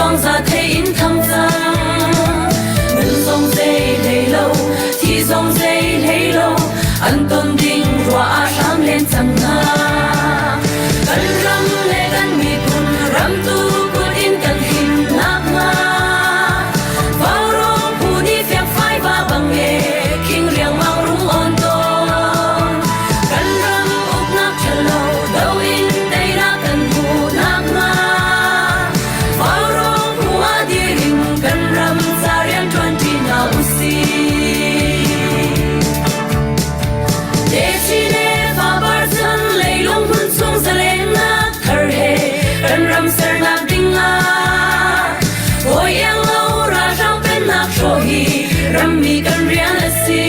vang ra thấy in thăng ra ngân sông dây lấy lâu thì sông dây lấy lâu anh tôn đinh hoa sáng lên chẳng na cần rắm lệ cần mi kun rắm tu kun in cần hình nát nga vào rong pu đi phép phai và bằng nghề kinh riêng mang rung on tôn cần rắm úp nát chờ lâu đâu in đây đã cần pu nát nga vào rong pu a đi hình cần rắm ra riêng chuẩn chỉ na usi Rami kan rian lasi,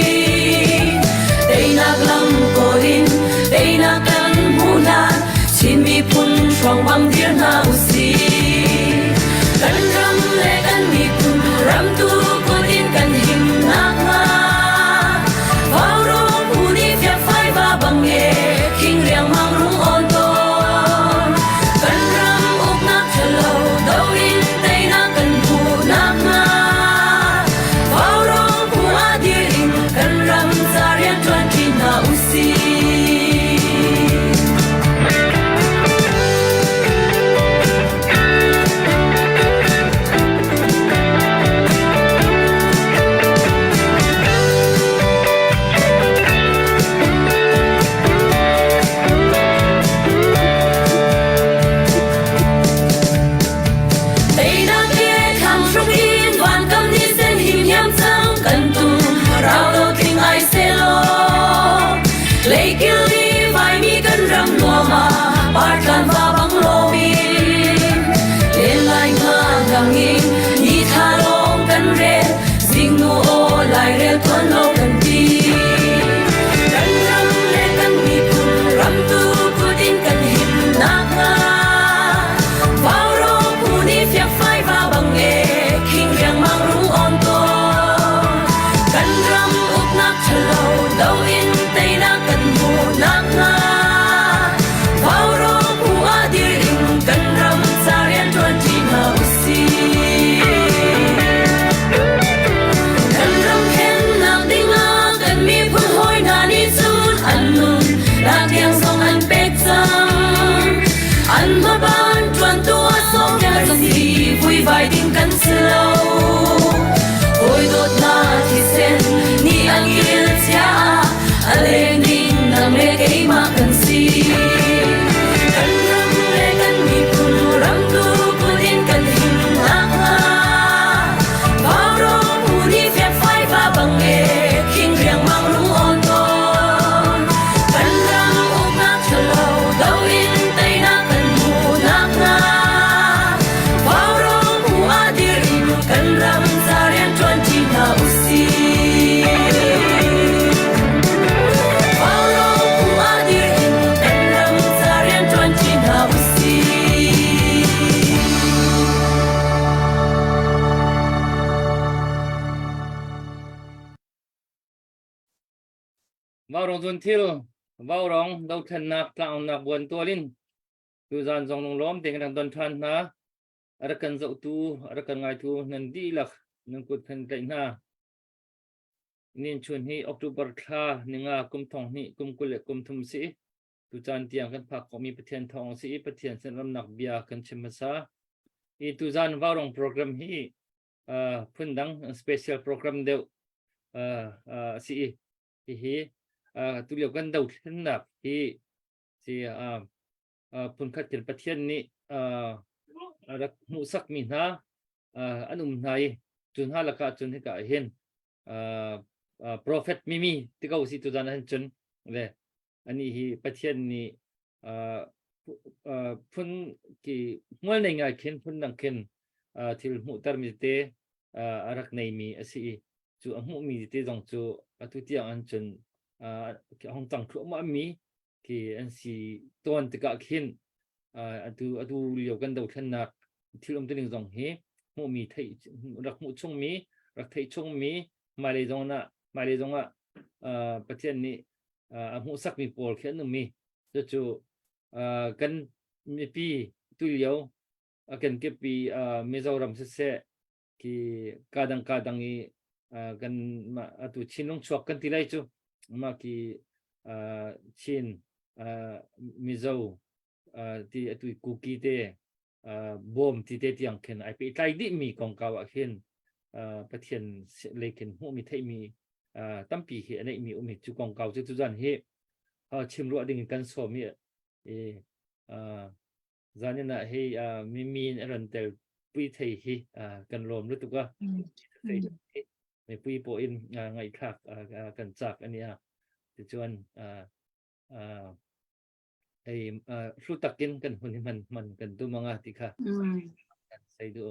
day na glam koin, day na kan muna, chin mi pun shuang bang dir na usi. Kan ram le kan mi pun ram tu kun in kan him na nga, vào rong pu ni phia phai va bang ye, king riang mang rung on ton. Kan ram uk nak chalo, do in day na kan pu na nga. Vai din kan slow oi dot na thi sen ni ang il cha ale ning na me ke ma kan si kan ram le kan mi kun ram tu kun in kan him na nga va ro pu ni fe phai va bang e king riang mang rung on ton kan ram uk na chalo do in tai na kan mu na nga kan ram za rian chuan chi na usi vào rong pu a dir in kan ram za rian chuan chi na usi vào rong zun thil vào rong đâu thân nạp tlang nạp buồn tua lin tu gian dòng nông lóm tiếng đàn tuần than na ada kan zau tu ada kan ngai tu nan di lak nang kut kan kai na nin chun hi October tha ninga kum thong ni kum kule kum thum si tu chan tiang kan phak komi pathian thong si pathian sen ram nak bia kan chimasa I tu zan warong program hi phundang special program deu si hi tu liu kan dau thin nap hi si phun khat tir pathian ni rak mu sak mi na anum nai chun halaka chun hi ka hen prophet mimi tikau si tu zan han chun le ani hi pathian ni phun ki ngol nei ngai khen phun dang khen thil mu tar mi te arak nei mi asi chu amu mi te jong chu atu tiang an chun hong tang khu ma mi ki an si ton tika khen atu liu kan dau than nak thilom te ning jong hi mu mi thei rak mu chung mi rak thei chung mi ma le jong a pathian ni amu sak mi pol khen nu mi chu kan mi pi tu liu กันเก็บปีมิโซรัมเสะที่kadang iกันมาตุชินลงชวกกันที่ไรจูมาที่ชินมิโซที่ตุคุกี้เตบอมที่เตที่ยังเข็นไอไปไตดิมีกองกาวเข็นประเทศเล็กเข็นหัวมีไทยมีตั้มปีเห็นไอมีอุมิจูกองกาวจูจันเฮชิมรัวดิ่งกันสมีจานนั้นเฮมีอะไรเตลปุยไทยเฮกันรวมรู้ตัวก็ไม่ปุยโปอินไงครับกันจากอันนี้จะชวนไอ้รู้ตักกินกันคนที่มันกันตัวมังติค่ะใส่ดู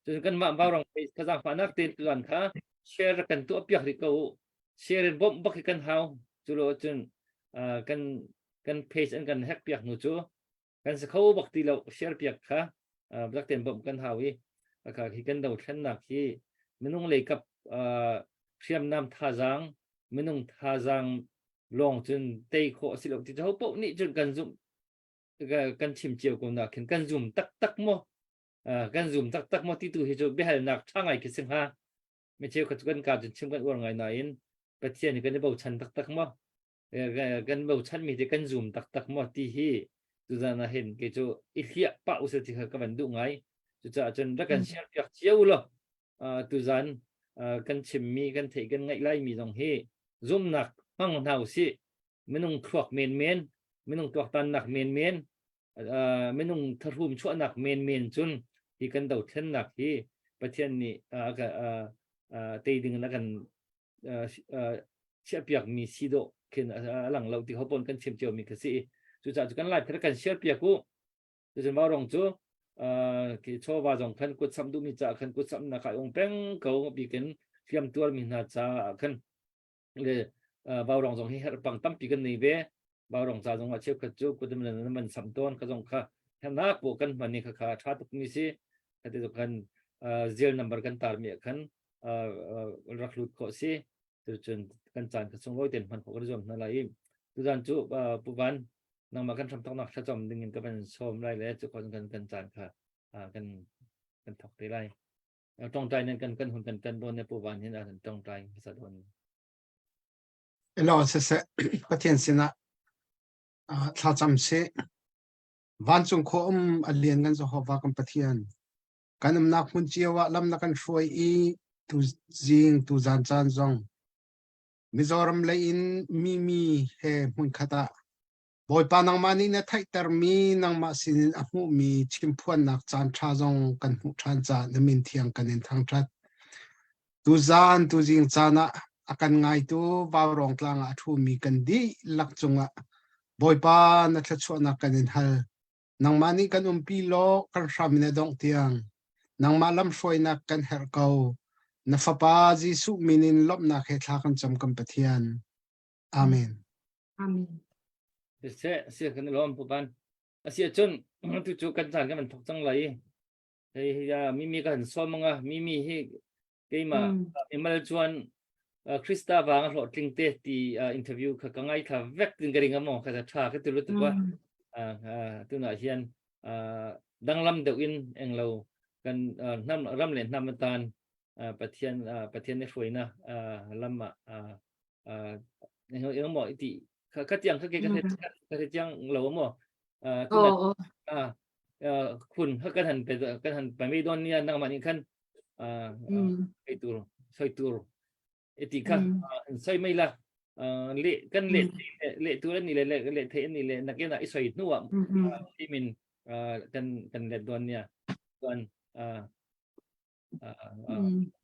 จนกันมาบ่าวรองไปกระซังฝันนักเต้นกันค่ะแชร์กันตัวเปียกที่เขาแชร์บ่มบักกันเฮาจุโลจนกันเพจกันแฮกเปียกหนูจูกันสักเขาบักที่เราแชร์เปียกค่ะบักเต้นบ่มกันเฮาอีค่ะที่กันดาวฉันนักที่ไม่ต้องเลยกับเชื่อมน้ำท่าจังไม่ต้องท่าจังลองจนเตะข้อสิลที่เขาปุ๊บนี่จนกันซุ่มกันชิมเจียวกันนักกันซุ่มตักโมกันซุ่มตักโมที่ตัวที่จะเบี้ยนักช่างไอ้คิดสิงหาไม่เชี่ยวกันกันการจนชิมกันว่าไงนายน์ประเทศนี้กันจะเบาชันตักโมกันเบาชันมีแต่กันซุ่มตักโมที่ฮีตุจานะเห็นเกี่ยวอีเหี้ยป้าอุตส่าห์ที่เขากำลังดูไงจุดจนรักกันเชี่ยวเปียกเชี่ยวหรอตุจานกันชิมมีกันเทกันไงไล่มีตรงฮีซุ่มนักห้องเท้าสิไม่ต้องควักเมนไม่ต้องตัวตันหนักเมนไม่ต้องทะลุมชั่วหนักเมนจนที่กันเดาเช่นหนักที่ประเทศนี้ตีดึงแล้วกันเชื่อเปียกมีซีโดขึ้นหลังเราที่เขาปนกันเชื่อมเจียวมีกระสีจุดจ่าจุดกันไล่เพื่อกันเชื่อเปียกูจุดมาลงจูที่ชอบว่าจงขันกุศลดูมีจ่าขันกุศลนักองเป็งเขาบีกันเตรียมตัวมีนาจ่าขันเลยบ่าวรองจงให้ปังตั้มปีกันนี่เบ้บ่าวรองจ่าจงว่าเชื่อขัดจูกุดมันสัมต้นก็จงค่ะแค่นักบุกันมันนี่ค่ะชาตุกมิสิก็จะจงเจลนัมเบอร์กันตาร์มีขันรักลุดข้อสิจนกันจานก็ส่งร้อยเต็มพันของกระจมนั่นแหละทุกท่านจูผู้บันนั่งมากันทำต้องนักชะจอมดึงเงินก็เป็นชมไรแล้วจุคนกันจานค่ะกันถกได้ไรต้องใจนั่นกันหุ่นกันโดนในผู้บันเห็นอะไรต้องใจภาษาโดนเราเสะประเทศสินะถ้าจำเสวันจงโคมอเลียนกันจะหอบว่ากันประเทศกันนำนักมุนเจียวลำนักกันช่วยอีตุจิงตุจานจงมิจรมเลยอินมีเฮมุนขตาบอยปานังมานี่เนี่ยไทยแต่มีนังมาสินอหูมีชิมพวนนักจานชาจงกันหุชานจานมินเทียงกันในทางชัดตุจานตุจิงจานะakan ngai tu bawrong tlang a thu mi kan di lak chunga boipa na thachwa na kanin hal nang mani kan umpi lo kan hramina dong tiang nang malam hroina kan her kau na fapa ji su minin lop na khe thla kan cham kam pathian amenเสียกันล้อมผู้บันเสียจนทุกกันจานกันมันถกจังไรเฮ้ยมีกันซ้อมมั้งมีให้เกี่ยมามาชวนคริสตาบางหลอดจริงเตะที่อินเทอร์วิวเขาก็ง่ายค่ะแวกถึงกระดิ่งมองเขาจะท่าเขาตัวรู้ตัวตัวน่าเชียนดังลำเดียวอินเองเรากันน้ำรำเล่นน้ำมันตาลประเทศในฝอยนะลำเองหมอที่เขาเจียงเขาเกี่ยเขาเจียงเราหมอตัวคุณเขากันหันไปไม่โดนเนี่ยนั่งมันอีกขั้นไอตัวใส่ตัวเอติค่ะใส่ไม่ละเละกันเละตัวนี้เละเทนี่เละนักเรียนไอ้ใส่นัวที่มินกันเละโดนเนี่ยโดน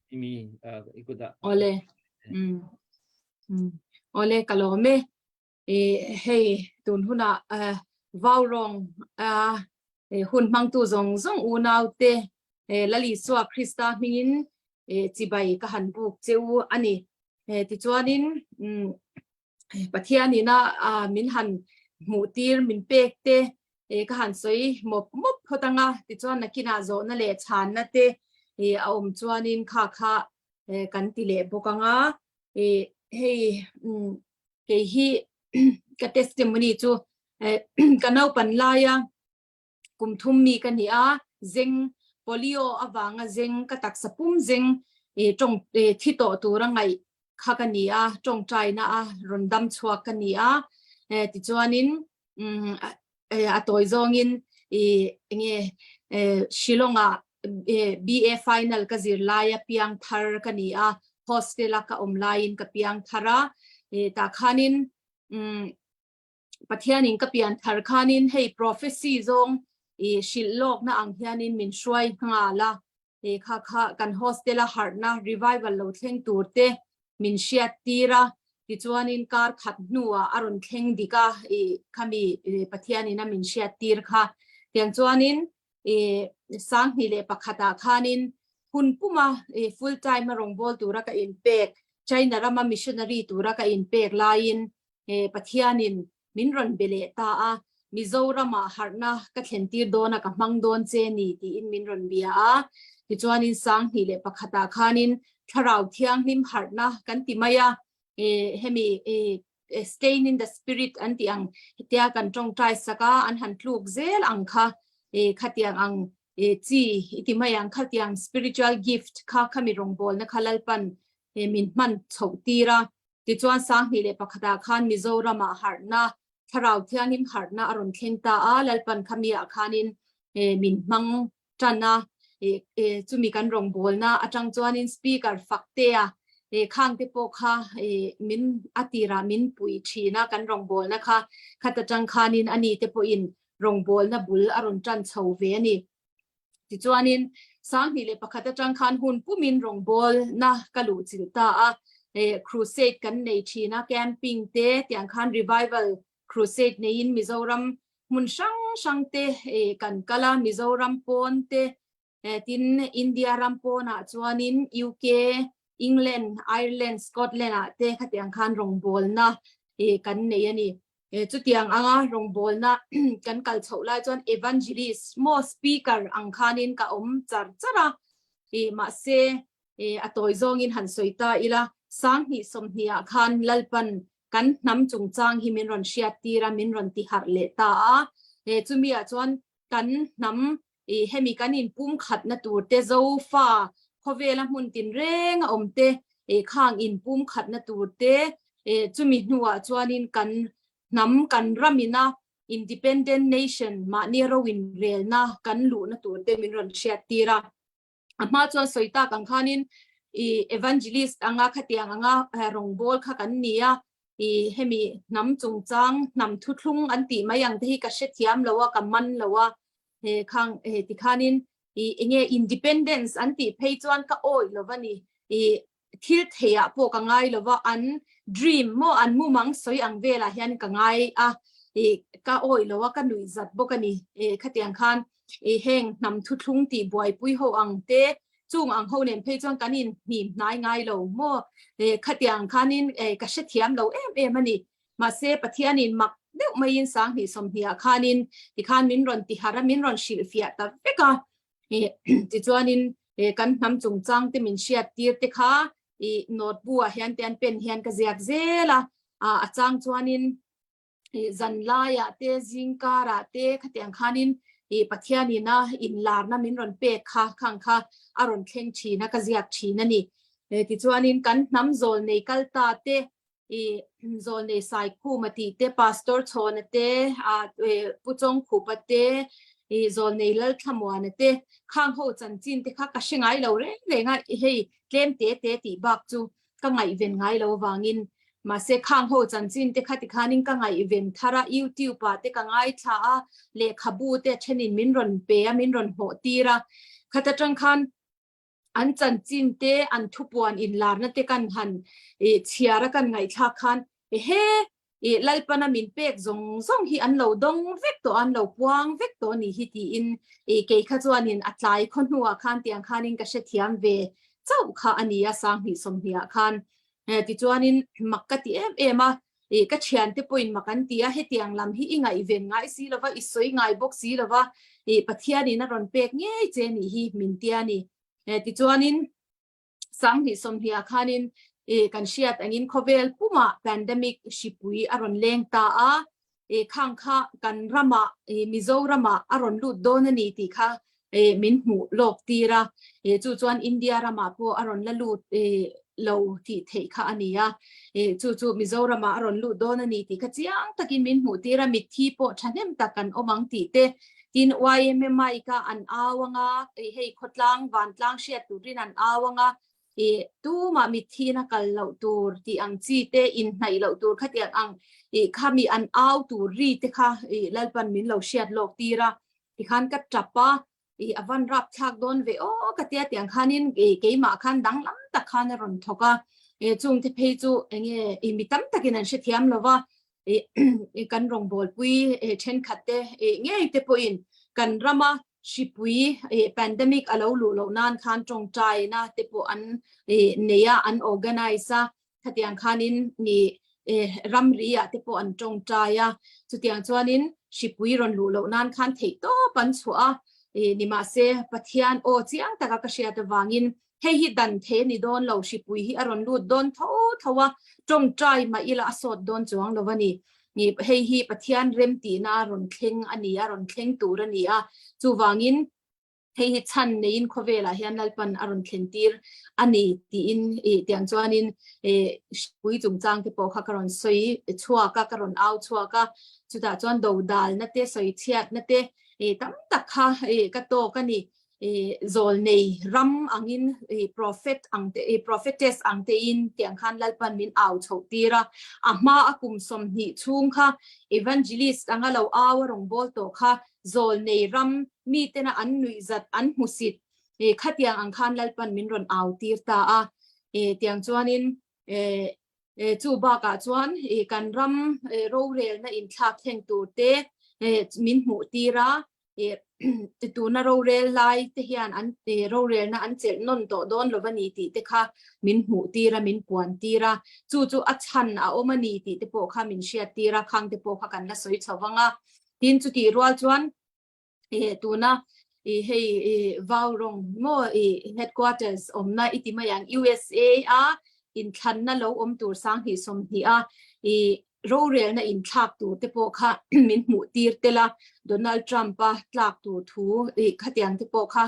ที่มีอีกุดะโอเลโอเลกะโลเมเฮตุนหุนะวาวรองหุ่นมังตูจงอูนาวเตละลิสวาคริสตามิงจีบายกหันบุกเจ้าอันนี้ที่จวนินประเทศนี้นะมินหันหมูตีร์มินเป็กเตกหันสวยมบพอตั้งที่จวนนักกินอาโจนั่นแหละชานนั่นเตเอาจวนินข้ากันติเล่บุกังเฮ้เกฮีกับเทสติมอนีจูกันเอาปันลายกุมทุ่มมีกันนี่ zeng polio awanga zeng katak sapum zeng trong thito turangai khakania trong china a rondam chhuak kania ti chuanin atoi zongin nge shilonga BA final ka zirlaya piang thar kania hostela ka online ka piang thara ta khanin pathianin ka pian thar khanin hei prophecy zong shillok na ang hianin min shwai nga la kha kan hostela harna revival lo thleng turte min shia tira ti chuanin kar khat nuwa aron thleng dika khami pathianin na min shia tir kha tiang chuanin sang hi le pakhata khanin hun puma full time rong bol tura ka in pek China rama missionary tura ka in pek lain pathianin min ron bele ta a Mizorama harna ka thentir dona ka mangdon che ni ti in min ron bia a ti chuanin sang hi le pakhata khanin tharau thiang him harna kan ti maya hemi staying in the spirit anti ang tia kan tong trai saka an han tluk zel ang kha khatiang ang chi iti mayang khatiang spiritual gift kha khami rong bol na khalalpan min man chhotira ti chuan sang hi le pakhata khan Mizorama harna tharau thiangim harna aron thlengta a lalpan khamia khanin min mang tana chumi kan rong bolna atang chuanin speaker faktea khang te po kha min atira min pui thina kan rong bolna kha khata tang khanin ani te po in rong bolna bul aron tran chho ve ani ti chuanin sang hi le pakhata tang khan hun pumin rong bol na kalu chilta a crusade kan nei thina camping te tiang khan revival crusade nein Mizoram mun sang te kan kala Mizoram pon te tin India rampona chuanin UK England Ireland Scotland te khatiang khan rong bol na kan nei ani chutiang anga rong bol na kan kal chola chuan evangelist mo speaker ang khanin ka char chara ma se atoi zongin han soita ila sang hi somhia khan lalpan kan nam chung chang hi min ron shia tira min ron ti har le ta chumia chuan kan nam hemi kan in pum khat na tur te zo fa khovela mun tin reng omte khang in pum khat na tur te chumi nuwa chuanin kan nam kan ramina independent nation ma nero win rel na kan lu na tur te min ron shia tira ama chuan soita kan khanin evangelist anga khatiang anga rong bol kha kan nia hemi nam chung chang nam thu thlung anti mayang te hi ka she thiam lawa ka man lawa khang ti khanin enge independence anti phei chuan ka oi lovani thil theya po ka ngai lova an dream mo an mu mang soi ang vela hian ka ngai a ka oi lawa ka nui zat bokani khatiang khan heng nam thu thlung ti buai pui ho ang te chung ang ho nen phei chuan kanin nim nai ngai lo mo khatiang khanin ka she thiam lo em ani ma se pathianin mak deu mai sang hi somhia khanin ti khan min ron ti hara min ron shil fia ta veka ti chuanin kan nam chung chang te min shia tir te kha not bua hian ten pen hian ka ziak zela a chang chuanin zanlaya te zingkara te khatiang khanin pathiani na in lar na min ron pe kha khang kha aron thleng thina ka ziak thina ni ti chuanin kan nam zol nei kalta te zol nei sai khu mati te pastor chhon te puchong khupa te zol nei lal thamwan te khang ho chan chin te kha ka shingai lo re nga hei tlem te ti bak chu ka ngai ven ngai lo wangin ma se khang ho chan chin te khati khanin ka ngai event thara YouTube pa te ka ngai tha a le khabu te thenin min ron pe min ron ho tira khata tang khan an chan chin te an thupuan in lar na te kan han chiara kan ngai tha khan he lalpana min pek zong hi an lo dong vek to an lo puang vek to ni hi ti in ke kha chuan in atlai khon huwa khan tiang khanin ka she thiam ve chau kha ania sang hi som hia khan ti chuanin makkati ema ka thian te point makan tia he tiang lam hi inga event ngai si lova isoi ngai box si lova pathiani na ron pek nge che ni hi min tia ni ti chuanin sang hi som hia khanin kan shiat angin khovel puma pandemic shipui aron leng ta a khang kha kan rama Mizorama aron lut don ani ti kha มินหูโลกตีระจูจวนอินเดียรามาโปอารอนละลูโลที่เทค่ะอันนี้จูมิโซรามาอารอนลูโดนนี่ที่ขจียงตะกินมินหูตีระมิที่โปฉันเห็นตะกันอมังตีเตตินวายไม่ไม่ก็อันอาวงาให้ขดลังวันลังเชียตุรินันอาวงาตู้มามิที่นักเหล่าตัวที่อังจีเตอินในเหล่าตัวขัดยังอังข้ามีอันอาวตัวรีเตค่ะลัลปันมินเหล่าเชียดโลกตีระที่ขันกัดจับปะอวันรับชักโดนเวโอกัดเตียงขันินเกี่ยมาขันดังล้ำตะขันรอนทกะจุงที่เพจูมีตั้มตะกินันเชียมแล้วว่ากันรองบอลปุยเช่นขัดเตเงี้ยเตปุยนกันรามาชิปุยแพนเดมิกอาลูลูนานขันจงใจนะเตปุอันเนียอันออแกไนซ์ขัดยังขันินนี่รัมรีอะเตปุอันจงใจอะสุดยังจวนินชิปุยรอนลูลูนานขันเทโตปันชัวนี่มาเซปะเทียนโอจีอังตะกะเชียตวางินให้ฮิดันเทนิโดนเหล่าชิปุยฮิอารอนลูดอนทว่าจงใจมาอิละอสดโดนจวงลวันนี้นี่ให้ฮิปะเทียนเร็มตีนารอนเคงอันนี้ารอนเคงตูรันนี้จูวางินให้ฮิชันในอินโคเวลาเฮียนนัลปันอารอนเคงตีร์อันนี้ตีอินเตียงจวนินชิปุยจงจางที่ปอกะกรอนสวยชัวกะกรอนเอาชัวกะจุดาจวนดูดาลนัตเตสวยเทียดนัตเตตั้มตักค่ะกระโตกันนี่โซลในรัมอังอินprophet อังprophetess อังเตอินเตียงขันลัลปันมินเอาโชตีระอามาอากุมสมหิชุงค่ะ evangelist อังเราอาวรงบอลโตค่ะโซลในรัมมีเตนะอันนุยจัดอันมุสิตขัดยังอังขันลัลปันมินรอนเอาตีร์ตาเตียงจวนินจูบากาจวนกันรัมโรเรลนะอินทักแห่งตัวเตมินหูตีระตัวน่าเราเรียนไล่ที่เฮียนอันเราเรียนนะอันเจนนโตโดนลวันนี้ติเตค่ะมินหูตีระมินปวนตีระจู่อัชันอาโอมันนี้ติเตโปค่ะมินเชียตีระคังเตโปค่ะกันละสวยชาวงาดินจุดที่รัวจวนตัวน่ะให้วาวรงโมheadquarters อมน่ะอิติมายัง USA อินทันน่ะเราตัวสร้างหิสมหิเราเรียนนะอินทักตัวเตโปค่ะมินหูตีร์เตละโดนัลด์ทรัมป์ปะทักตัวทูขัดยังเตโปค่ะ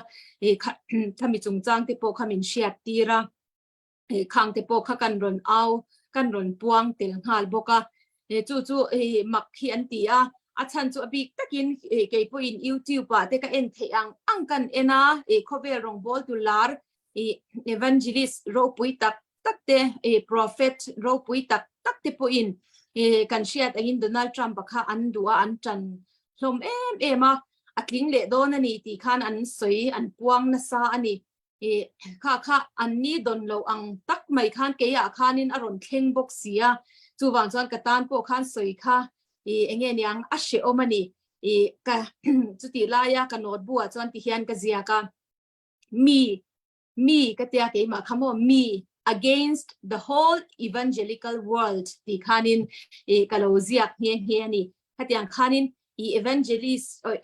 ถ้ามีจงจางเตโปค่ะมินเชียตีระขังเตโปค่ะกันรอนเอากันรอนปวงเตลงฮัลบกะจู่มักขีอันตีอาจารย์จู่อบิกตะกินเกี่ยวกับ YouTube ปะเตก็เอ็นเทียงอังกันเอ็นะเขาเวรองบอลตุลาร์evangelist เราปุยตักเตprophet เราปุยตักเตโปอินกันเชียดอินโดนัลด์ทรัมป์ปะค่ะอันดัวอันจันลมมาอัดลิงเล่โดนนี่ตีขันอันสวยอันปวงนะซาอันนี้ค่ะอันนี้โดนเราอังตักไม่ขันเกียร์ขันินอารมณ์เข่งบกเสียจูวันจวนกระตานพวกขันสวยค่ะเงี้ยยังอาเชโอมันนี่กะจุดที่ลายกันโนดบัวจวนที่เฮียนกะเจียกันมีกะเตียเกี่ยมาคำว่ามีagainst the whole evangelical world ที่ขันินกะโลเซียกเฮียนี่ขัดยังขันิน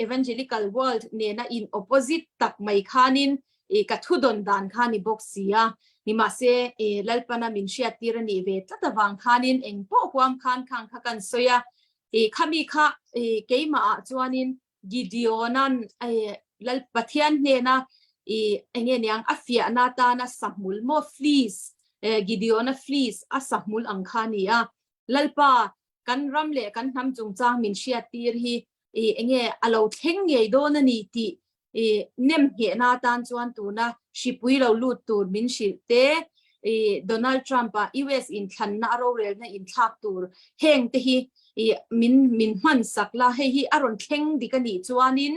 evangelical world เนี่ยนะ in opposite ตักไม่ขันินกะทุดนดานขันิบกเสียนี่มาเสลัลปนามินเชียตีระนี่เวทตะวังขันินเองพวกความขันขังกันสวยขมีค่ะเกี่ยมาจวนินกิดิโอนันลัลปะเทียนเนี่ยนะเงี้ยยังอัฟยานาตานะสัมมุลโมฟลีสกิดิโอนะฟลีสอัสัมมุลอังคานีลัลปะกันรำเล่กันทำจงจางมินเชียตีร์ฮีเงี้ยเราเท่งเงยโดนนี่ตีเนมเฮนาตานจวนตัวนะชิปุยเราลูดตัวมินชิเตโดนัลด์ทรัมป์US อินทันนาเราเรียนอินทักตัวเฮงเตฮีมินมันสักละให้ฮีอารอนเท่งดิกันนี่จวนิน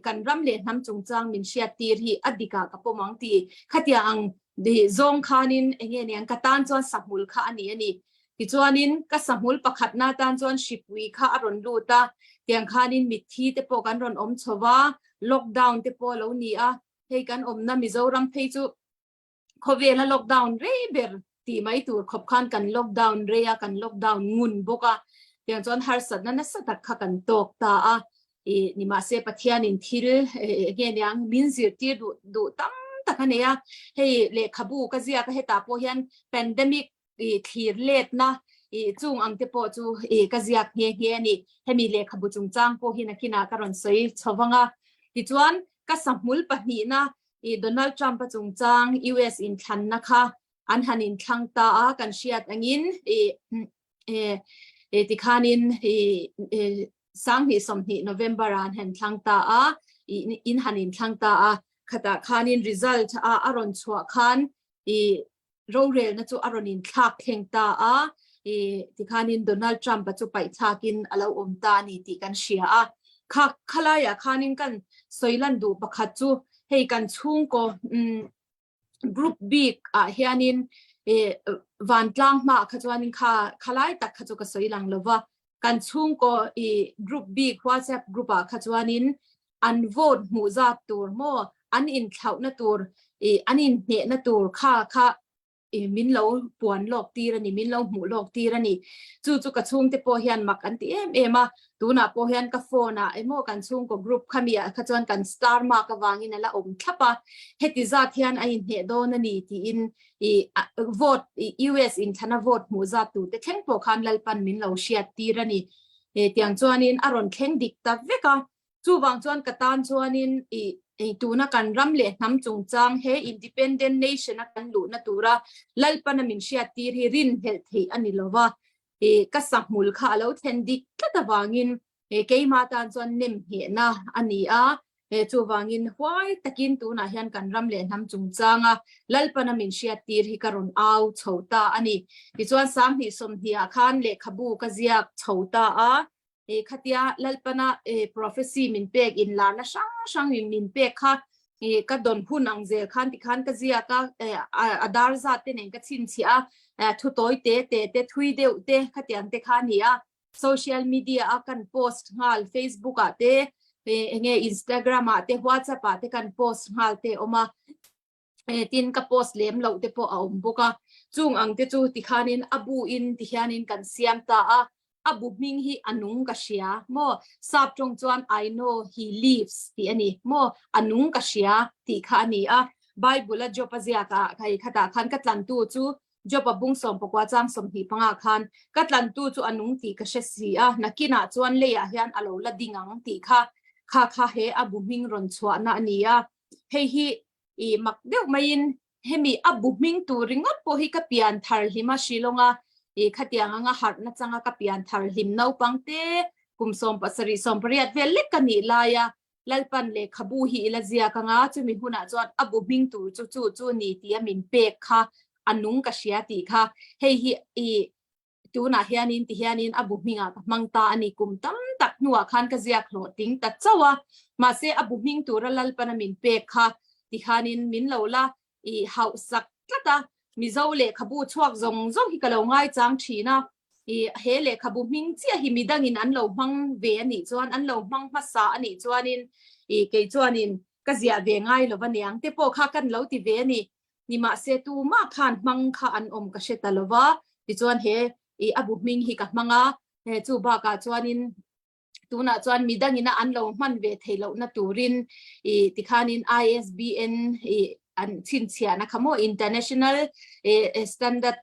กันรำเล่ทำจงจางมินเชียตีร์ฮีอดีกากับปมังตีขัดยังดีซงคานินเงี้ยเนี่ยกตานจวนสักมุลคาอันนี้ที่จวนินก็สักมุลประคัดนาตานจวนชิปุยค่ะอารอนลูตาเตียงคานินมิดที่เตปกันรอนอมชวาล็อกดาวน์เตปเหล่านี้ให้กันอมน้ำมิโซรัมเพจูโควิดและล็อกดาวน์เรเบอร์ตีไม่ตัวขบขันกันล็อกดาวน์เรียกันล็อกดาวน์งุนบกเตียงจวนฮาร์สันนั้นสัตว์ขักันตกตานี่มาเสพเทียนินทีร์เงี้ยยังมินซิร์ตีดูตั้มตะกันเนี่ยให้เลขบูก็เสียก็ให้ตาโพยันแพนเดมิกทีร์เลดนะจุงอังเตโปจูก็เสียเงี้ยนี่ให้มีเลขบูจุงจังโพหินักกินาการันสวยชาวงาดิจวนก ก็สมุลปนีนะโดนัลด์ทรัมป์ประจงจาง US อินทันนะคะอันหันอินทังตากันเชียดอังอินติคานินสังหิสมหิโนเวมเบอร์อันหันทังตาอินหันอินทังตาขตาคานิน result อารอนชัวคันโรเรลนะจูอารอนินทักเฮงตาติคานินโดนัลด์ทรัมป์ปัจจุบันทักินอาลาอมตานีติกันเชียค่ะขลายคานินกันสอยลันดูประคัจูให้กันชุ่งก็กรุ๊ปบิ๊กเฮียนินวันกลางมาขจวนินค่ะขลายตักขจูก็สอยลังเลว่ากันชุ่งก็กรุ๊ปบิ๊กว่าจะกรุ๊ปขจวนินอันโหวตหมู่จับตัวโมอันอินเท่านัตัวอันอินเนนัตัวค่ะมินเราปวนหลอกตีระนี่มินเราหมู่หลอกตีระนี่จู่ๆกระชุ่งเตปอเฮียนมักอันตีมาตูน่ะปอเฮียนกับโฟน่ะโมกันชุ่งกับกรุ๊ปขมีขจวนกันสตาร์มากวางินละทับปะเฮติซาเทียนอินเฮโดนนี่ที่อินโหวตUS อินทันโหวตหมู่จับตัวแต่แข่งปอคันลปันมินเราเชียดตีระนี่เตียงจวนินอารอนแข่งดิกตับเวกาจู่บางจวนกตันจวนินตูนักันรำเล่น้ำจงจางเฮ independent nation นักันหลุนตัวระลัลปนามินเชียตีเฮรินเฮลที่อันนี้ละว่าก็สักมูลค่าแล้วเทนดิกก็ตะวางินเกี่ยมาตันจวนเนมเฮนะอันนี้จูวางินห้อยตะกินตูน่ะเห็นกันรำเล่น้ำจงจางลัลปนามินเชียตีฮิการุนเอาโชตาอันนี้ที่จวนสามที่สมเดียคันเล็กขบูกเจียกโชตาขัดยาลัลปนาprophecy มินเปกอินลานะช่างมินเปกค่ะก็โดนพูนังเจคันที่คันก็เจียก็อดาร์จัดเต็นก็ชินเชียทุตอยเตทุยเดียวเตขัดยันเตคันนี้โซเชียลมีเดียกันโพสต์ฮัล Facebook เตเงย Instagram เต WhatsApp เตกันโพสต์ฮัลเตออกมาตินก็โพสต์เลี้ยมเราเตพอเอาบุกจุงอังเตจูที่คันินอบูอินที่คันินกันเสียมตาabu ming hi anung ka shia mo sap tong chuan I know he lives ti ani mo anung ka shia ti kha ani bible a jopa zia ka khai khata khan ka tlan tu chu jopa bung som pokwa chang som hi panga khan ka tlan tu chu anung ti ka she si nakina chuan le ya hian alo la dingang ti kha he abu ming ron chwa na ani he hi mak deuh main hemi abu ming tu ringot po hi ka pian thar hi ma shilongaขัดยังงาหัดนัจังกับยันทาร์หิมนาปังเตกุมสมปัสริสมปริยัดเวลเล็กกันนี่ลายลัลปันเล็กขบูฮีลาเซียกังอาจุมิหุนาจวนอบูมิงตูจู่นี่ที่มินเปกค่ะอันนุงกษียติค่ะเฮีตูน่าเฮียนินที่เฮียนินอบูมิงมังตาอันนี้กุมตั้มตักนัวขันกเซียโคลติงตัดเจ้ามาเซอบูมิงตูรัลปันมินเปกค่ะที่เฮียนินมินเลวละเฮาสักกะตามิเจ้าเล็กขบูชวกจงฮิกะเลวง่ายจังชีนะเฮเล็กขบูมิงเจียฮิมิดังอินอันเลวมังเวนี่จวนอันเลวมังภาษาอันนี้จวนินเกยจวนินก็เสียเวง่ายเลวันยังเตโปข้ากันเลวติเวนี่มาเสตูมาขันมังข้าอันอมกเชตเลวะที่จวนเฮอบูมิงฮิกะมังจูบากาจวนินตูน่าจวนมิดังอินอันเลวมันเวเทเลวนัตูรินติคานิน ISBNอันชินเชียนะคะโม international standard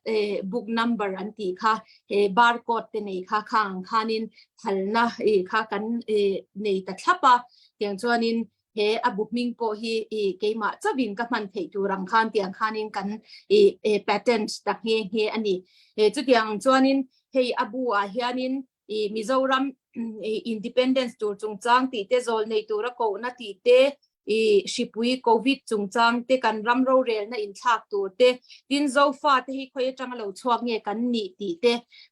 book number อันที่ค่ะbarcode เตนี่ค่ะข้างขานินทัลนะค่ะกันในตัดทับเตียงจวนินอบุกมิงโปฮีเกยมาจะบินกับมันเทจูรังคานเตียงขานินกันpatent ตักเฮอันนี้จุดเตียงจวนินอบูเฮียนินมิโซรัมindependence ตัวจงจางตีเตโซลในตัวระโกนาตีเตชิปุยโควิดจงจังเตกันรำโรเรลน่ะอินชักตัวเตดินโซฟาเตฮิคอยจังเราชวกเงกันนี่ตีเต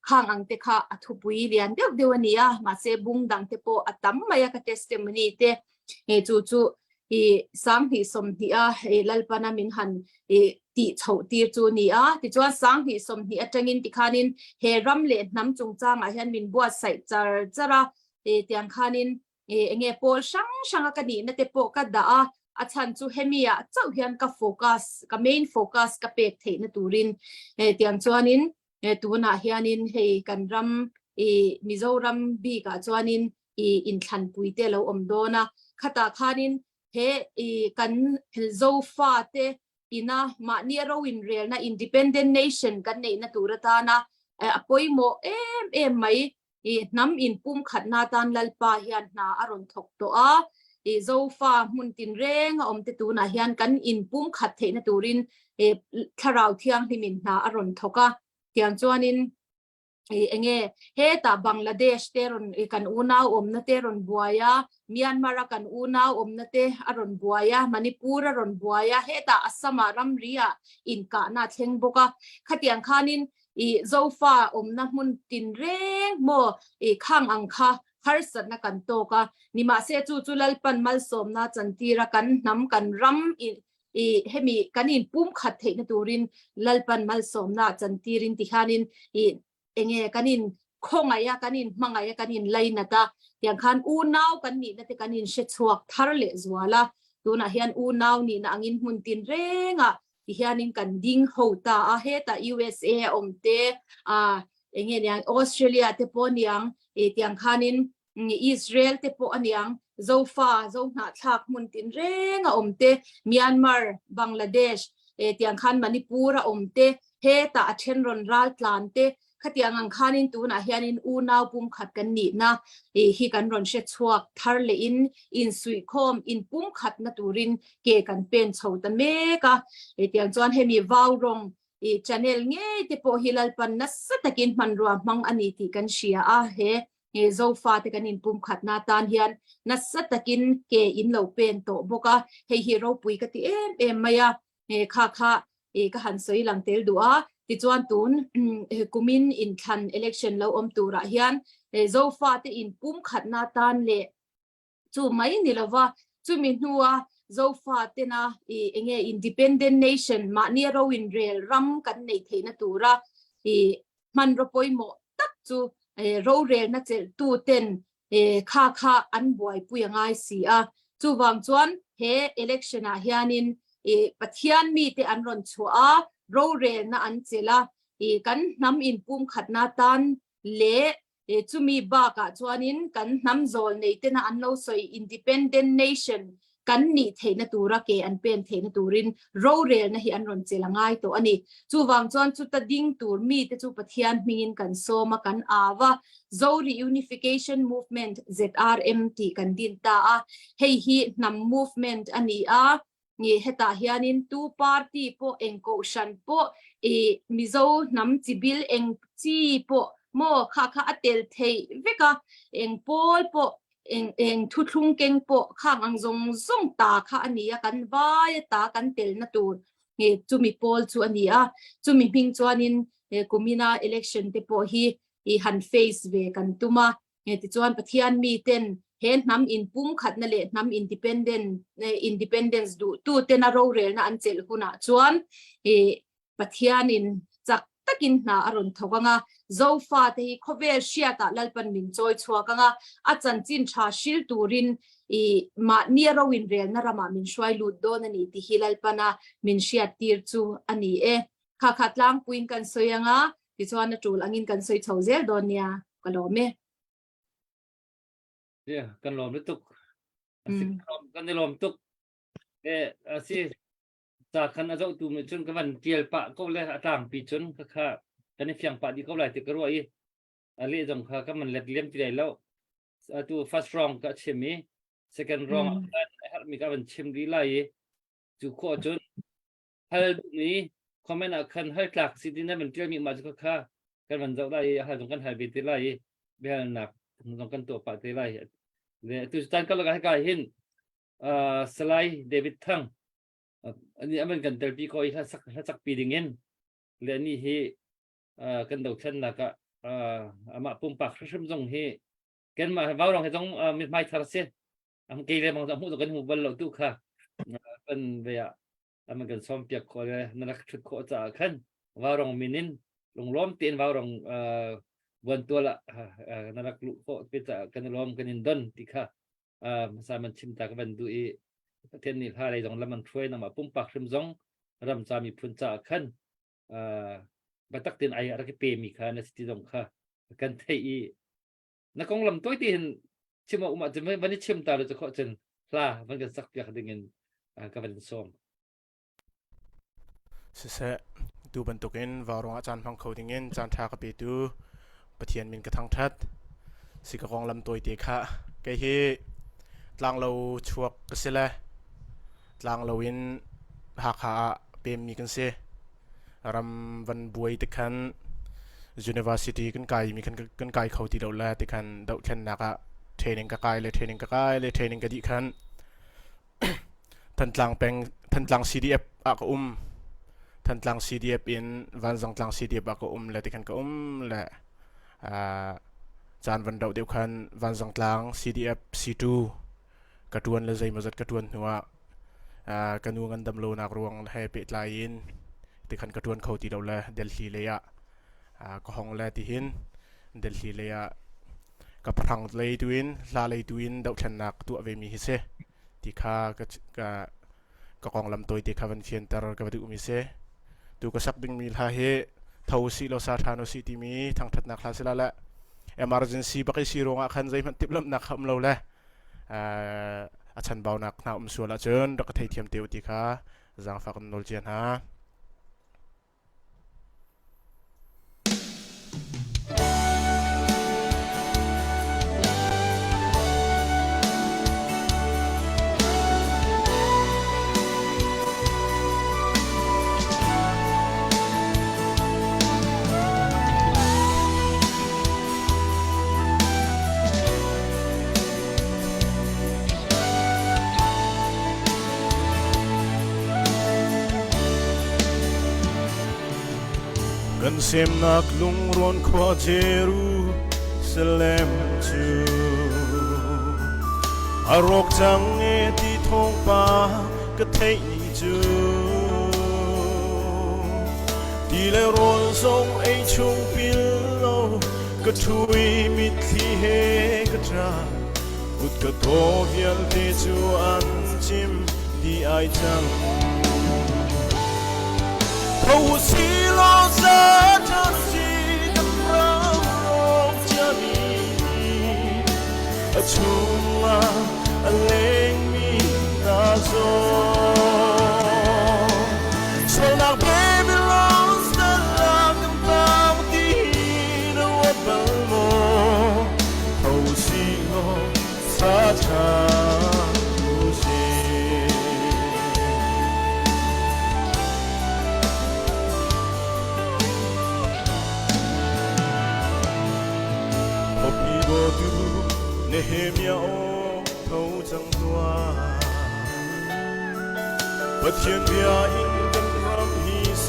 ข้างอังเตค่ะอทุปุยเลียนเดียวนี้มาเซบุงดังเตโปอัตมมายากเทสเตมนีเตจู่สังหิสมหีลัลปนามินหันตีเฉาตีจูนี่ที่จวนสังหิสมหีจังอินติคานินเฮรัมเลนน้ำจงจังเฮียนมินบัวใส่จาระเตียงคานินเงี้ยโพลช่างกันนี่นั่นเตโปกัดดาอาจารย์จูเฮมีเจ้าเฮียนกับโฟกัสกับเมนโฟกัสกับเปกเทนตูรินเตียงจวนินตัวน่าเฮียนินกันรำมิโซรัมบีกับจวนินอินทันปุยเตเราอมโดนะขัตาคานินกันโซฟาเตอินะมาเนียเราอินเรียลนะ independent nation กันนี่นะตัวระตานะปอยโมไหมน้ำอินปุ่มขัดนาตันลัลปาเฮียนนาอารมณ์ทกตัว zo fa mun tin reng om te tu na hian kan in pum khat the na turin tharau thiang himin na aron thoka tiang chuanin enge heta Bangladesh teron kan unau omna teron buaya Myanmar kan unau omna te aron buaya Manipur aron buaya heta Assam ramria in ka na thleng boka khatiang khanin zofa omna mun tin reng mo khang angkha harsat na kan to ka nima se chu lalpan mal somna chantira kan nam kan ram hemi kanin pum khat the na turin lalpan mal somna chantirin tikhanin enge kanin khongaya kanin mangaya kanin lainata tiang khan unau kan ni na te kanin she chuak tharle zwala tuna hian unau ni na angin mun tin renga hianin kan ding hota a heta USA omte enge yang Australia te poniang tiang khanin Israel te po aniang zofa zo na thak mun tin renga omte Myanmar Bangladesh tiang khan Manipur omte heta athenron ral tlante khatiang ang khanin tu na hianin unau pum khat kan ni na hi kan ron she chuak tharle in sui khom in pum khat na turin ke kan pen chhota meka tiang chuan hemi vaurong channel nge te po hilal pan na satakin manruam mang ani ti kan shia a he zofa te kan in pum khat na tan hian na satakin ke in lo pen to boka hei hero pui ka ti em maya kha ka han soi lang tel du'a ti chuan tun kumin in than election lo om tura hian zofa te in pum khat na tan le chu mai ni lova chu mi hnuwa zofa te na enge independent nation ma ni ro in rel ram kan nei theina tura man ro poimo tak chu ro rel na chel tu ten kha an buai puyangai si a chu wang chuan he election a hianin pathian mi te an ron chua ro rel na an chela kan nam in pum khat na tan le chumi ba ka chuanin kan nam zol nei te na an lo soi independent nation kan ni theina tura ke an pen theina turin ro rel na hi an ron chela ngai to ani chu wang chuan chu ta ding tur mi te chu pathian mingin kan soma kan awa zori unification movement ZRMT kan din ta a hei hi nam movement ani a ni heta hianin two party po engko shan po mizo nam chibil eng chi po mo kha atel thei veka eng pol po eng thu thlung keng po khang ang zong ta kha ania kan vai ta kan tel na tur nge chumi pol chu ania chumi hing chuanin kumina election te po hi han face ve kan tuma nge ti chuan pathian mi ten hen nam in pum khat na le nam independence du tu te na ro rel na an chel huna chuan pathian in chak takin na aron thokanga zofa te hi khovel shiata lalpan min choi chuakanga achan chin tha shil turin ma niaro win rel na rama min shwai lut don ani ti hilal pana min shia tir chu ani kha khatlang puin kan soyanga ti chuan na tul angin kan soi chhozel don nia kalome kan lom tuk kan lom tuk si ta kan azau tu mi chun kan tiel pa ko le atang pi chun kha kan fiang pa di ko lai te ko roi ali jong kha ka man let lem ti dai lo tu first round ka chemi second round kan mi ka ban chim di lai chu ko chun hal ni comment akan hal klak si din na man tiel mi ma chu kha kan man zau lai ha jong kan hai bi ti lai bel nak jong kan to pa ti lai le tu stan ka la ka hin slide David Thang ani aman kan tel pi ko i sak pi dingin le ni hi kan do chen na ka ama pum pak shim jong hi ken ma va rong he jong mi mai thar se am ke le mong mu kan hu bal lo tu kha kan ve ya aman kan som pyak ko le na rak thut ko cha khan va rong minin long lom tin va rong wan to la na rak lu ko pe cha kan lom kan in don ti kha sa man chim ta ka ban du i thiên ni hai này dòng làm ăn thuê nằm ở pum pak sim dòng ram cha mi phun cha khan bắt tắc tiền ai ở cái pe mi khan là dòng kha kan thấy nó cũng làm tối tiền chim mà chim vẫn đi chim ta rồi cho họ chân la vẫn cần sắc việc dengan cái vấn som sẽ tu bentuk tukin vào ruang chan phang khâu dingin chan tha ka pe tu pathian min ka thang that si ka rong lam toi te kha cái hi ตลังเราชัวกเสละตลังเราวินหักหาเป็นมีกันเสรำวันบวยติกัน University กันไกลมีกันไกลเขาที่เราแลติกันดาวเช่นนักเทรนนิ่งกันเลยเทรนนิ่งกันดีกันทันตลังเป็นทันตลัง CDF อักทันตลัง CDF อินวันจังตลัง CDF อักและติกันก็และจานวันดาวเดียวกันวันจังตลัง CDF C2 กระทวนเลยใจมาจัดกระทวนหัวกันนูงันดำโลนักรวงให้เปิดไลน์ติกันกระทวนเขาที่เราแลเดลซีเลยก็ห้องแลที่หินเดลซีเลยกับพลังเลยตัวอินลาเลยตัวอินดาวชนักตัวเวมีฮิเซที่ข้าก็กองลำตัวที่ข้าวันเชียนตร์กับตัวมิเซตัวก็สักดึงมีลาเฮทาวซีโลซาทานอซีที่มีทางทัดนักลาสิละ emergency บักซีโรงอาคันใจมันติดลำนักคำเราเลยอาจารย์บ่าวนักน้าส่วนละเชิญดอกเทียมเตียวที่ข้าจังฝากนนเจียนฮะกันเซมนักลุงรอนขวาเจรูสเลมจูอารมณ์จังเอที่ท้องป่ากระเทยจูที่เลรอนส่งไอชงปิลโลกระทุยมิดที่เฮกระจาอุดกระโตเวียนเทจูอันจิมที่ไอจังเขาสิโลซาทันสิกับเราจะมีชุมลาเลงมีนาโซสลักเบบี้ลอนสตาร์กันตามที่นวัดบัลโมเขาสิโลซาทันเนเฮเมียโอเขาจังตัวปัจเจียนเบียอินกันรำฮีเ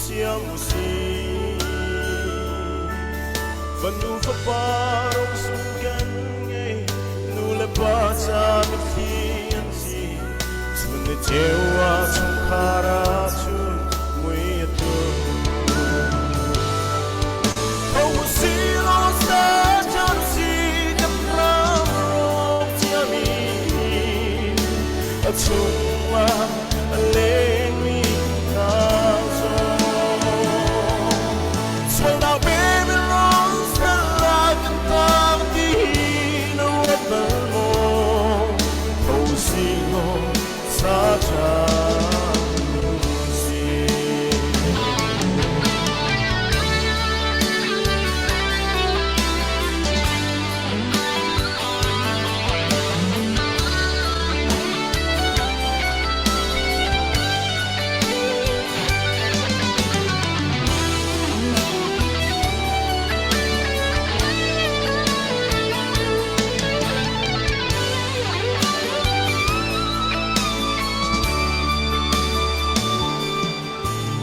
สียมุสีฟันนูฟ้าปารมสุกันไงนูเลปาจามิคียันซีชุนเจวาชุนคาราชุนมวยตัวเขาสิโลซาจันซีชุมลาเลงมีนาโซสลาเบบี้ลอนสลากันตามที่นวัดบัลโมเขาสิโลซาจา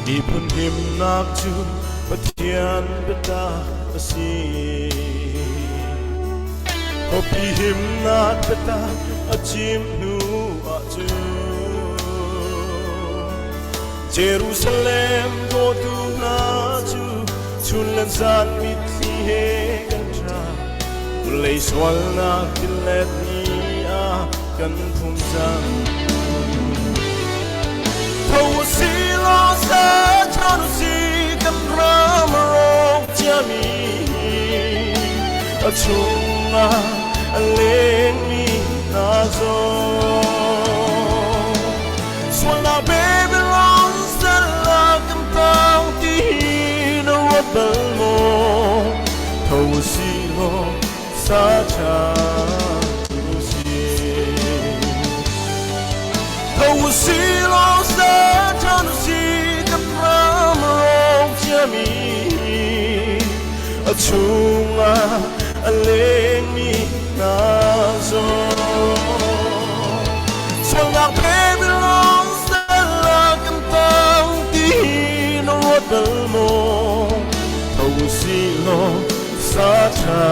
ดีพุ่นหิมนักจูปะเทียนเบตาสีพอพี่หิมนักเบตาอาจิมนูอาจูเยรูซาเล็มโกดูนาจูชุนเลนซานมิดที่เฮกันจาเลยสวรรค์นักที่เล็ดนี้กันพุ่มจังเขาสิโลซาทันสิกับเรามาโรคจะมีชุมลาเลงมีนาโซส่วนลาเบบี้ลอนสลากันตามที่นวัดบัลโมเขาสิโลซาทันสิ chunga aleng mi na zo chunga belong sa lakan tang ti no dal mo thau si lo sa cha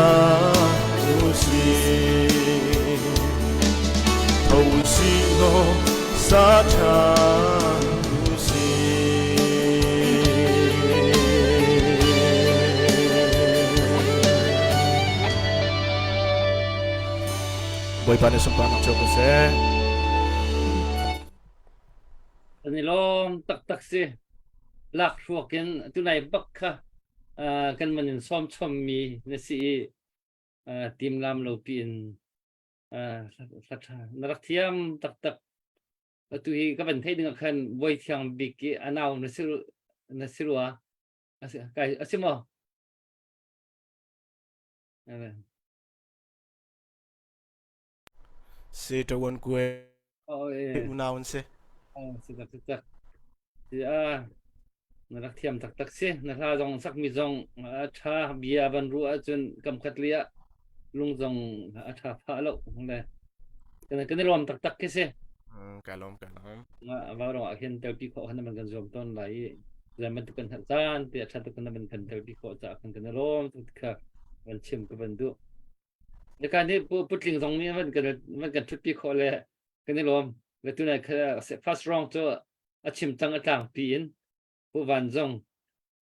u si thau si lo sa cha u si boy pa ni sumpa ng chok se Ani lom tak si lak shuakin tunai bakka kan manin som chom mi na si tim lam lo pin narak thiam tak tu hi ka ban thei ding khan boy thiang big ki anaw na sirwa kai asimo se to won kue oh unaun se sidak si narak thiam tak si na tha jong sak mi jong tha bia ban ru a chun kam khatlia lung jong tha pha lo le kan lom tak ke se kalom nga varo akin tel pi kho han man kan zom ton lai zaman tu kan chan ti acha tu kan man kan tel pi kho cha kan lom tu kha ban chim ka ban du le kan ni putling jong ni man kan tu pi kho le kan lom le tu na kha fast wrong to a chim tang a tang pi in pu van jong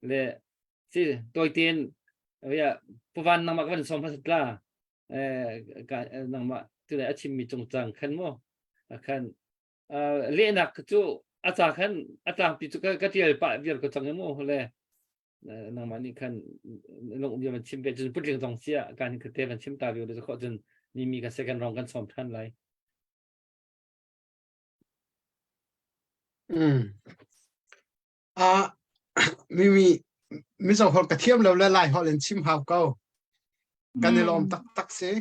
le si toy tin ya pu van nang ma kan som phas tla ka nang ma tu le a chim mi chong chang khan mo akan lenak chu acha khan atang pi chu ka tial pa vial ko chang mo le nang mani khan long dia man chim be chu putling dong sia kan ka te ban chim ta viu de kho chen ni mi ka second round kan som than lai mi zo hol ka thiam lo la lai hol en chim hau ko kan ni lom tak se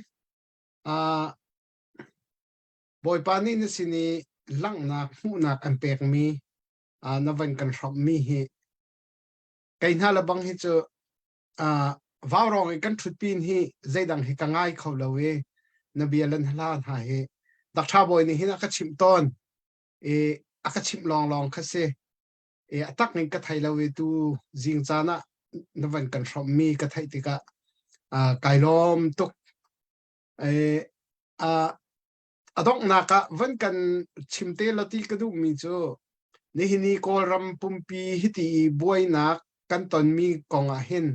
boy pa ni ni sini lang na mu na kan pek mi na van kan shop mi hi kai na la bang hi chu vaw rong kan thut pin hi zaidang hi ka ngai kho lo we na bialan hala ha hi dak tha boy ni hi na ka chim ton aka chim long kha se atak ni ka thai lo we tu jing chana na van kan shop mi ka thai ti ka kailom tuk adok naka van kan chimte lati kadu mi chu ni hini kolram pumpi hiti boy na kan ton mi konga hin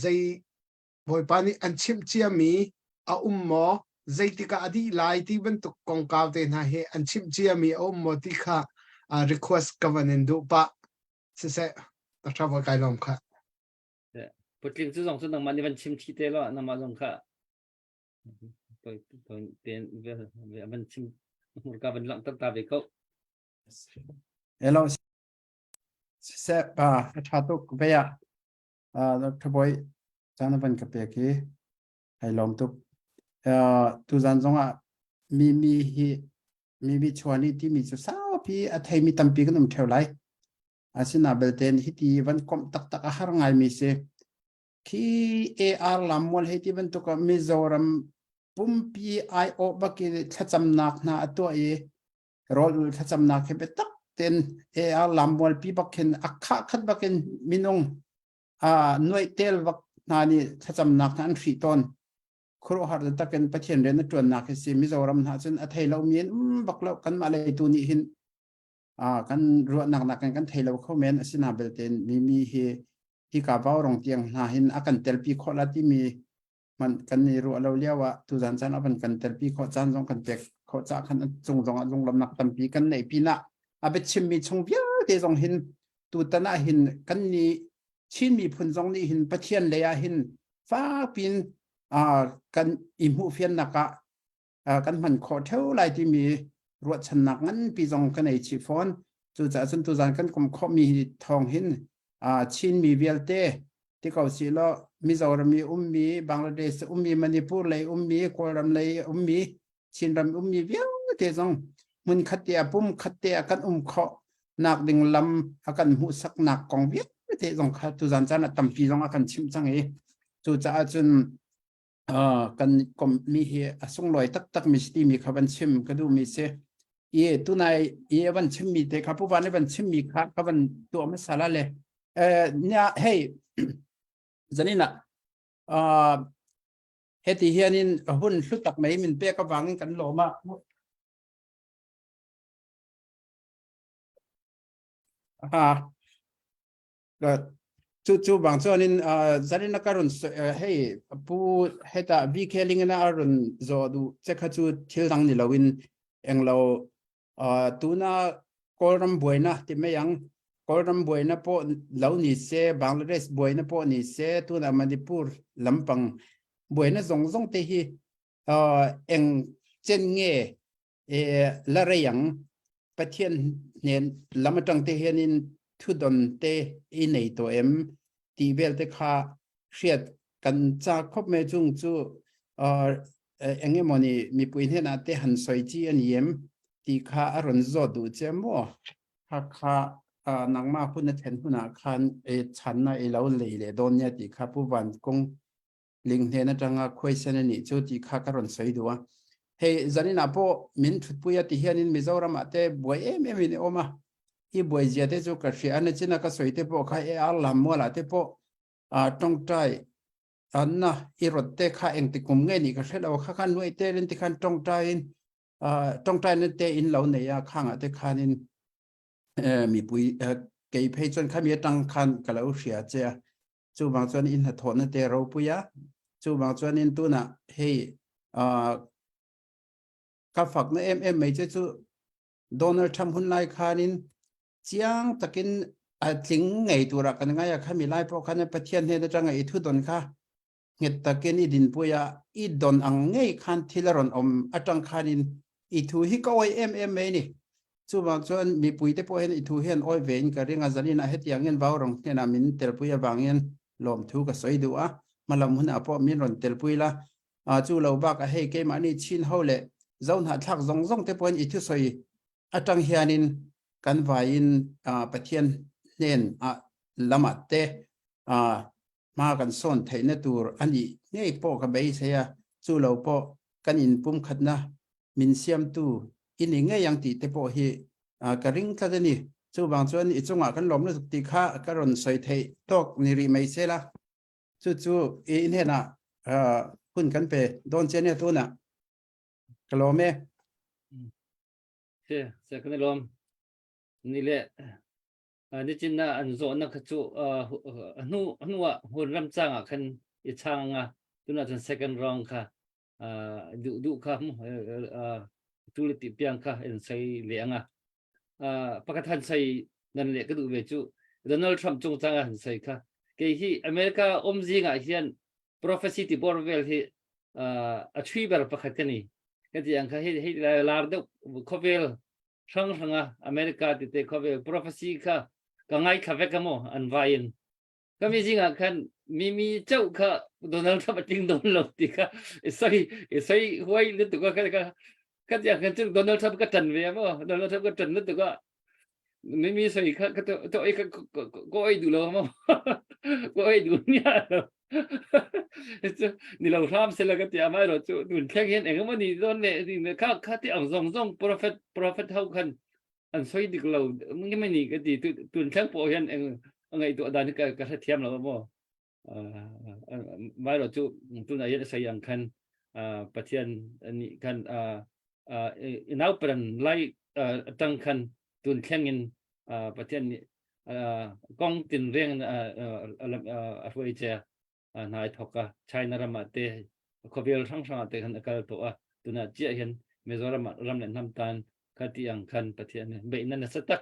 zai boy pani an chim chia mi a ummo zai tika adi lai ti ban tu kong kaw te na he an chim chia mi a ummo ti kha request government du pa se ta travel kai lom kha putling chu jong chu nang mani ban chim thi te lo na ma jong kha tôi tiền về bên chim một cái bên lặng ta về cậu hello se cha tu ve ya the boy chana ban ka pe ki hai lom tu tu zan zong a mi chwani ti mi chu sa pi a thai mi tam pi kan theu lai asina belten hiti van kom tak a har ngai mi se ki ar lam mol hiti ban tu ka mizoram pumpi ai o baki thacham nak na to rol thacham nak he betak ten lambol pi bakin akha khat bakin minung noi tel wak nani thacham nak an thri ton khro har ta ken pathian ren tuan nak se mizoram na chen a thailo mien baklo kan ma le tu ni hin kan ro nak kan thailo kho men asina belten mi hi ka baw rong tiang na hin akan tel pi khola ti miมันกันนี่รู้เราเรียกว่าตุจันจันเอาเป็นกันเตลปีขอจันจงกันเด็กขอจักขันจงลำนักตัมปีกันในปีน่ะอาเปชิมมีชงเบียเดจงหินตุตนาหินกันนี่ชินมีพุนจงนี่หินปะเทียนเลยหินฟ้าปีนกันอิมหูเฟียนนักกันมันขอเท่าไรที่มีรวดชนักงั้นปีจงกันในชีฟอนตุจันกันกลมขอมีทองหินชินมีเวลเตที่เขาสิล้อมิโซรัมมีมีบังกลาเทศมีมณิปุรเลยมีโคลัมเลยมีชินรัมมีเวียงเทศงมุนขัดเตียปุ่มขัดเตียกันขอนักดึงลำกันหูสักนักกองเวียง เตะลงค่ะตุจันจันตั้มปีลงกันชิมจังเอจูจ้าจุนกันก็มีเหตุส่งลอยตักมีสติมีขับันชิมก็ดูมีเสตัวนายวันชิมมีแต่ขับผู้วันนี้วันชิมมีค่ะขับันตัวไม่สาระเลยเนี่ยเฮ้ยจันนี่นะเฮติเฮียนินหุ่นสุดตักไม่มินเปียกวังกันโลมาก็จู่บางส่วนนินจันนี่นักการุนเฮ้ยผู้เฮตาวิเคลิงนะอารุนจอดูเจ้าข้าจู่เที่ยวดังนี่เราวินเองเราตัวน่ะกอลัมบวยนะที่ไม่ยังกอลัมบวยนะพอเรานี่เสบังลาเทศบวยนะพอนี่เสตัวน่ะมันดิปูร์ลำปังบวยนะซงเตฮีเองเจนเง่ละเรียงประเทศเนี่ยลำจังเตฮีนินทุดนเตอินในตัวตีเวลเตค่าเชียดกันจากคบเมจุงจู่เองเงี้ยมันนี่มีปุ่นเห็นอาเตหันสอยจีอันเยี่ยมตีค่าอรุณจอดูเจมัวค่านางมาคุณเห็นคุณอาคารฉันน่ะเราเลยโดนเนี่ยตีค่าผู้วันคงลิงเทนจังอาคุยเสนนี่จู่ตีค่ากรุณสอยดูเฮ้ยจันนี่นะพอมินทุบปุยตีเฮียนินมิจารามาเตบวยมินโอมาอีบวยเจเตจู่กระเชียนนี่จีน่าก็สวยเตปอค่าอาลามมัวละเตปอตรงใจอันน่ะอีรถเตค่าเองติกุมเงินนี่ก็เสร็จเอาค่าหน่วยเตลินติคันตรงใจตรงใจนั่นเตอินเหล่าเนี่ยข้างเตค่านินมีปุยเกี่ยเพจจนข้ามีตังคันก็เราเสียเจ้าจู่บางส่วนอินหัดถอนนั่นเตเราปุยะจู่บางส่วนอินตัวน่ะเฮ้ยกับฝักนั่นไม่ใช่จู่โดนัลด์ทรัมป์หุ่นไล่ค่านินเจียงตะกินถึงไงตัวรักกันไงอยากให้มีไล่เพราะคันประเทศเนี่ยจะไงทุดนค่ะเงตะกินอีดินปุยะอีดอนอังไงคันที่ละรอนจังคันนอีทูฮิก็ไอไม่นี่จู่บางส่วนมีปุยเตปเห็นอีทูเห็นอ้อยเวนก็เรื่องอาจารย์น่ะเฮ็ดอย่างเงี้ยบ่าวรองเนี่ยนะมินเตลปุยบางเงี้ยลมทูก็สวยดูมาลำหุ่นพอมินรอนเตลปุยละจู่เราบักให้เกมันนี่ชินเฮาเลยเจ้าหน้าทักซงเตปเห็นอีทูสวยจังเฮียนินกันวายินประเทศเน้นละมัดเตมากันส่วนไทยนตัวอันนี้เนี่ยพอกับใบเสียจู่เราพอกันอินปุ่มขัดนะมินเสียมตัวอินเงี้ยยังตีเตปเฮกระริ่งขัดนี่จู่บางส่วนอีจงกันล้มแล้วตีข้ากระรอนใส่ไทยตกนิริไม่เสียละจู่อินเห็นคุณกันไปโดนเจเนตัวน่ะกลัวไหมเสียกันลมนี่แหละนี่จินนะอันโซนนักจู่นูว่าหุ่นรำจังคันอีช่างตัวนั้น second round ค่ะดูค่ะตุลติเปียงค่ะเอ็นใส่เลี้ยงประกาศใส่นั่นแหละก็ดูเวจูโดนัลด์ทรัมป์จงจังใส่ค่ะเกี่ยอเมริกาอมจิงเฮียน prophecy ที่บอร์เวลที่ช่วยแบบประกาศนี้ก็ที่ยังค่ะให้ลาร์ดคอเวลช่างอเมริกาที่เตะคอเวล prophecy ค่ะก็ง่ายค่ะเวกโมอันวายินก็มีจริงคันมีเจ้าค่ะโดนัลด์ทรัมป์จริงโดนหลอกที่ค่ะใส่หวยนึกถึงว่าก็อย่างกันจึงโดนัลด์ทรัมป์ก็จันเวียมั้งโดนัลด์ทรัมป์ก็จันนึกถึงว่าไม่มีใส่ค่ะก็ตัวไอ้ก็ไอ้ดูแล้วมั้งก็ไอ้ดูเนี่ยนี่เราทำเสร็จแล้วก็ที่อามาเราจะดูแค่เห็นเองว่านี่ตอนนี้นี่ข้าที่อ่างส่ง prophet เท่ากันอันสวยดีกว่าเราไม่นี่ก็ที่ตุนแค่พอเห็นเองไงตัวด้านนี้ก็เทียมแล้วมั้งมาเราจะตุนอะไรใส่ยังกันประเทศนี้กันน้าเป็นไล่ตั้งกันตุนแข่งกันประเทศนี้กองตินเรียงอะไรเจ้านายทอกะไชน่ารามาเตะขบเวลทั้งสองเตะกันกันตัวตัวน่ะเจ้าเห็นเมโซรามรำเล่นน้ำตาลคดียังกันประเทศนี้เบนันสตัก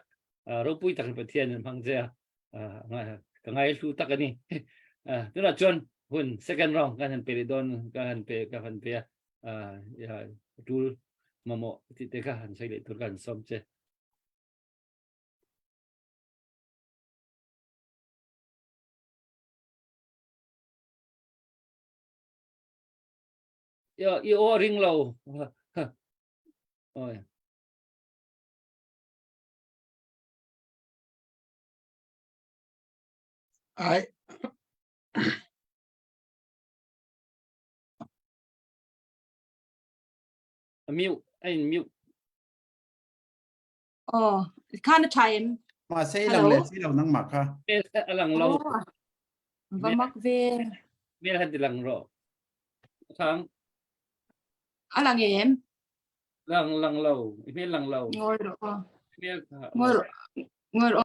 เราปุยตักประเทศนี้พังเจ้าง่ายสู้ตักนี่ตัวน่ะจนหุ่น second round กันเป็นโดนกันเป็นดูมาโมที่เตะกันใช้เล่นตัวกันซ้อมเจ้อีโอริงเราโอ้ย ai mute anh mute Oh, kind of time. มาเซ่หลังเลยที่เรานั่งหมักค่ะ mẹ lang lâu Oh, và mắc về mẹ had lang ro thang lang em lang lâu mẹ lang lâu ngồi rồi mẹ ngồi rồi ngồi rồi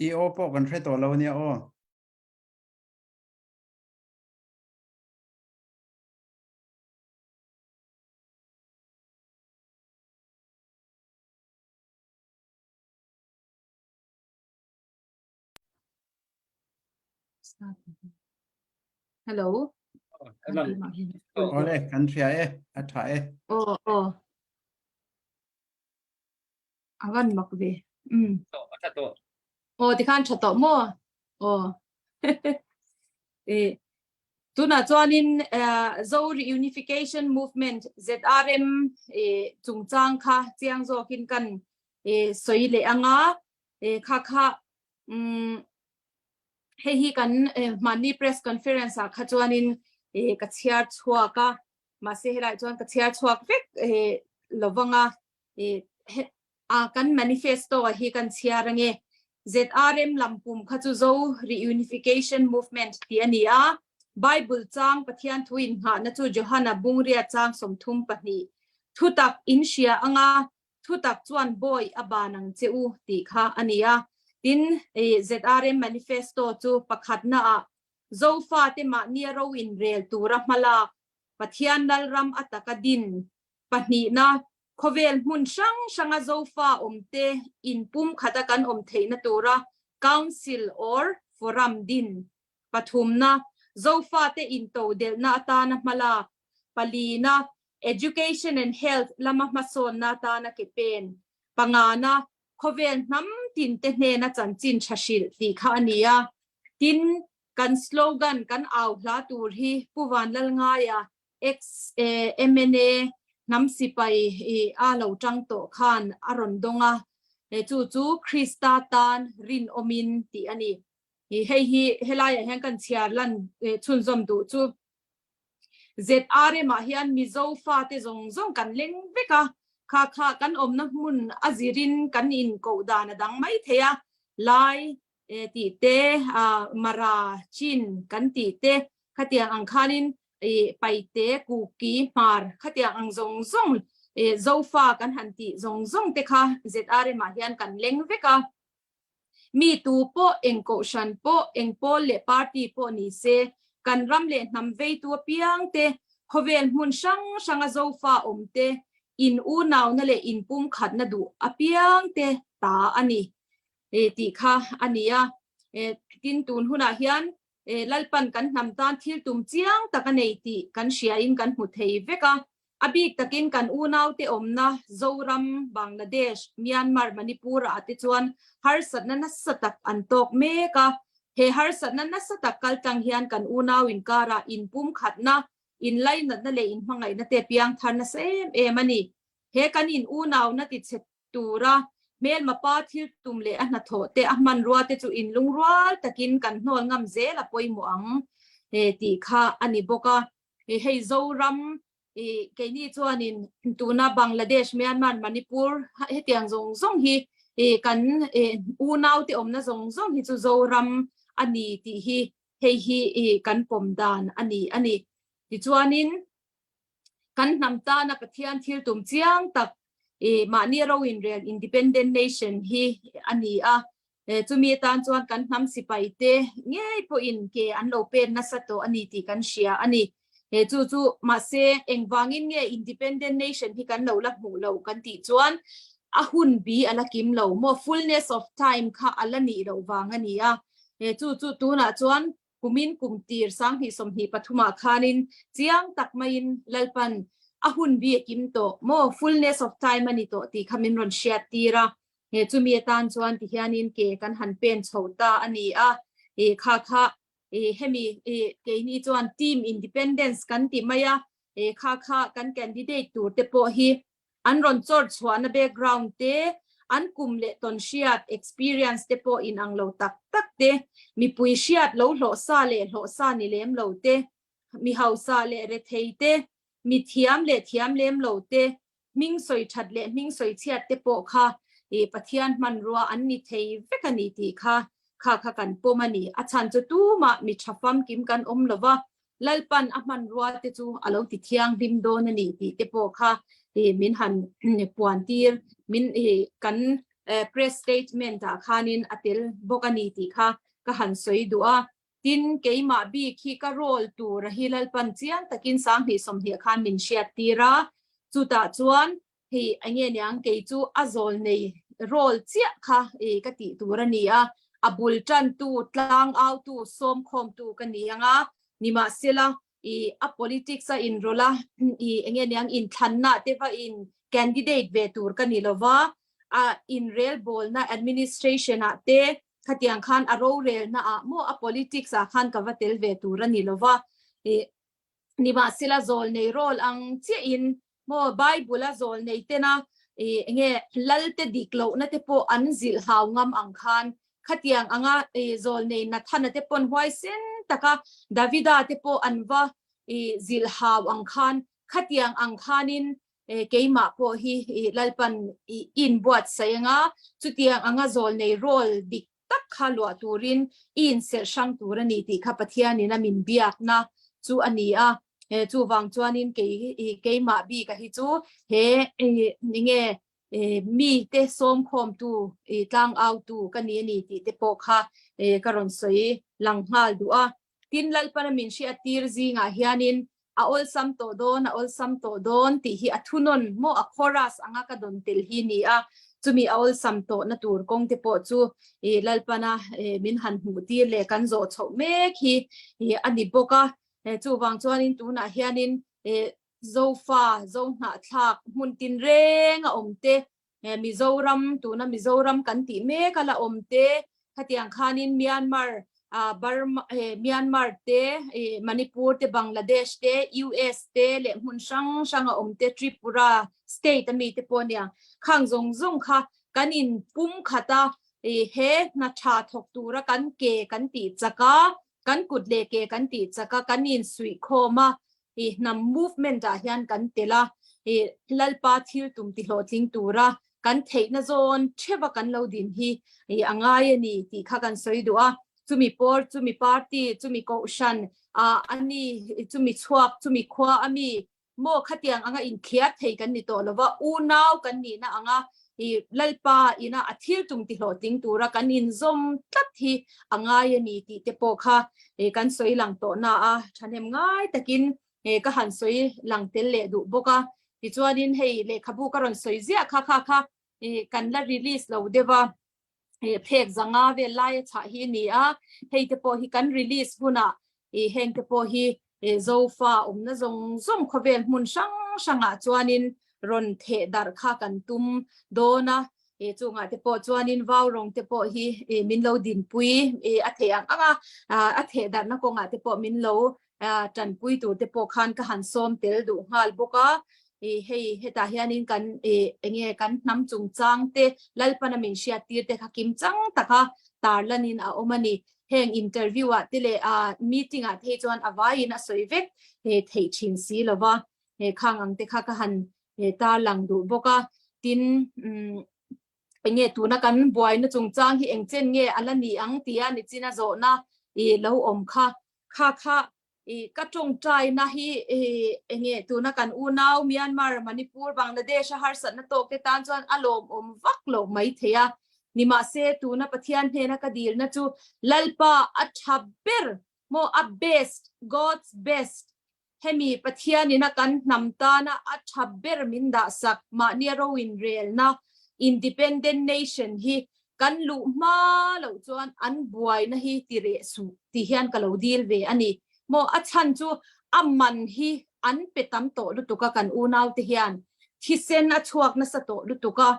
อีโอพวกกันใช้ตัวเราเนี่ยโอ hello lang โอ้เลยกันเชียร์อัฐไอ oh awan mắc về to ta to oh thì khăn chặt tỏ mua oh tu na chuanin zo reunification movement ZRM chungchang kha chiang zo kin kan soi le anga kha hi kan mani press conference a kha chuanin ka chiar chhuwa ka ma se helai chuan ka chiar chhuak vek lovanga a kan manifesto a hi kan chiar ange ZRM lampum kha chu zo reunification movement ti ania Bible chang pathian thuin ha na chu Johanna bungria chang somthum pahni thutak insia anga thutak chuan boy abanang cheu ti kha ania tin ZRM manifesto chu pakhatna a zofa te ma nia ro in rel tura mala pathian dalram ataka din pahni na khovel mun sang sanga zofa omte in pum khata kan om theina tura council or forum din pathumna zofa te in to del na ta na mala palina education and health lama mason na ta na ke pen pangana khovel nam tin te ne na chanchin thashil ti kha ania tin kan slogan kan aw hla tur hi puwan lal nga ya x mna nam sipai a lo tang to khan aron donga chu chu Krista tan rin omin ti ani hi helai hang kan chiar lan chun zom du chu ZRM ma hian mizo fa te zong zong kan leng veka kha kan om na mun azirin kan in ko dana dang mai theya lai ti te mara chin kan ti te khatiang ang khanin pai te ku ki mar khatiang ang zong zong zofa kan han ti zong zong te kha ZRM ma hian kan leng veka mi tu po engko shan po engpo le party po ni se kan ram le nam ve tu piang te khovel mun sang sanga zofa omte in u naw na le in pum khat na du apiang te ta ani ti kha ania tin tun huna hian lalpan kan nam tan thil tum chiang takanei ti kan shia in kan mu thei veka abik takin kan u naw te omna zoram Bangladesh Myanmar Manipur ati chuan har satna na satak antok meka he har satna na satak kaltang hian kan u naw in kara in pum khatna in line na le in mangai na te piang than na sem mani he kan in u naw na ti chet tura mel mapa thil tum le a na tho te ahman ruwa te chu in lungrual takin kan hnol ngam zela poimu ang ti kha ani boka hei zoram keini chuanin tuna Bangladesh Myanmar Manipur hetiang zong zong hi kan u naw te omna zong zong hi chu zoram ani ti hi hei hi kan pomdan ani ti chuanin kan namta na pathian thil tum chiang tak ma ni ro in real independent nation hi ani a chumi tan chuan kan nam sipai te ngei po in ke an lo pen na sato ani ti kan shia ani chu ma se engwangin nge independent nation hi kan lo la mu lo kan ti chuan a hun bi ala kim lo mo fullness of time kha ala ni lo wang ani a chu tu na chuan kumin kumtir sang hi som hi pathuma khanin chiang tak main lalpan ahun bi kim to mo fullness of time ani to ti khamin ron share tira chu mi tan chuan ti hianin ke kan han pen chhota ani a kha hemi ke ni chuan team independence kan ti maya kha kan candidate tur te po hi an ron chor chhuana background te an kum le ton shiat experience te po in ang lo tak te mi pui shiat lo hlo sa ni lem lo te mi hausa le re thei te mi thiam lem lo te ming soi that le ming soi chiat te po kha pathian man ruwa an ni thei vekani ti kha kan pomani achan chu tu ma mi thafam kim kan lova lalpan aman ruwa te chu alo ti thiang dim don ani ti te po kha min han puan tir min kan press statement ta khanin atil bokani ti kha ka han soi du'a tin keima bi khi ka role tu rahilal pan chiang takin sang hi som hi khan min shia tira chuta chuan hi ange nyang ke chu azol nei role chia kha ka ti turania abul tan tu tlang out tu som khom tu kanianga nima sela a politics a in rola ange nyang in thanna teva in candidate ve tur kanilova in real bol na administration a te khatiang khan aro rel na mo a politics a khan kavatel ve turani lova nima sila zol nei rol ang che in mo bible a zol nei tena nge lalte diklo na te po an zil haw ngam ang khan khatiang anga zol nei na thana te pon hwai sen taka davida te po anwa zil haw ang khan khatiang ang khanin keima po hi lalpan in buat sayanga chutiang anga zol nei rol dik tak khalwa turin in sel sang turani ti khapathiani na min biak na chu ania chu wang chuanin keima bi ka hi chu he ninge mi te som khom tu tlang out tu kani ni ti te po kha karon soi langhal du'a tin lalpan min shi atir zinga hianin a ol sam to don ti hi athunon mo a chorus anga ka don tel hi ni a chumi a ol sam to na tur kong te po chu lalpana min han hu ti le kan zo chho mek hi ani boka chu wang chuanin tu na hianin zo na thak mun tin reng a omte mizoram tu na mizoram kan ti mek ala omte khatiang khanin Myanmar te Manipur te Bangladesh te US te le mun sang omte Tripura state ami te ponia khang zong kha kanin pum khata he na tha thok tura kan ti chaka kan kutle ke kan ti chaka kanin sui khoma nam movement a hian kan tela lalpa thil tum ti hlotling tura kan theina zon theba kan lo din hi angai ani ti kha kan soidua chumi party chumi caution ani chumi chhuak chumi khwa ami mo khatiang anga in khiat thei kan ni to lova u naw kan ni na anga lalpa ina athil tum ti hloting tura kan in zom tat hi anga yani ti te po kha kan soi lang to na a thanem ngai takin ka han soi lang tel le du boka ti chuanin hei le khabu karon soi zia kha kan la release lo dewa phek zanga ve lai cha hi ni a hei te po hi kan release huna heng te po hi zofa na zong khovel mun sanga chuanin ron the dar kha kan tum dona chunga te po chuanin wawrong te po hi min lo din pui a theang anga a the dar na ko nga te po min lo tan pui tu te po khan ka han som tel du ngal boka hei heta hianin kan enge kan nam chung chang te lalpana min sia tir te khakim chang taka tarlanin a omani heng interview a tele meeting a the chuan awai na soivek thei chin si lova khang ang te kha ka han ta lang du boka tin nge tu na kan buai na chung chang hi engchen nge alani ang tia ni china zo na lo om kha ka trong trai na hi nge tu na kan u naw Myanmar Manipur Bangladesh har sat na tok te tan chuan alom om vak lo mai theya nima se tu na pathian he na ka dil na chu lalpa athabber mo a best God's best hemi pathian ina kan namta na athabber min da sak ma ni ro in real na independent nation hi kan lu ma lo chuan an buai na hi ti re su ti hian ka lo dil ve ani mo achan chu amman hi an petam to lutuka kan unaw te hian thisen a chuak na sa to lutuka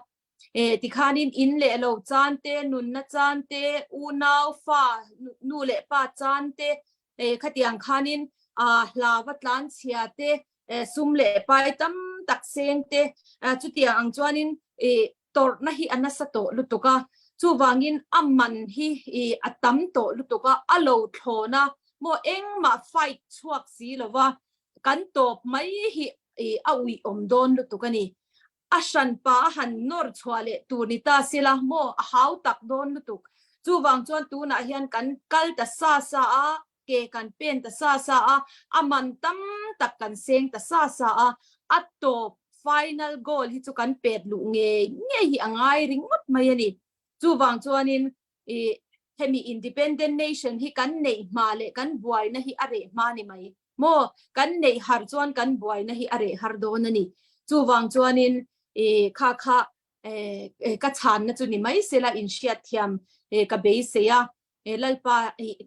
ติคานินอินเละโลจานเตนุนนะจานเตอูนาวฟ้านูเละป้าจานเตขัดยังคานินลาวัตลานเชียเตซุมเละไปตั้มตักเซงเตจุดยังอังจวนินตอร์นะฮิอันนัสโตลุตุกะจูวางินอัมมันฮิอัตตัมโตลุตุกะอโลโทนะโมเอ็งมาไฟชวกสีหรือว่ากันตบไม่ฮิอาวิอมโดนลุตุกะนี่อาชันป้าหันนอร์ชวาเลตูนิตาสิละโมหาวตักโดนลุตุกจูวางจวนตูน่ะเฮียนกันกัลตะซาซาเกกันเป็นตะซาซาอามันตัมตักกันเซงตะซาซาอัตโตfinal goal hi chu kan pet lu nge hi angai ring mut mai ani chu wang chuanin hemi independent nation hi kan nei ma le kan buai na hi are ma ni mai mo kan nei har chuan kan buai na hi are har don ani chu wang chuanin kha ka chan na chu ni mai sela in shiat thiam ka be se ya lalpa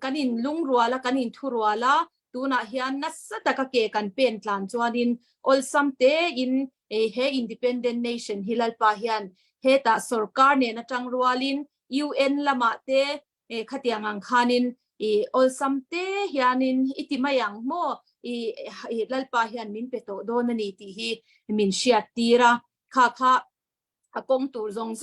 kanin lungruala kanin thuruala tuna hian nasa taka ke kan pen tlan chuanin ol samte in he independent nation hilal pa hian he ta sarkar ne na tangrualin UN lama te khatiang ang khanin ol samte hianin itimayang mo hilal pa hian min peto don ani ti hi min shiat tira kha akong tur zong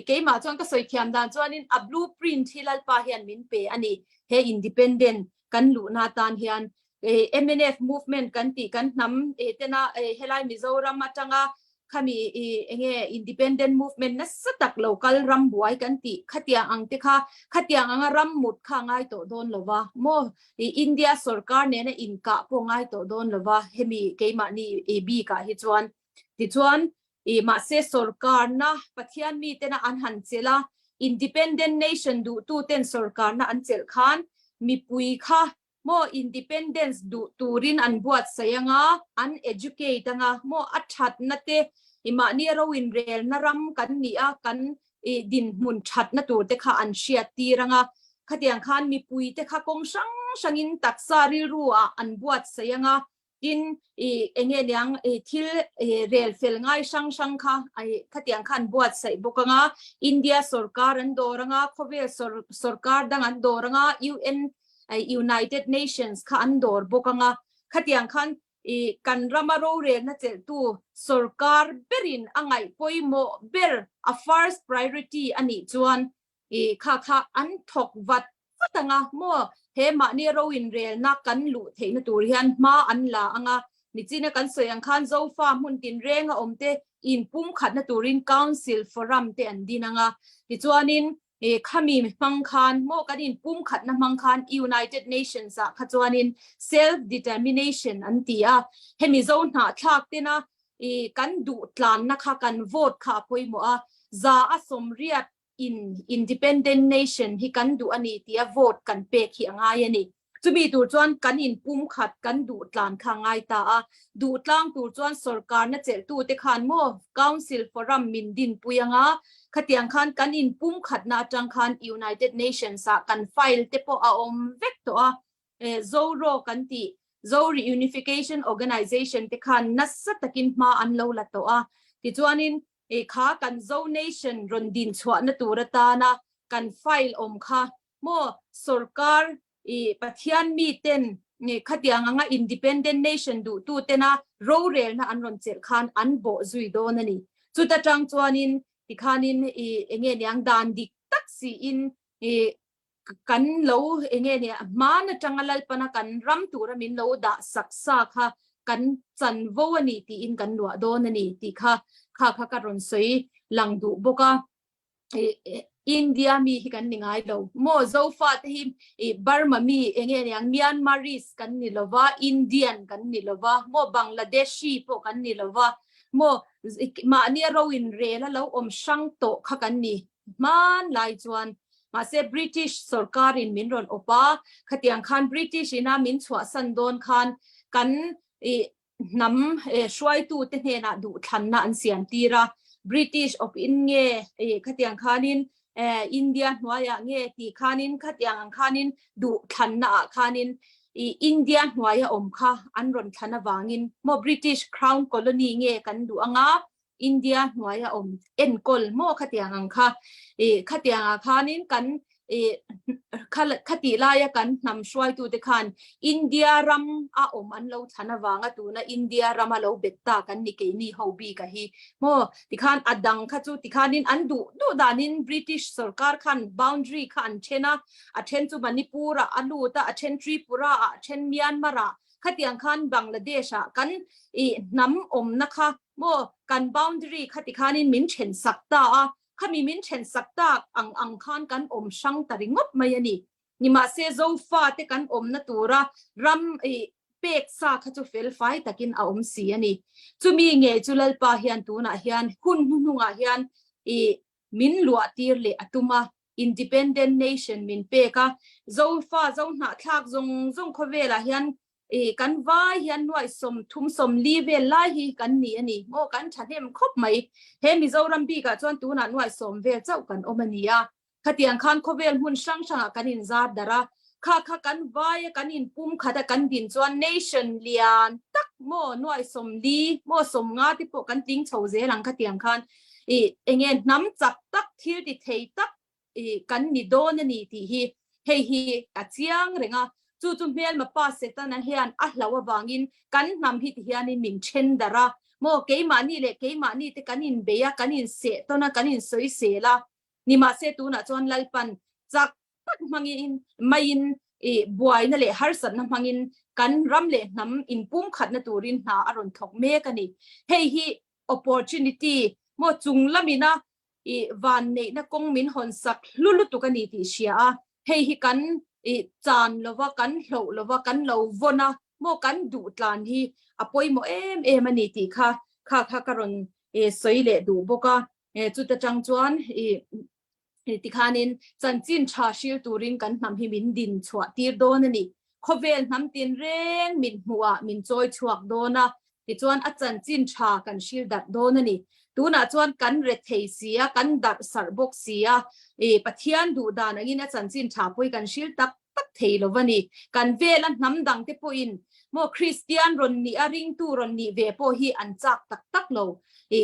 ke ma chuan ka soi thiam dan chuanin a blueprint hilal pa hian min pe ani he independent kan lu na tan hian MNF movement kan ti kan nam tena helai Mizoram atanga khami enge independent movement na satak local ram buai kan ti khatia ang te kha khatia anga ram mut kha ngai to don lova mo India sarkar ne na inka po ngai to don lova hemi keima ni ab ka hi chuan ti chuan ma se sarkar na pathian mi tena an han chela independent nation du tu ten sarkar na an chel khan mi pui kha mo independence du turin an buat sayanga an educate nga mo athat nate ima ni rawin rel naram kan ni a kan din mun that na tur te kha an shia tiranga khatiang khan mi pui te kha kong sangin taksari ruwa an buat sayanga in enge nyang thil rel fel ngai sang kha khatiang khan buat sai bokanga India sarkar an doranga khovel sarkar dang an doranga UN United Nations kha andor bokanga khatiang khan kan ramaro re na chel tu sarkar berin angai poimo ber a first priority ani chuan kha an thok wat fatanga mo he ma ni ro in rel na kan lu theina tur hian ma an la anga nichina kan soyang khan zo fa mun tin renga omte in pum khat na turin council forum te an dinanga ti chuanin khami mang khan mo kanin pum khat na mang khan United Nations a khachuanin self determination antia hemi zo na thak te na kan du tlan na kha kan vote kha poimo a za asom riat in independent nation hi kan du ani tia vote kan pe khi angai ani chumi tur chuan kan in pum khat kan du tlan kha ngai ta a du tlang tur chuan sarkar na chel tu te khan mo council forum min din puyanga khatiang khan kan in pum khat na tang khan United Nations a kan file te po a om vek to a zoro kan ti zo reunification organization te khan nasa takin ma an lo la to a ti chuanin kha kan zo nation rondin chwa na turata na kan file om kha mo sarkar pathian mi ten khatiang anga independent nation du tu tena ro rel na an ron chel khan an bo zui do na ni chuta tang chuanin tikhanin enge nyang dan dik taksi in kan lo enge ne man tangalal pana kan ram tura min lo da saksa kha kan chan vo ani ti in kan lua do na ni ti kha ka ron soi lang du boka India mi hi kan ningai lo mo zo fa te hi Burma mi enge yang Myanmaris kan ni lova Indian kan ni lova mo Bangladeshi po kan ni lova mo ma ni ro in re la lo om sang to kha kan ni man lai chuan ma se British sarkar in min ron opa khatiang khan British ina min chwa san don khan kan nam shwai tu te ne na du than na an siam tira British of in nge khatiang khanin India nwaya nge ti khanin khatiang khanin du than na khanin India nwaya om kha an ron thana wangin mo British crown colony nge kan du anga อินเดียหน่วยอมเอ็นกอลโมขติยังค่ะขติยังค่ะนินกันขติลายกันนำช่วยตัวเด็กขันอินเดียรัมอาอมอันเราชนะวางตัวนะอินเดียรัมเราเบ็ดตากันนี่เกนี่ฮาวบีกันฮีโมติขันอดังขัดจูติขันนินอันดูดานินบริติชสร์การขันบาวน์ดรีขันเชนะอัเชนจูมันิปูระอันดูตาอัเชนทริปุระอัเชนเมียนมาระขัดยังขันบังลาเดชกันน้ำอมนะคะโมกันบาวน์ดรีขัดติขันนินมินเชนสักตาข้ามีมินเชนสักตากอังคันกันอมช่างตริงบมายันี่นี่มาเซโซฟาเตกันอมนัตัวระรำเป็กซาขจูเฟลไฟตะกินอมสีนี่จูมีเงยจูเลปาเฮียนตัวน่ะเฮียนคุณนุ่งเฮียนมินลัวตีร์เลอตุมา independent nation มินเป็กะโซฟาโซหน้าทักซงขเวลาเฮียนกันว่าเฮียนหน่วยสมทุ่มสมลีเวลไลฮีกันนี่อันนี้โมกันฉันเห็นครบไหมเฮมิโซรัมบีกะจวนตัวนั้นหน่วยสมเวลเจ้ากันอมันนี่ขัดยังคันขเวลหุ่นช่างกันอินซาดาระข้ากันว่ากันอินปุ่มขัดกันดินจวน nation เลียนตักโมหน่วยสมลีโมสมงาที่พวกกันติ้งโชว์เจหลังขัดยังคันเงี้ยน้ำจักตักที่ติเทตักกันนี่โดนนี่ที่ฮีกัดเสียงเริงจู่ๆเมลมาป้าเสร็จนั้นเฮียนลาวบางอินกันนำฮิตเฮียนิมินเชนดาระโมเกยมานี่เล็กเกยมานี่แต่กันอินเบียกันอินเสตนะกันอินสวยเสละนี่มาเสตูน่ะจวนลัลปันจากตักมังอินไม่อินบวยนั่นแหละฮาร์สันน้ำมังอินกันรำเล่น้ำอินปุ่มขัดนตัวรินหาอารมณ์ถกเมกันนี่เฮ้ยฮี opportunity โมจุงละมินะวันนี้นะกงมินหอนสักลุตุกันนี่ที่เชียเฮ้ยฮีกันจานลว่ากันลว่ากันเราวนนะโมกันดูดลานที่อภัยโมมันนี่ที่ค่ะกรณสวยเละดูบกจุดจังจวนที่ขานินจันจินชาชิลตูรินกันนำให้มินดินชัวตีโดนนี่ขเวลน้ำตีนเร่งมินหัวมินจอยชัวโดนะที่จวนอาจารย์จินชากันชิลดัดโดนนี่ตัวน่ะจวนกันเรทเสียกันดัดสารบกเสียปะเทียนดูดานังอินอาจารย์จินชาปุยกันชิลตักเทลวันนี้กันเวลันน้ำดังเตปุอินโมคริสเตียนรอนนี่อาริงตูรอนนี่เวโปฮีอันจักตักโล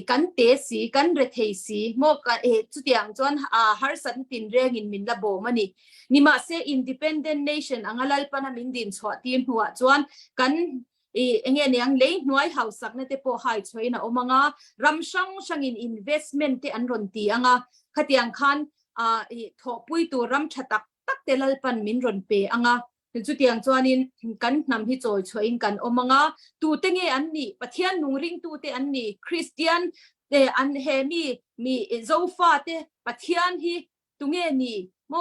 กันเตสีกันเรทสีโมกันจุดอย่างจวนฮาร์สันตินเรงอินมินละโบมันนี่มาเซ independent nation อังลัลปนามินดินสวตีนหัวจวนกันเงี้ยเนี่ยเลยหน่วยเฮาสักนั่นเตปหายช่วยนะโอมังรำช่างอิน investment ที่อันรอนตีอังขัดยังคันทอปุยตัวรำชัตักเตลัลปันมินรอนเปอังจุดอย่างจวนินกันนำที่จอยช่วยกันโอมังตูเตงอันนี้ปะเทียนนุงริงตูเตอันนี้คริสเตียนอันเฮมีโซฟาเตปะเทียนฮีตุเงนี่โม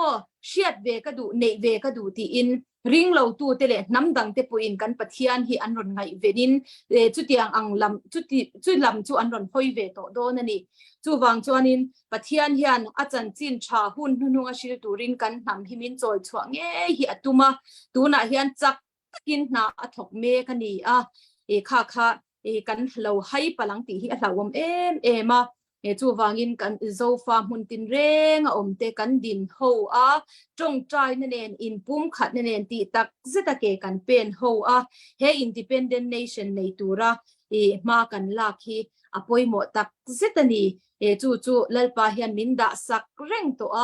เชียดเวกดูเนเวกดูที่อินริงเราตูเตเลน้ำดังเตปุอินกันปะเทียนฮีอันรอนไงเวนินจุดอย่างอังลำจุดลำจูอันรอนพอยเวโตโดนนี่จูวังจวนินปะเทียนฮีอันอาจารย์จินชาหุ่นนุ่งอาชิลตูรินกันนำฮิมินจอยช่วงฮีอัตุมาตูน่ะฮีอันจักกินน่ะอัฐกเมกันนี่ค่ะกันเราให้พลังตีฮีเรามาจูวางอินกันโซฟามุนตินเร่งเตกันดินโฮจงใจนั่นเองอินปุ่มขัดนั่นเองตีตักเซตเกกันเป็นโฮเฮ independent nation ในตัวระมากันลากฮีอภัยหมดตักเซตนี้จู่เลปาเฮียนมินดาสักเร่งตัว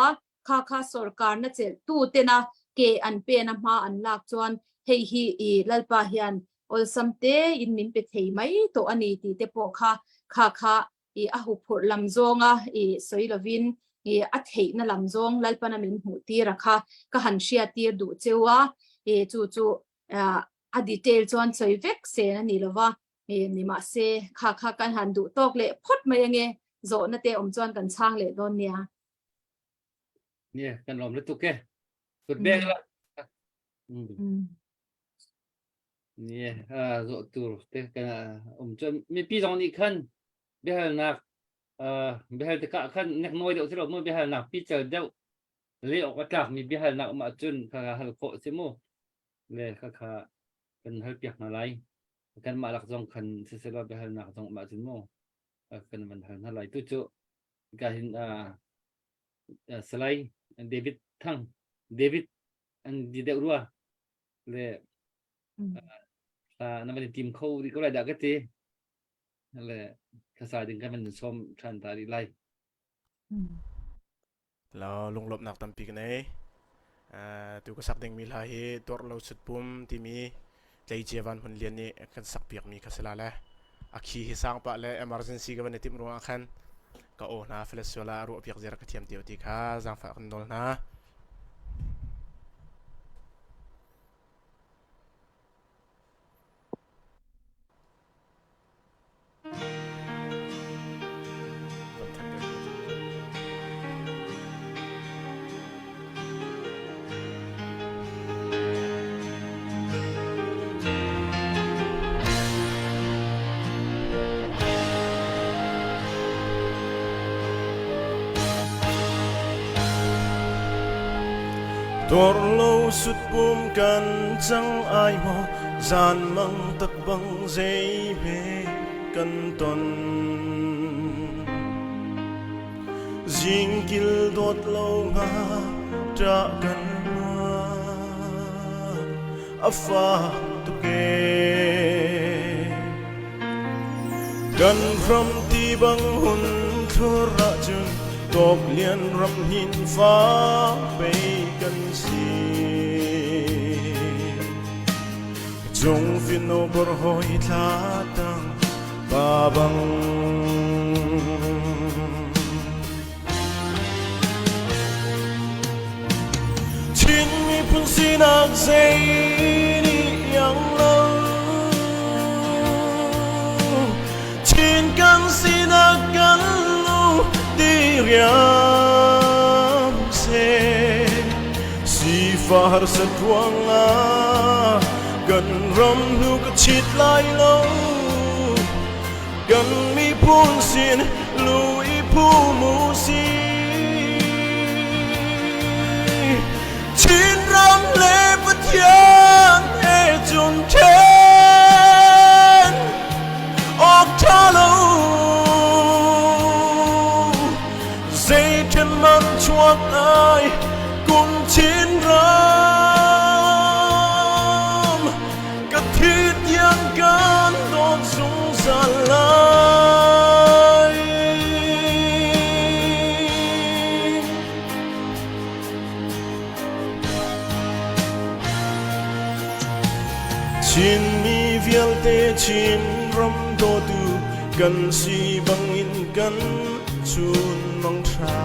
ข้าสรการนั่นเจตูเตนะเกอันเป็นมาอันลากจวนเฮีเลปาเฮียนอลซัมเตอินมินเปเทไหมตัวอันนี้ตีเตปอข้าหุบลำจงสวยลวินอัดเหนลำจงลัลปนามินหูตีระค่ะก็หันเชียตีดูเจ้าจู่อดีเทลจวนสวยเวกเซนนี่ละว่านี่มาเซค่ะกันหันดูตอกเละพดมายังไงโจนั่นเตอมจวนกันช่างเละโดนเนี่ยกันลมแล้วตุกแกสุดเบลละเนี่ยโจตูเตกันจวนมีพี่สองนี่ขั้นbehal nak behal teka kan nak noi deu selo mo behal nak pichal deu le ok atlak mi behal nak ma chun kha hal kho simo le kha kan hal piak na lai kan ma lak jong khan selo behal nak jong ma chun mo kan man hal na lai tu chu ga hin salai david thang david an di deu ruwa le na ma tim khâu di ko lai da ka ti นั่นแหละภาษาดึงกันมันส้มทันตาดีไล แล้วลงลบนักตั้มปีกันเองตัวก็สักเด้งมีลายตัวเราสุดปุ่มที่มีใจเจียวันคนเรียนนี่กันสักเปียกมีคัสลาเลยอักขีฮิสังปะเลย emergency กันวันนี้ติมรัวขันก็โอ้นะเฟลสโซลารัวเปียกเจรักเทียมเดียวที่ข้าจังฝากกันโดนนะ ตัวเราสุดปุ่มกันจังไอโมจานมังตักบังใจเมกันตนจิงกิลดดโลงาจะกันมาอาฟ้าตุเกกันพร้อมที่บังหุนทุระจุนตกเลียนรำหินฟ้าไปกันสิจงฟินโนบรหอยทาตังบาบังชินมีพุ่งสินักใจนี่ยังลงชินกันสินักกันDiriam se si far sa tuanga gan ram nu ka chit lai lo gan mi pun sin lui pu mu si chin ram le patyan e chun chen ok thaloมันชวกไอกุมชินรำกะทิดยังกันโดนสงสารลายชินมีเวียลเตชินรำโดดูกันสีบังอินกันชุนมังทรา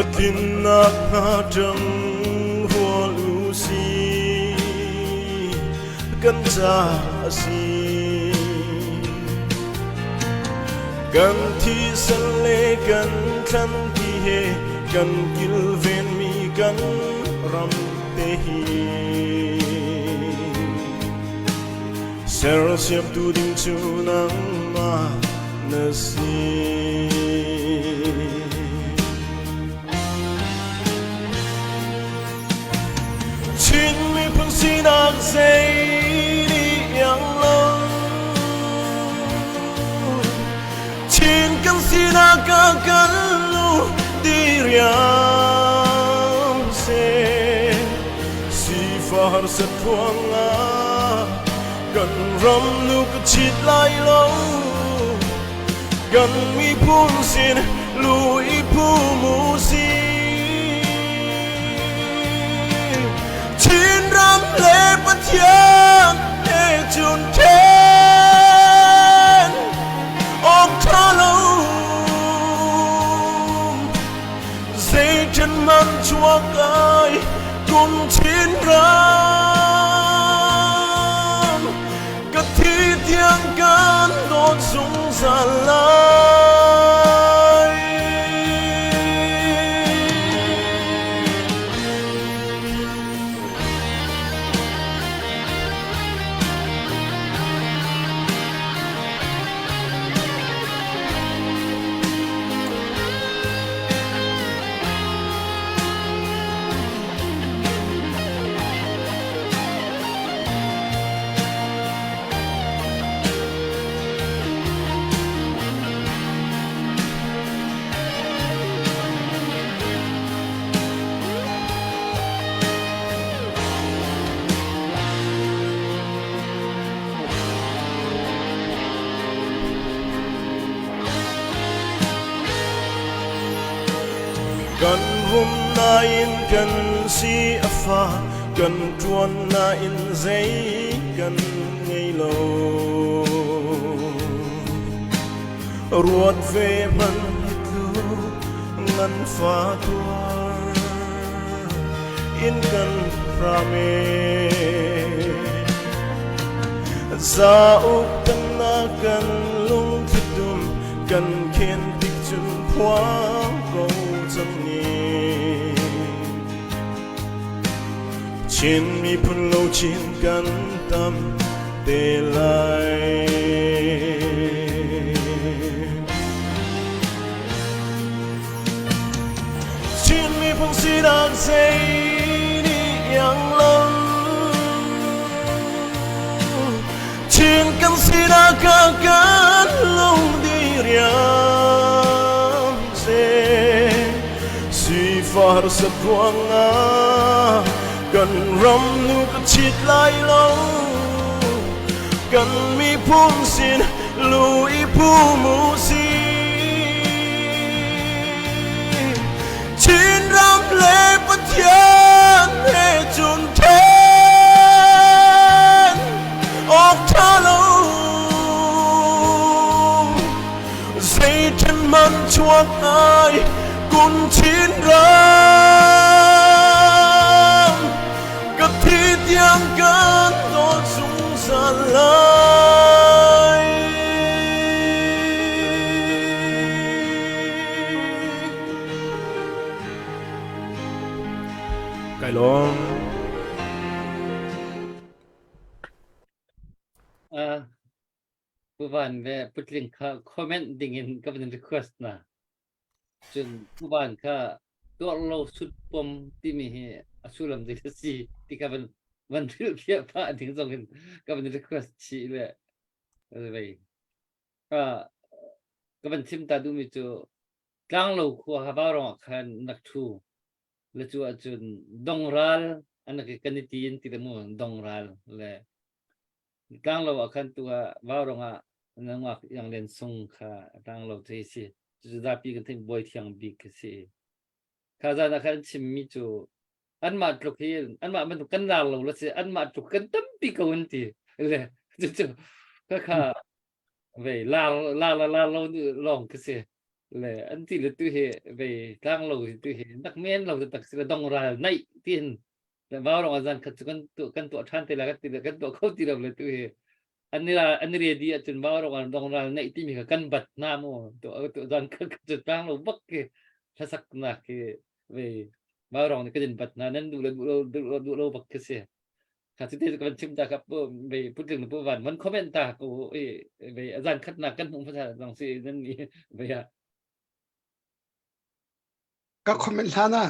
Atin nak nadang walusi kan jasi kan thi sale kan khan ti he kan kilven mi kan ram te hi ser siap tu ding chu nang ma nasi Chin mi pun sinak say ni yang long Chin kan sinak akan lu diriam se si far sa tuanga kan ram lu ka chit lai lo kan mi pun sin lu ipu mu si Chin ram le patyan e chun chen ok thalo dây chân man chuộc ai cùng chin ram cất thi tiếng can đón súng giàn lai กันรุมนาอินกันสีฟ้ากันจวนนาอินใจกันไงโลรวดเวมันดูงันฟ้าตัวอินกันพระเมซาอุกันนากันลุงทิดดุมกันเขียนติดจุนพวางกูจังนี้ชินมีพุ่นโลชินกันตำเดลัยชินมีพุ่งสีดักใจนี่ยังลงชินกันสีดักกันลงดีเรียมเซสีฟ้าสักวงอากันรำนูก็ชิดไหลลงกันมีพุ่มสินลุยผู้มูสีชินรำเล่ปะเทียนให้จุนเทนออกทะลุใจฉันมันชวกอายกุนชินรำที่เตียงกันโดนสูงสลายไก่ล้ม ผู้บ้านเวพุทธิงค่ะคอมเมนต์ดิ่งกับเป็นรีเควสต์นะจนผู้บ้านค่ะตัวเราสุดปมที่มีอสุรมดิสีที่กับมันเรื่องเกี่ยวกับถึงส่งกันกับเป็นรีเควสต์ชีเลยอะไรก็เป็นทีมตาดูมีจูกลางโลกหัวบารองคันนักทูและจูจนดงรัลอันนั้นคือกันที่ยินที่เราดงรัลเลยกลางโลกคันตัวบารองนั่งว่าอย่างเล่นส่งค่ะกลางโลกที่สิจะได้ปีกันถึงบ่อยที่ยังบีกสิข้าจะนักการชิมมิจูอันมาตรุกเฮียอันมามันตุกันลาเราแล้วสิอันมาตรุกกันตั้มปีกวันที่เลยจู่ก็ค่ะเว้ยลาเราลองก็สิเลยอันที่เราตัวเฮเว้ยกลางเราตัวเฮนักเมียนเราจะตักสิเราต้องรายในที่นแต่ว่าเราอาจารย์ขัดกันตัวท่านที่ละกันตัวเขาที่เราเลยตัวเฮอันนี้เรียดีจนว่าเราต้องรายในที่มีกันบัดน้ำตัวอาจารย์ขัดจุดกลางเราบักเกถ้าสักนักเว้ยว่าเราเนี่ยก็จะบัดนั้นดูบักเกสิข้าศึกที่กันชิมตาครับไปพูดถึงผู้วันมันคอมเมนต์ตากูไปอาจารย์ขัดหนักกันหงภาษาลังสีนั่นนี่ไปก็คอมเมนต์ท่านะ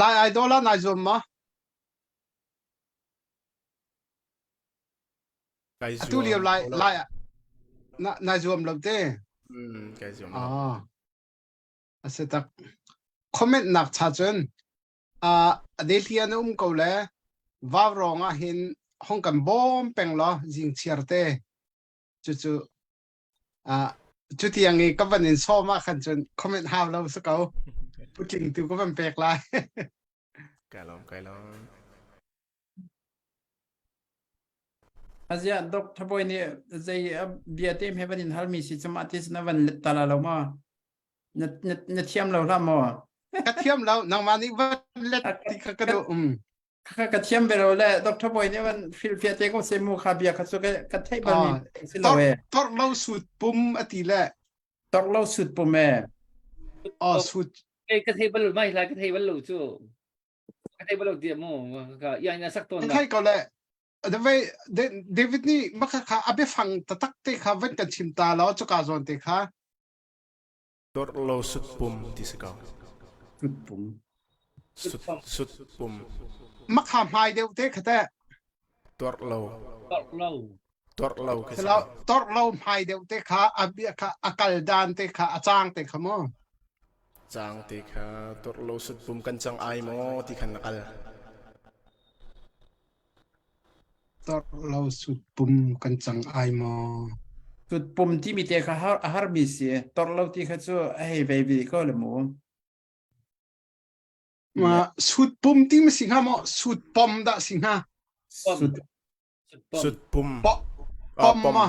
ลายไอดอลละนายจอมมา tu liều lại nãy zoom lâu thế cái zoom sẽ tak comment nak cha chun để thian câu lẽ vào rong hin hong kan bom peng lo jing chiar te chu chu tiang ngi ka van in so ma khan chun comment ha lo sa kau puting tu ko van pek lai cái lom Asia dok thaboy ni zai biatem heaven in halmi si chamatis na van tala lo ma na thiam lo la mo ka thiam lo nang mani van let ti ka do ka thiam be lo le dok thaboy ni van fil fiate ko se mu kha bia ka so ka thai ban ni si lo e tor lo sut pum ati le tor lo sut pum me sut cái thầy balo mai là cái thầy balo chứ cái thầy balo dia mo ka yang na sakton na thai ko le David David ni makaka abe phang tatak te kha ven kan chimta lo chuka zon te kha tor lo sut pum ti sakau sut pum makha mai deu te khata tor lo cái tor lo mai deu te kha abi kha akal dan te kha achang te kha mo chang te kha tor lo sut pum kan chang ai mo ti khan nakal tor lo sut pum kan chang ai mo sut pum ti mi te kha har bi si tor lo ti kha chu ai baby ko le mo มาสุดปุ่มที่มันสิงหาหมอสุดปอมดะสิงหา สุด สุดปุ่ม ปอปอมมา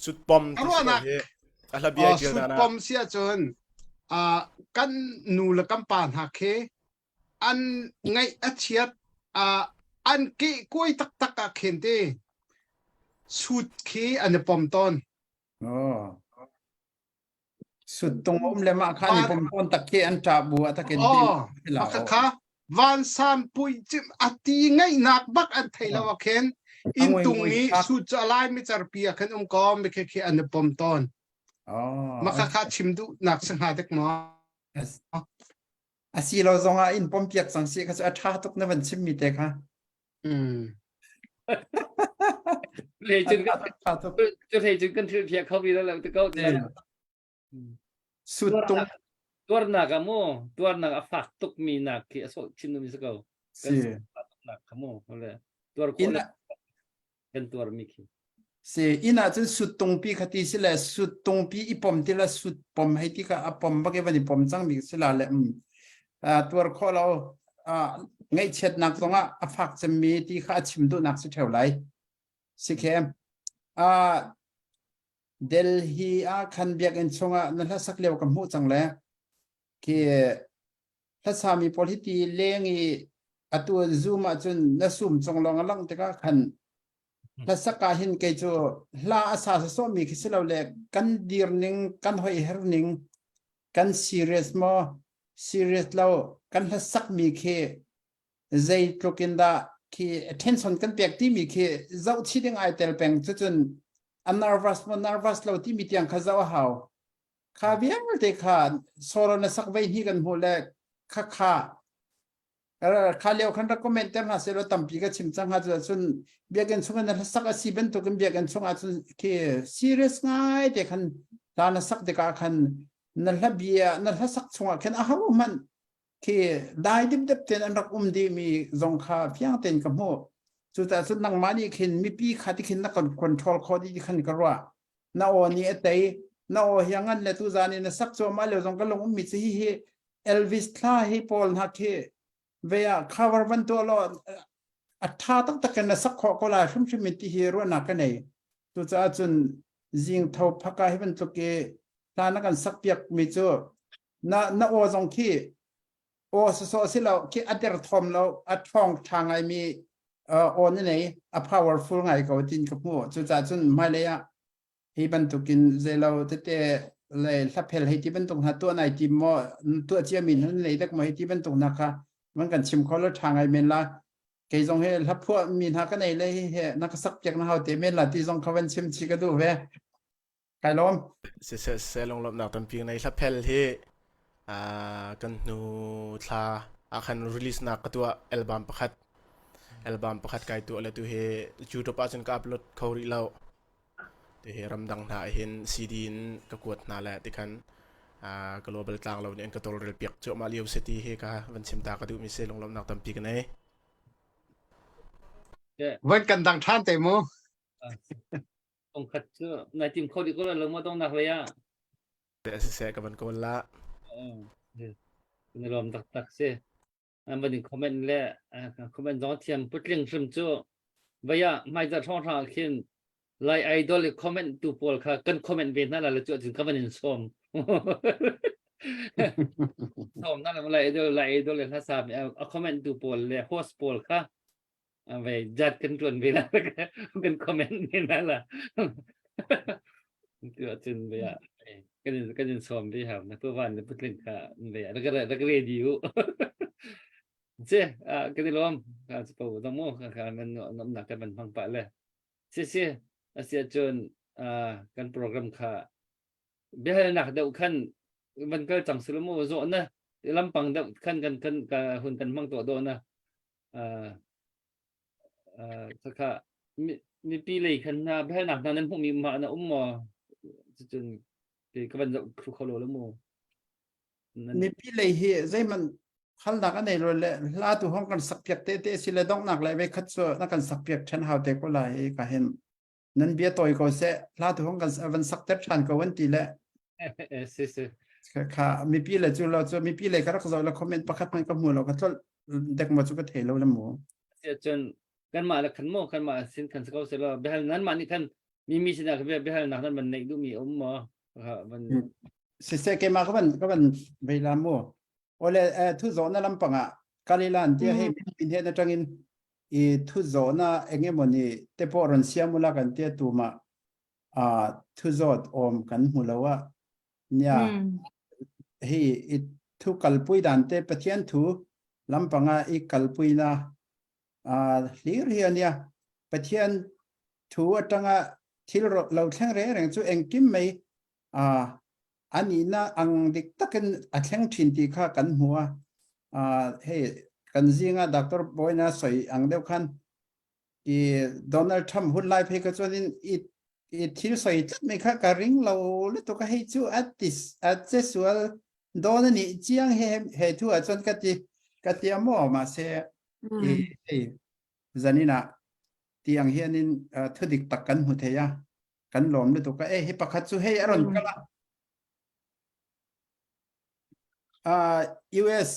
สุดปุ่ม อร่อยนะ อะไรเบียร์เกี่ยว สุด นะ ปอมเสียจนกันนูละกัมปานหักเคอันไงอาเชียดอันเกะกล้วยตักตักเข็นเตสุดเคอันปอมต้น อ๋อสุดตรงเลยมาค่ะนี่ผมต้นตะเกียนจับบัวตะเกียน อ๋อ ที่เรา มักค่ะวันสามปุยจิมอตีไงนักบักอันไทยแล้วเข็นอินตุงนี้สุดจะลายไม่จารปีกันก็ไม่เคอันปอมต้น อ๋อ มักค่ะชิมดูนักสังหารเด็กหมอ อาศิเราส่งอินปอมเปียกสังสีก็จะท่าตุกในวันชิมมีแต่ค่ะ เลยจนก็ ท่าตุก จะเห็นจนกันเทียเขาวีแล้วแต่ก็จะ สุดตรง ตัวหนักอะโมตัวหนักอะฝากตุกมีหนักที่สุดชินดูมิสกเอา สิ หนักขโมเลยตัวค อิ น นะ เป็นตัวมิคิ สิอินะจนสุดตรงปีคติสิแหละสุดตรงปีอีปอมที่ละสุดปอมให้ที่ก็อปอมบักเอวันนี้ปอมจังมีสิละแหละตัวข้อเราไงเช็ดนักตรงอ่ะฝากจะมีที่ข้าชิมดูนักสุดเท่าไรสิเข้มเดลฮีคันเบียกอินชงนั่นละสักเลียวกับหูจังแล้วคือถ้าสามี politi เลี้ยงอีตัว zoom จนน่าซูมจงลองลังแต่ก็คันถ้าสักการเห็นเกจูลาอาสาสมีคิดเราเลยกันดีร์นิงกันหอยเฮร์นิงกัน serious มั้ serious เรากันถ้าสักมีเคใจตรกินดาคือ attention กันเปียกที่มีเคเจ้าชิดยังไอเตลเปงจนnervous มั้ nervous เราที่มีเตียงข้าเจ้าหาวข้าเบียงเด็กข้าโซโลนัสักไว้ที่กันหัวเล็กข้าข้าเลี้ยวขันรักคอมเมนต์เต็มหาเสร็จตั้มปีก็ชิมจังหาจนเบียกันช่วงนั้นสักสิบเป็นตัวกันเบียกันช่วงจนคือ serious ง่ายเด็กขันตอนนั้นสักเด็กขันนั่นละเบียนั่นละสักช่วงขันอาหารมันคือได้ดิบเต็นอันรักดีมีจงข้าเพียงเต็นกับหัวสุดท้ายสุดนั่งมานี่ขันมีปีขาที่ขันนักคอนโทรลข้อที่ขันกระว่าน่าโอนี่เตยน่าโอยังงั้นเลยตุจานี่สักช่วงมาเลยจงกันลงมีสิฮีเอลวิสคลาฮีพอลนักคือเวียข้าววันตัวเราอัฐาตั้งแต่กันสักข้อก็ลาชุ่มชุ่มที่ฮีโร่นักกันเองตัวจะจนจิงเท่าพักให้เป็นตัวเกตานักกันสักเปียกมีจูน่าโอจงขี้โอสสิเราขี้อัดเดอร์ทอมเราอัดฟองทางไอมีโอนี่ไหนอัพ powerful ไงก็จินกับหัวตัวจะจนไม่เลยอ่ะให้เป็นตัวกินเจเราเตะเลยทับเพลให้ที่เป็นตรงหาตัวไหนจิมว่าตัวเจียมินนั่นเลยแต่มาให้ที่เป็นตรงนะคะมันกันชิมเขาแล้วทางไอเมนละเกยจงให้ทับพวกมีนักกันไหนเลยเฮนักสักจากนักเขาเตเมนละที่จงเขาเป็นชิมชิกดูเว้ไก่ล้อมเสลงลบหนักตั้มปีในทับเพลที่กันนูทาakan release na katua album pakat kai tu ala tu he YouTube asan ka upload khori law te he ramdang na hin CD in ka kuat na la tikan global tlang law ni an ka tol rel piak cho maliu city he ka van sim ta ka du mi se long lom nak tam pi kanai วันกันดังท่านเตมู ต้องขัดเชื่อในทีมเขาดีก็เลยมาต้องนักเลยอ่ะ se ka ban ko la ในรวมตักเสียอันบันทึกคอมเมนต์แล้วคอมเมนต์สองเทียมพูดเรื่องซึมจู่ว่าอย่าไม่จะช่องทางขึ้นไลน์ไอดอลคอมเมนต์ตัวพอลค่ะกันคอมเมนต์เวียนนั่นแหละแล้วจู่ถึงคอมเมนต์ส้มส้มนั่นแหละไลน์ไอดอลเลยถ้าทราบเอาคอมเมนต์ตัวพอลเลยโฮสต์พอลค่ะไปจัดกันจนเวลากันคอมเมนต์เวียนนั่นแหละจู่ถึงไปอ่ะก็จะส้มไปครับนะเพื่อวันจะพูดเรื่องค่ะไปแล้วก็เรียดิวเจ้ก็ได้รวมการสปูต้องมั่วการมันน้ำหนักกันมันพังปะเลยเสียจนการโปรแกรมค่ะเบี้ยหนักเดียวขั้นมันก็จังสรุปมั่วโซนนะลำพังเดียวขั้นกันหุ่นกันมั่งตัวโดนนะสักค่ะมีปีเลยขั้นนะเบี้ยหนักนั้นพวกมีมานะมอจนก็เป็นครูเขาโลแล้วมั่วมีปีเลยเฮใจมันขันนักอันไหนเลยลาตัวห้องกันสักเปียกเตะสิเลยต้องหนักเลยไม่คัดโซ่นักกันสักเปียกฉันหาเตะก็เลยก็เห็นนั้นเบียตัวก็เสะลาตัวห้องกันวันสักเตะฉันก็วันตีแหละ ค่ะมีพี่เลยจูเราจะมีพี่เลยก็รักษาเราคอมเมนต์ประคับมันกับหัวเราก็ทดเด็กมาจุกเทเราละหมู จนกันมาแล้วขันโมกันมาสินขันสกาวเสร็จแล้วเบลนั้นมันนี่ขันมีสินะคือเบลนักนั้นมันในดูมีหมอครับมัน เสกมาก็มันเวลาหมูโอเลทุโซน่าลำปังอ่ะกาลิลันที่ให้บินเฮนจังอินทุโซน่าเองมันนี่เตปอรันเซียมุลากันเตียตูมาทุโซดอมกันหูแล้วว่าเนี่ยให้ทุกัลปุยดันเตปเทียนทุลำปังอ่ะอีกัลปุยนะลีเรียเนี่ยปะเทียนถูจังที่เราแข่งเรื่องจู่เองกิมไม่อันนี้นะอังดิกตักันแข่งชินที่ข้ากันหัวเฮ้กันจริงด็อกเตอร์บอยนะสวยอังเดียวกันโดนัลด์ทรัมป์หุ่นไล่เพก็จนอีที่สวยจัดไม่ข้าการิงเราเลยตัวก็ให้จู่อัดเจสัวโดนนี่เจียงให้ทั่วจนกติมอมาเสียจันนี่นะที่อังเฮียนินทุดิกตักกันหัวเทียกันหลอมเลยตัวก็ให้ประคัตสุให้อรอนก็ละUS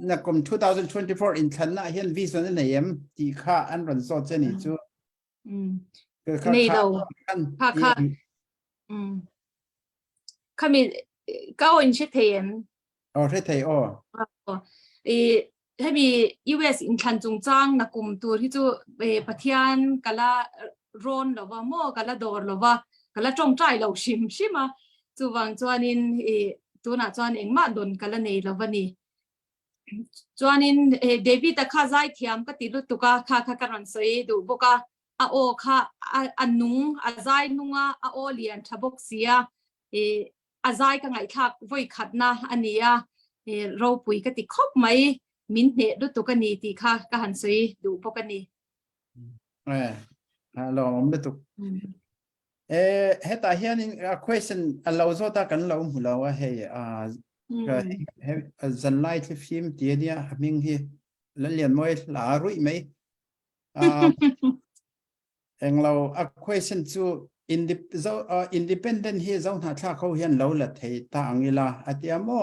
นักกรม2024 อินทันนะเห็นวิสัยในเอ็มที่ข้าอันรันโซเจนี่จู่นี่เราค่ะข้ามี9 อินชิเทียนอ๋อใช่ไทยอ๋อให้มี US อินคันจงจ้างนักกลุ่มตัวที่จะปะเทียนกะละโรนหรือว่าโมกะละดอร์หรือว่ากะละจงใจเราชิมใช่ไหมจูวังจวนินตัวน่ะจวนเองมาโดนกะละในแล้ววันนี้จวนินเดวิดตะข้าใจเทียมก็ติดตุกะข้ากันรันสวยดูบุกะโอข้าอันนุงใจนุงโอเลียนทับกเสียใจก็ไงทักไว้ขัดนะอันนี้เราปุยก็ติดครบไหมมินเนดูตุกันนี่ตีค่ะก็หันซื้อดูพวกกันนี่ลองไม่ตุกเฮตาเฮียนี่question เราโซตากันเราหูเราว่าเฮ้จันไลท์ฟิล์มเดียเนี่ยมิงเฮแล้วเรียนมวยหลารุ่ยไหมเองเรา question จูindependent เฮเจ้าหน้าที่เขาเห็นเราละเทตาอังเวลาอาทิตย์มอ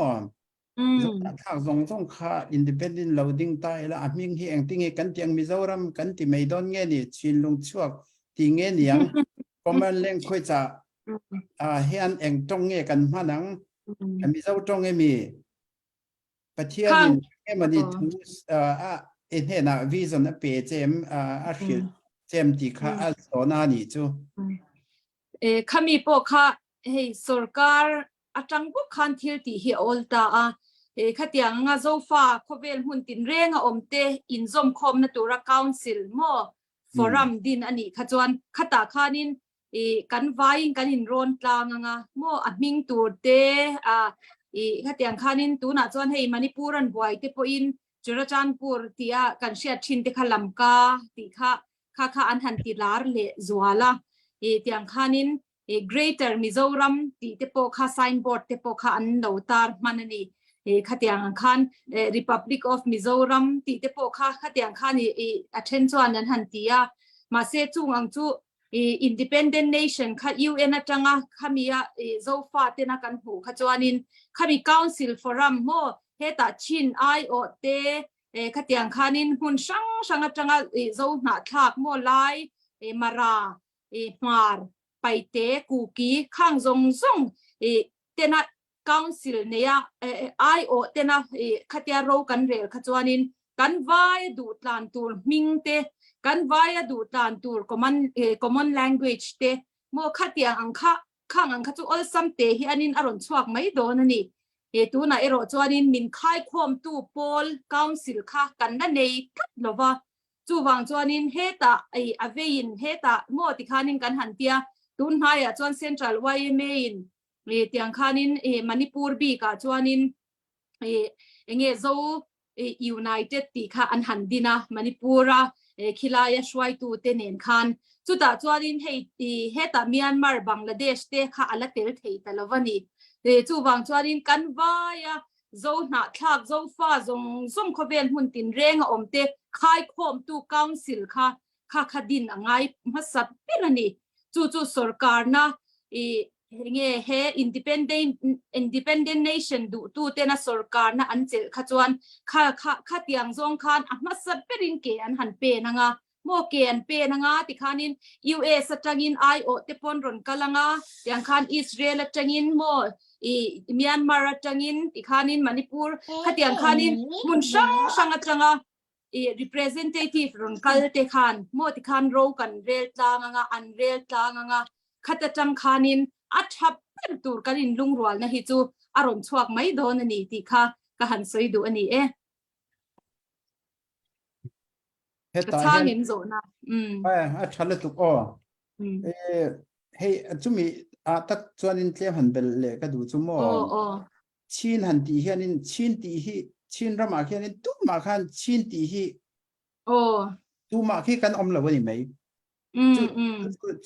ถ้าส่งค่า independent loading ตายแล้วมิงเฮงติ้งกันเตียงมิโซรัมกันที่ไม่โดนเงี้ยนี่ชินลงช่วงที่เงี้ยนี่ยังก็มันเล่นคุยจะเฮียนเองตรงเงี้ยกันมาหนังมิโซตรงเงี้ยมีประเทศนี้เงี้ยมันนี่ทูเอ็นเฮน่ะวิสัยนะเปเจมอาร์คิวเจมที่ข้าอัลโซนานี่จูข้ามีพวกข้าให้สุรการอาจังพวกคันทิลที่เฮียอลตาข้าเตียงงาโซฟาขบเวลหุ่นตินเร่งอมเตอินซอมคอมนัตุระคาวน์ซิลโมฟอรัมดินอันนี้ขจวนข้าตาข้านินกันไว้กันหินโรนตางงาโมอัดมิงตัวเตข้าเตียงข้านินตัวน่าจวนให้มณิปุรันบวยเตปอินจุรจันปูร์ที่กันเชียชินเตขลัมกาที่ข้าอันหันติลาร์เลจวาลาเตียงข้านินGreater Mizoram ที่เตปข้า signboard เตปข้าอันดาวตาร์มันนี่ข้าเตียงข้า Republic of Mizoram ที่เตปข้าเตียงข้านี่attention นั้นหันตีมาเสจุงอังจู Independent Nation ข้า UN จังข้ามีโซฟาเตนักันหูข้าจวนินข้ามี Council Forum โมเฮตาชินไอโอเตข้าเตียงข้านินหุ่นช่างจังโซหน้าทักโมไลมารามาร์ไปเตะกูกีข้างซงเตนะคาวน์ซิลเนี่ยไอโอเตนะขัดยาโรกันเรลขจวนินกันวายดูดลานตูร์มิงเตกันวายดูดลานตูร์common language เตโมขัดยาอังคะข้างอังคะจูอลซัมเตฮิอันนินอารมณ์ชวกไม่โดนนี่ตัวน่ะโรจวนินมินค่ายความตู้โพลคาวน์ซิลค่ะกันนั่นเองกัดลว่าจูวังจวนินเฮตาอเวยินเฮตาโมติคานินกันหันเตียตุนหายจวนเซ็นทรัลไวเมนเตียงคานินมณิปุร์บีกาจวนินเงโซยูไนเต็ดตีค่ะอันหันดินะมณิปุระคิลายช่วยตูเตเนนคันสุดท้ายจวนินเฮตาเมียนมาร์บังลาเดชเตค่ะอัลเตลเทตลวันนี้จูวังจวนินกันวายโซหน้าทักโซฟ้าซงขบเวนหุ่นตินเร่งอมเตคายคมตูคาวน์ซิลค่ะดินอ่างไงมาสัตเป็นอันนี้จู่สุรการนะ nge he independent nation du tu te na sarkar na an chel kha chuan kha tiang zong khan ahma sat perin ke an han pe nanga mo ke an pe nanga ti khanin US atangin IO te pon ron kalanga tiang khan Israel atangin mo Myanmar atangin ti khanin Manipur kha tiang khanin mun sang atanga representative ron kal te khan mo ti khan ro kan rel tlanga an rel tlanga khata tang khanin athap tur kanin lungrwal na hi chu aron chuak mai don ani ti kha ka han soi du ani heta changin zo na a thala tuk o hei chumi a tak chuanin tlem han bel le ka du chu mo chin han ti hianin chin ti hi chin rama hianin tu ma khan chin ti hi tu ma khi kan om lo ni mai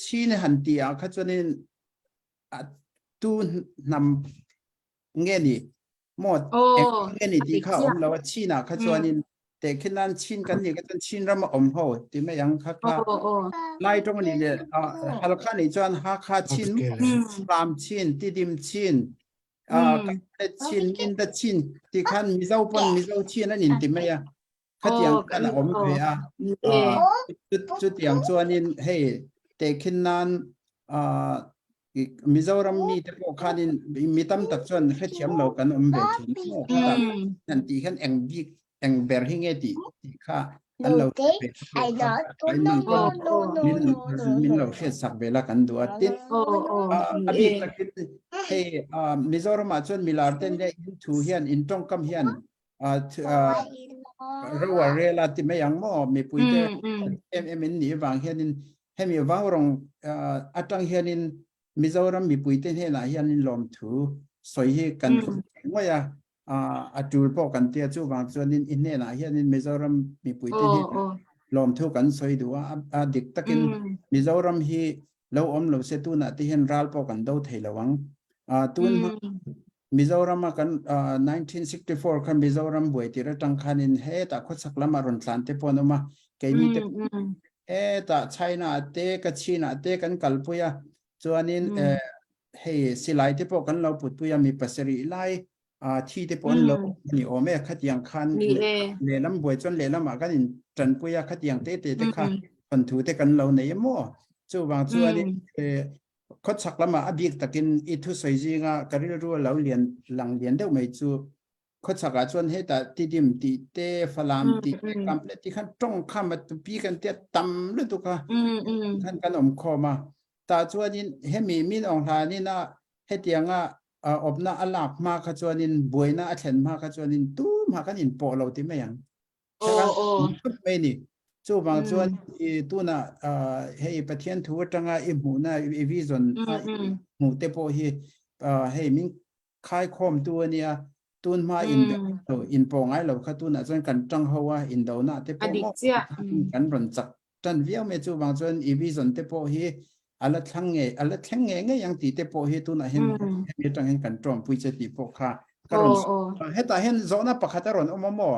chin han ti a kha chuanin tu nam nge ni mo nge ni ti kha om lo china kha chuanin te khinan chin kan ni ka chin rama om ho ti me yang kha lai tong ni le hal kha ni chuan ha kha chin ram chin ti dim chin chin in the chin ti khan mi zau pon mi zau chin an in ti me ya kha tiang kan om ve a chu tiang chuanin hei te khinan Mizoram mi te po khanin mi tam tak chuan khe thiam lo kan om ve thin nan ti khan eng bik eng ber hi nge ti kha an lo min lo khe sak vela kan du atin abi takit he Mizoram a chuan milar ten le in thu hian in tong kam hian rawa rela ti me yang mo mi puite em in ni wang hianin hemi wangrong atang hianin Mizoram mi puite he na hianin lom thu soi hi kan ngoya atul po kan tia chu wang chuanin in ne na hianin Mizoram mi puite he lom thu kan soi du a dik takin Mizoram hi lo om lo se tu na ti hen ral po kan do thei lawang tun Mizoram kan 1964 kan Mizoram buai ti ra tang khanin he ta khosak lama ron tlan te ponoma ke mi te ta China te ka China te kan kalpuya chuanin hei silai te po kan lo put puya mi pasari lai thi te pon lo ni ome khatiang khan le lam buai chon le lam kan in tran puya khatiang te kha kon thu te kan lo nei mo chu wang chuanin khot sak lama abik takin I thu soi jinga karil ru lo lian lang lian deuh mai chu khot saka chuan heta ti dim ti te falam ti complete ti khan tong kham tu pi kan te tam lu tu ka khan kan om khoma ta chuanin hemi min ong hla ni na hetianga opna alak ma kha chuanin boina a thlen ma kha chuanin tu ma kan in po lo ti me yang me ni chu wang chuan tu na hei pathian thu tanga I mu na I vision mu te po hi hei min khai khom tu ania tun ma in po ngai lo kha tu na chuan kan tang hawa in do na te po kan ron chak tan viau me chu wang chuan I vision te po hi ala thange nge yang ti te po hi tu na hen mi tang hen kan trom pui che ti po kha karon heta hen zona pakhata ron omomo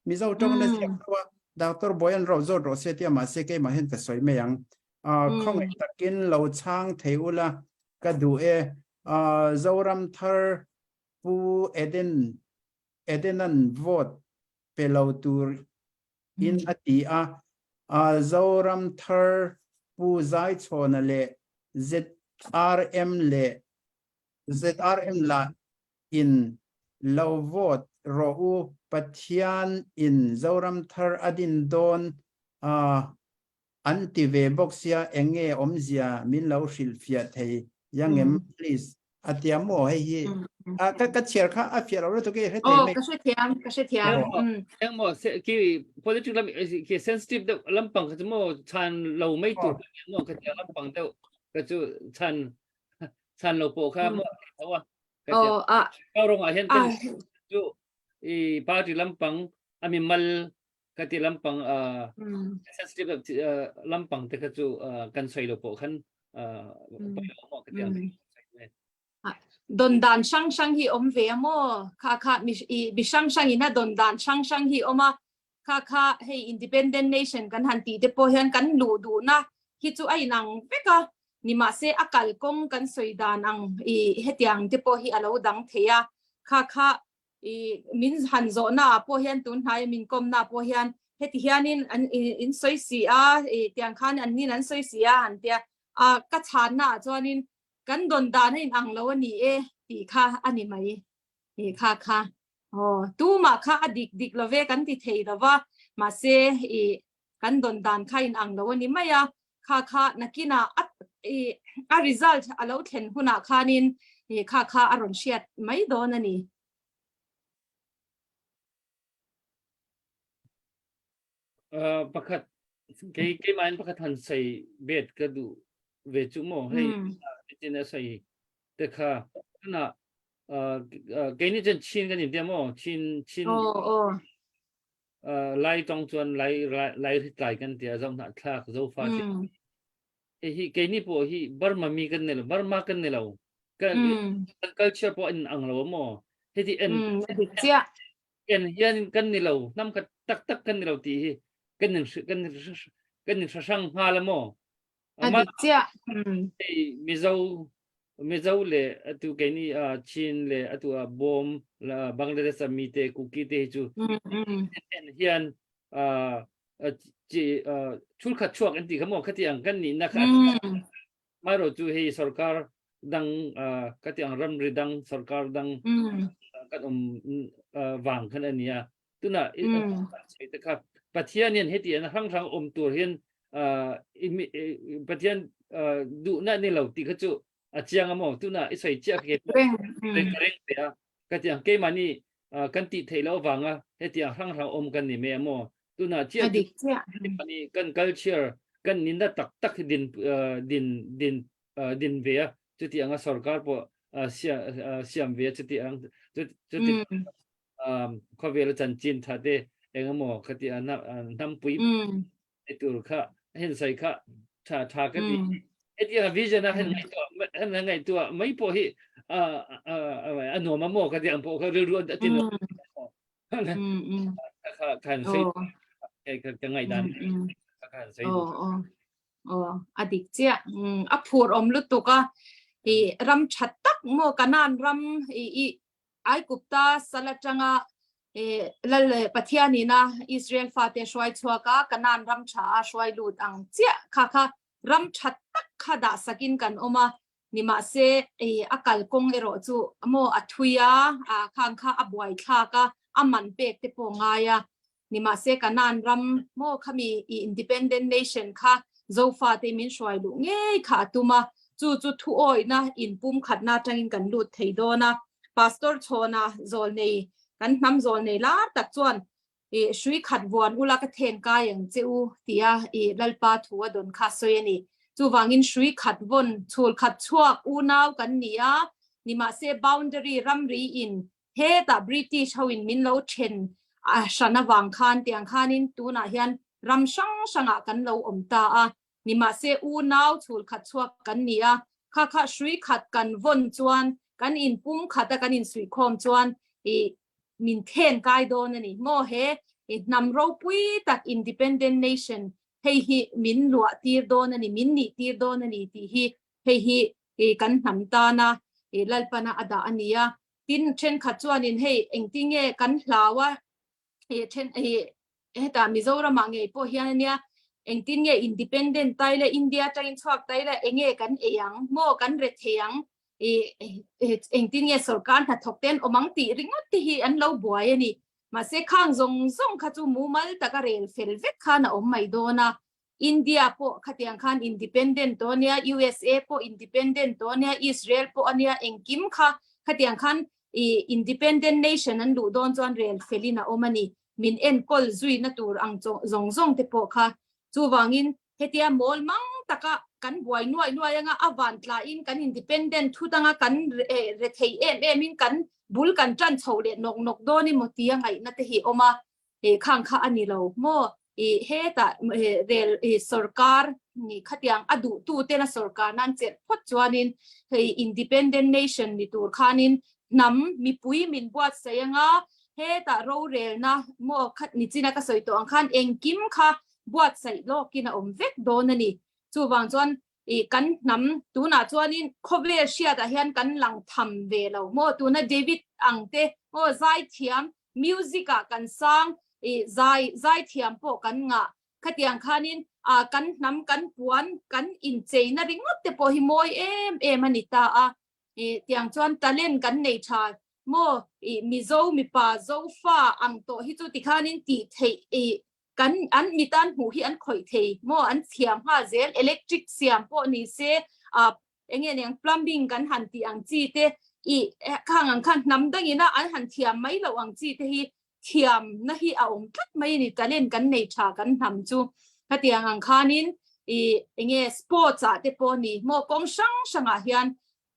mi zo tong na sia wa Dr. Boyan ro zo ro se ti ma se ke ma hen ka soi me yang khong takin lo chang theula ka du zoram thar pu edenan vote pelo tur in atia zoram thar pu zai chona le ZRM la in low vote ro u pathian in zoram thar adin don anti ve boxia enge omzia min lo shil fia thei yangem please atiamo hei ka cher kha a fia ro to ke he te me ka she thiam yang mo ki political ki sensitive de lampang ka mo chan lo mai tu mo ka lampang de ka chu chan lo po kha mo wa ka rong a hen ten chu I party lampang ami mal ka ti lampang sensitive lampang te ka chu kan soi lo po khan mo ka ti don dan sang hi om ve mo kha mi sang ina don dan sang hi oma kha hey independent nation kan han ti te po hian kan lu du na hi chu ai nang veka ni ma se akal kong kan soidan ang I hetiang te po hi alo dang thea kha I min han zo na po hian tun hai min kom na po hian heti hianin an in soi si a tiang khan an nin an soi si a han tia ka chan na chuanin kan don dan in ang lo ani ti kha ani mai kha tu ma kha dik love kan ti thei lawa ma se kan don dan kha in ang lo ani maya kha nakina a result alo thlen huna khanin kha aron shiat mai don ani pakhat cái mai pakhat han sei bet ka du ve chu mo hei tin a sei te kha na cái ni chen chin kan ni de mo chin lai tong chuan lai tai kan tia zong na thak zo fa hi cái ni po hi Burma mi kan ne Burma kan ne lo kan culture po in ang lo mo he ti en hian kan ni lo nam ka tak kan ni lo ti hi kan ni sang ha la mo ma mi zo le tu cái ni chin le atu bom la Bangladesh mi te kuki te chu en hian chi chul khat chuak an ti khamo khati ang kan ni na kha ma ro chu hei sarkar dang kati ang ram ri dang sarkar dang kan wang khan ania tuna te kha pathian yen heti an hang tur hian pathian du na ni lo ti kha chu chiang amo tuna isai chia ke reng pe kati ang ke mani kan ti thei lo wanga heti ang hang kan ni me amo tuna chia mani kan culture kan ninda tak din ve chu ti anga sarkar po siam ve chu ti ang chu ti khovel chan chin tha de engamo khati nam pui tur kha hen sai kha tha ka ti etia vision hen ngai to mai po hi ano ma mo ka diang po ka ru tin kan sai ka ngai dan kan sai adik chia aphur om lu to ka ram that tak mo kanan ram ai gupta salatanga lal pathiani na Israel fa te shwai chhuaka kanan ram tha shwai lut ang chia kha ram that tak khada sakin kan oma nima se akal kong ero chu mo athuya khang kha abwai kha ka aman pek te po ngaya nima se kanan ram mo khami independent nation kha zofa te min shwai lu nge kha tuma chu thu oi na in pum khatna tangin kan lut theidona pastor chona zol nei kan nam zol nei la tak chuan shui khat wan ula ka then ka yang cheu tia lalpa thuwa don kha soyani chu wangin shui khat won chul khat chuak u naw kan nia nima se boundary ramri in he ta British hawin min lo chen shana wang khan tiang khanin tuna hian ram shanga kan lo omta nima se u naw chul khat chuak kan nia kha shui khat kan won chuan kan in pum khata kan in sui khom chuan min then kai don ani mo he nam ro pui tak independent nation hei hi min lua tir don ani min ni tir don ani ti hi hei hi kan nam ta na lalpana ada ania tin chen kha chuan in hei engtinge kan hlawa chen ta Mizoram ange po hiania engtinge independent taile India tangin chhuak taile enge kan eyang mo kan re theyang engtinge sarkar tha thokten omang ti ringot ti hi an lo buai ani ma se khang zong kha chu mumal takarel felvet khana om mai dona India po khatiang khan independent donia USA po independent donia Israel po ania engkim kha khatiang khan independent nation an du don chon rel felina omani min en kol zui na tur ang zong te po kha chu wangin hetia mol mang taka kan buai nuai anga avan tla in kan independent thutanga kan re thei min kan bul kan tran chhole nok doni motia ngai na te hi oma khang kha ani lo mo he ta rel sarkar ni khatiang adu tu te na sarkar nan che phot chuanin hei independent nation ni tur khanin nam mi pui min buat sayanga he ta ro rel na mo khat ni china ka soi to ang khan engkim kha buat sai lo kina om vek don ani chu wang chuan กันนำตัวน่ะจวนนี้คบเวเชียแต่เฮียนกันหลังทำเวลาโมตัวน่ะเดวิดอังเตโมใจเทียมมิวสิกกันสร้างใจเทียมโปกันงะขัดยังคานินกันนำกันปวนกันอินเจน่ะริงดเตโปหิโมยมันนิตาเตียงจวนตะเล่นกันในชาโมมิโซมิปาโซฟ้าอังโตฮิจุติคานินตีเทกันอันมีตันหูที่อันข่อยเทโมอันเสียมผ้าเซลอิเล็กทริกเสียมพวกนี้เซเองเนี่ยพลัมบิ้งกันหันตีอังจีเตข้างอังคันน้ำดังนี้นะอันหันเทียมไม่เราอังจีเตฮีเทียมนะฮีเอาทัดไม่นี่จะเล่นกันในชากันทำจูถ้าตีอังคานินเองเนี่ยสปอร์ตเตปนี่โมกงช่างอาเฮียน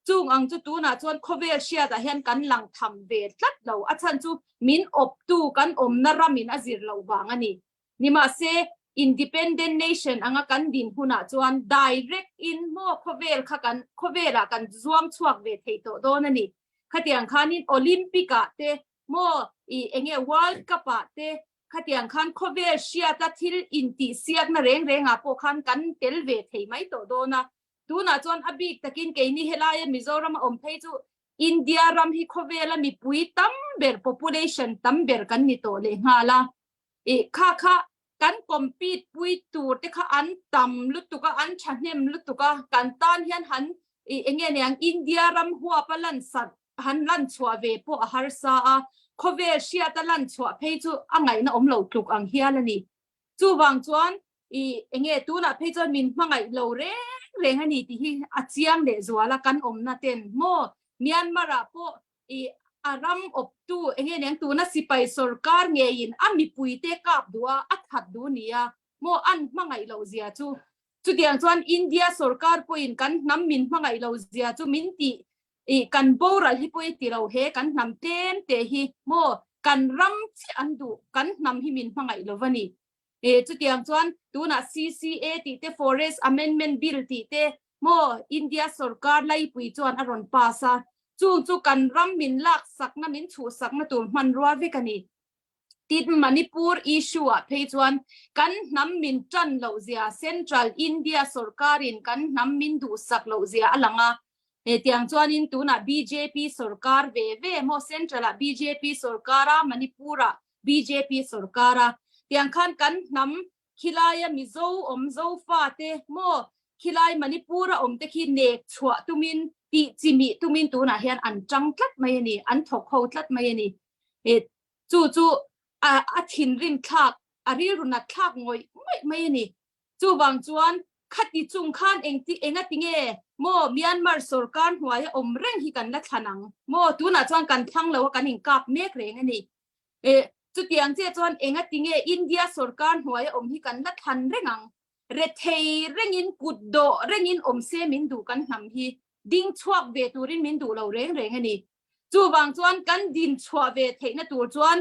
จูงอังจูตูน่ะจวนโคเวเชียแต่เฮียนกันหลังทำเวทลัดเราอาจารย์จูมินอบตูกันนรามินอซิรเราบางอันนี้นี่มาเซ independent nation อังกันดินหุนะจวน direct in โมโคเวลค่ะกันโคเวลกันจวงชวกเวทให้โตโดนั่นนี่ขัดยังคันนินโอลิมปิกเตโมเองเอ world cup เตขัดยังคันโคเวลเชียตัดที่อินติเสียกนะเร่งพวกคันกันเตลเวทให้ไม่โตโดนะดูนะจวนอบิกตะกินเกนี่เฮลายมิโซรัมเพจูอินเดียรัมฮิโคเวลมีปุยตั้มเบอร์ population ตั้มเบอร์กันนี่โตเลยฮาละค่ะกันคอมพีตปุยตูเตค่ะอันต่ำลุตุกะอันชันเนมลุตุกะกันตานเฮียนหันเองเนี่ยอินเดียรัมหัวปลันสัตหันลันชัวเวปอาหารซาโคเวเชียตลันชัวเพจูอังไงนะเหลาตุกอังเฮียละนี่จูบางจวนเองตูน่ะเพจูมินมังไงเหลาเร่งอันนี้ที่อาเจียงเดจัวละกันน่ะเต็นโมเมียนมาราโปอารามอบตูเองเนี่ยตัวน่ะสิไปสรการเงียนมีปุยเตกับดัวทัดดูเนี่ยโมอันมังไงเราเสียจูเดียงจวนอินเดียสรการปุยกันน้ำมินมังไงเราเสียจูมินตีกันโบราณที่ปุยตีเราเฮกันน้ำเต้นเตฮีโมกันรำที่อันดูกันน้ำฮิมินมังไงเราวันนี้จุดอย่างจวนตัวน่ะ CCA ตีเต Forest Amendment Bill ตีเตโมอินเดียสรการไล่ปุยจวนอารอนปาซาจูกันรำมินลักสักน้ำมินชูสักมาตัวมันรัวเวกันนี่ติดมณิปูร์อิชัวเพจวนกันน้ำมินจันเหลาเซียเซ็นทรัลอินเดียสรการินกันน้ำมินดูสักเหลาเซียอลังเตียงจวนอินตัวน่ะ BJP สรการเวโมเซ็นทรัล BJP สรการมณิปูร์ BJP สรการเตียงขันกันน้ำคิลายมิโซโซฟาเตโมคิลายมณิปูร์เตคิเนกชัวตุมินตีจิมิตุมินตัวน่ะเฮียนอันจังทัดไม่นี่อันถกเขาทัดไม่นี่จูอาทินรินคากอารีรุนัดคากงอยไม่นี่จูบางจวนขัดที่จุงขันเองติงโมเมียนมาร์สรการหัวเร่งฮิกันนัดขนังโมตัวน่ะจวนกันทั้งแล้วกันหิงกับเมฆเร่งนี่จุดอย่างเจ้าจวนติงอินเดียสรการหัวฮิกันนัดทันเร่งังเรเทเร่งอินกุดโดเร่งอินเซมินดูกันนำฮีดิ้งชวกเวตูรินมินดูเราเร่งนี่จูบางจวนกันดินชัวเวเทนตัวจวน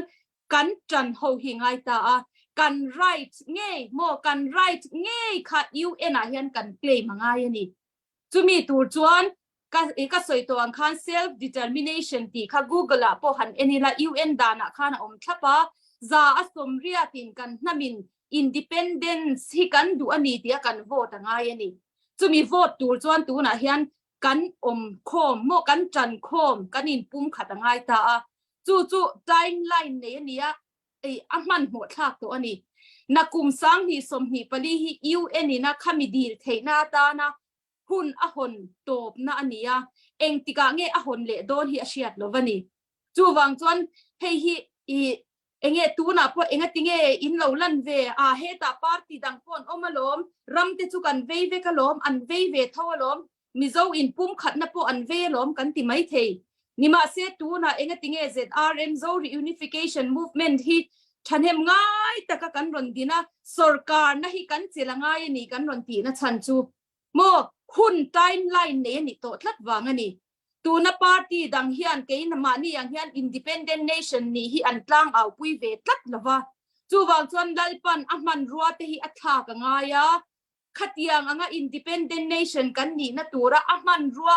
กันจันโฮหิงไอตากันไรท์ง่ายโมกันไรท์ง่ายค่ะUNอาเฮียนกันเกลมังไงนี่จูมีตัวจวนก็สวยตัวอังคาร self determination ตีค่ะ Google พอหันนี่ละ UN ดานะค่ะนะทับซาอสมเรียตินกันนามิน independence ที่กันดูอันนี้ที่กันโหวตไงนี่จูมีโหวตตัวจวนตัวน่ะเฮียนกันโคมโมกันจันโคมกันอินปุ่มขัดง่ายตาจู่ไทม์ไลน์เนี่ยอันมันหัวทากตัวนี้นักกุมสังหิสมหิปลีหิUNนี่นะขมิดีเทนาตานะหุ่นอหนโตบนะอันนี้เองติกาเงอหนเละโดนหิอาเชียดโลวันนี้จู่วังจวนเฮหิเองตัวน่ะพอเองติงอินเหล่าลันเวเฮตาปาร์ตี้ดังปอนมาล้มรำเตจุกันเวกล้มอันเวเท่าล้มมิโซอินปุ่มขัดนับอันเวล้อมกันติไม่เทนิมาเสตูน่ะเองติงZRM Zo Reunification Movement ที่ฉันเห็นง่ายแต่ก็กันรอนดีนะสรการนะที่กันเจรง่ายนี่กันรอนดีนะฉันจูโมคุณไทม์ไลน์เนี่ยนี่โตทัดวางนี่ตัวน่ะปาร์ตี้ดังเฮียนเกย์นมานี่ยังเฮียน Independent Nation นี่ที่อันกลางเอาปุยเวทัดละวะจูวางจวนดัลปันมันรัวเตที่อัฐากง่ายขัดยังIndependent Nation กันนี่นะตัวละมันรัว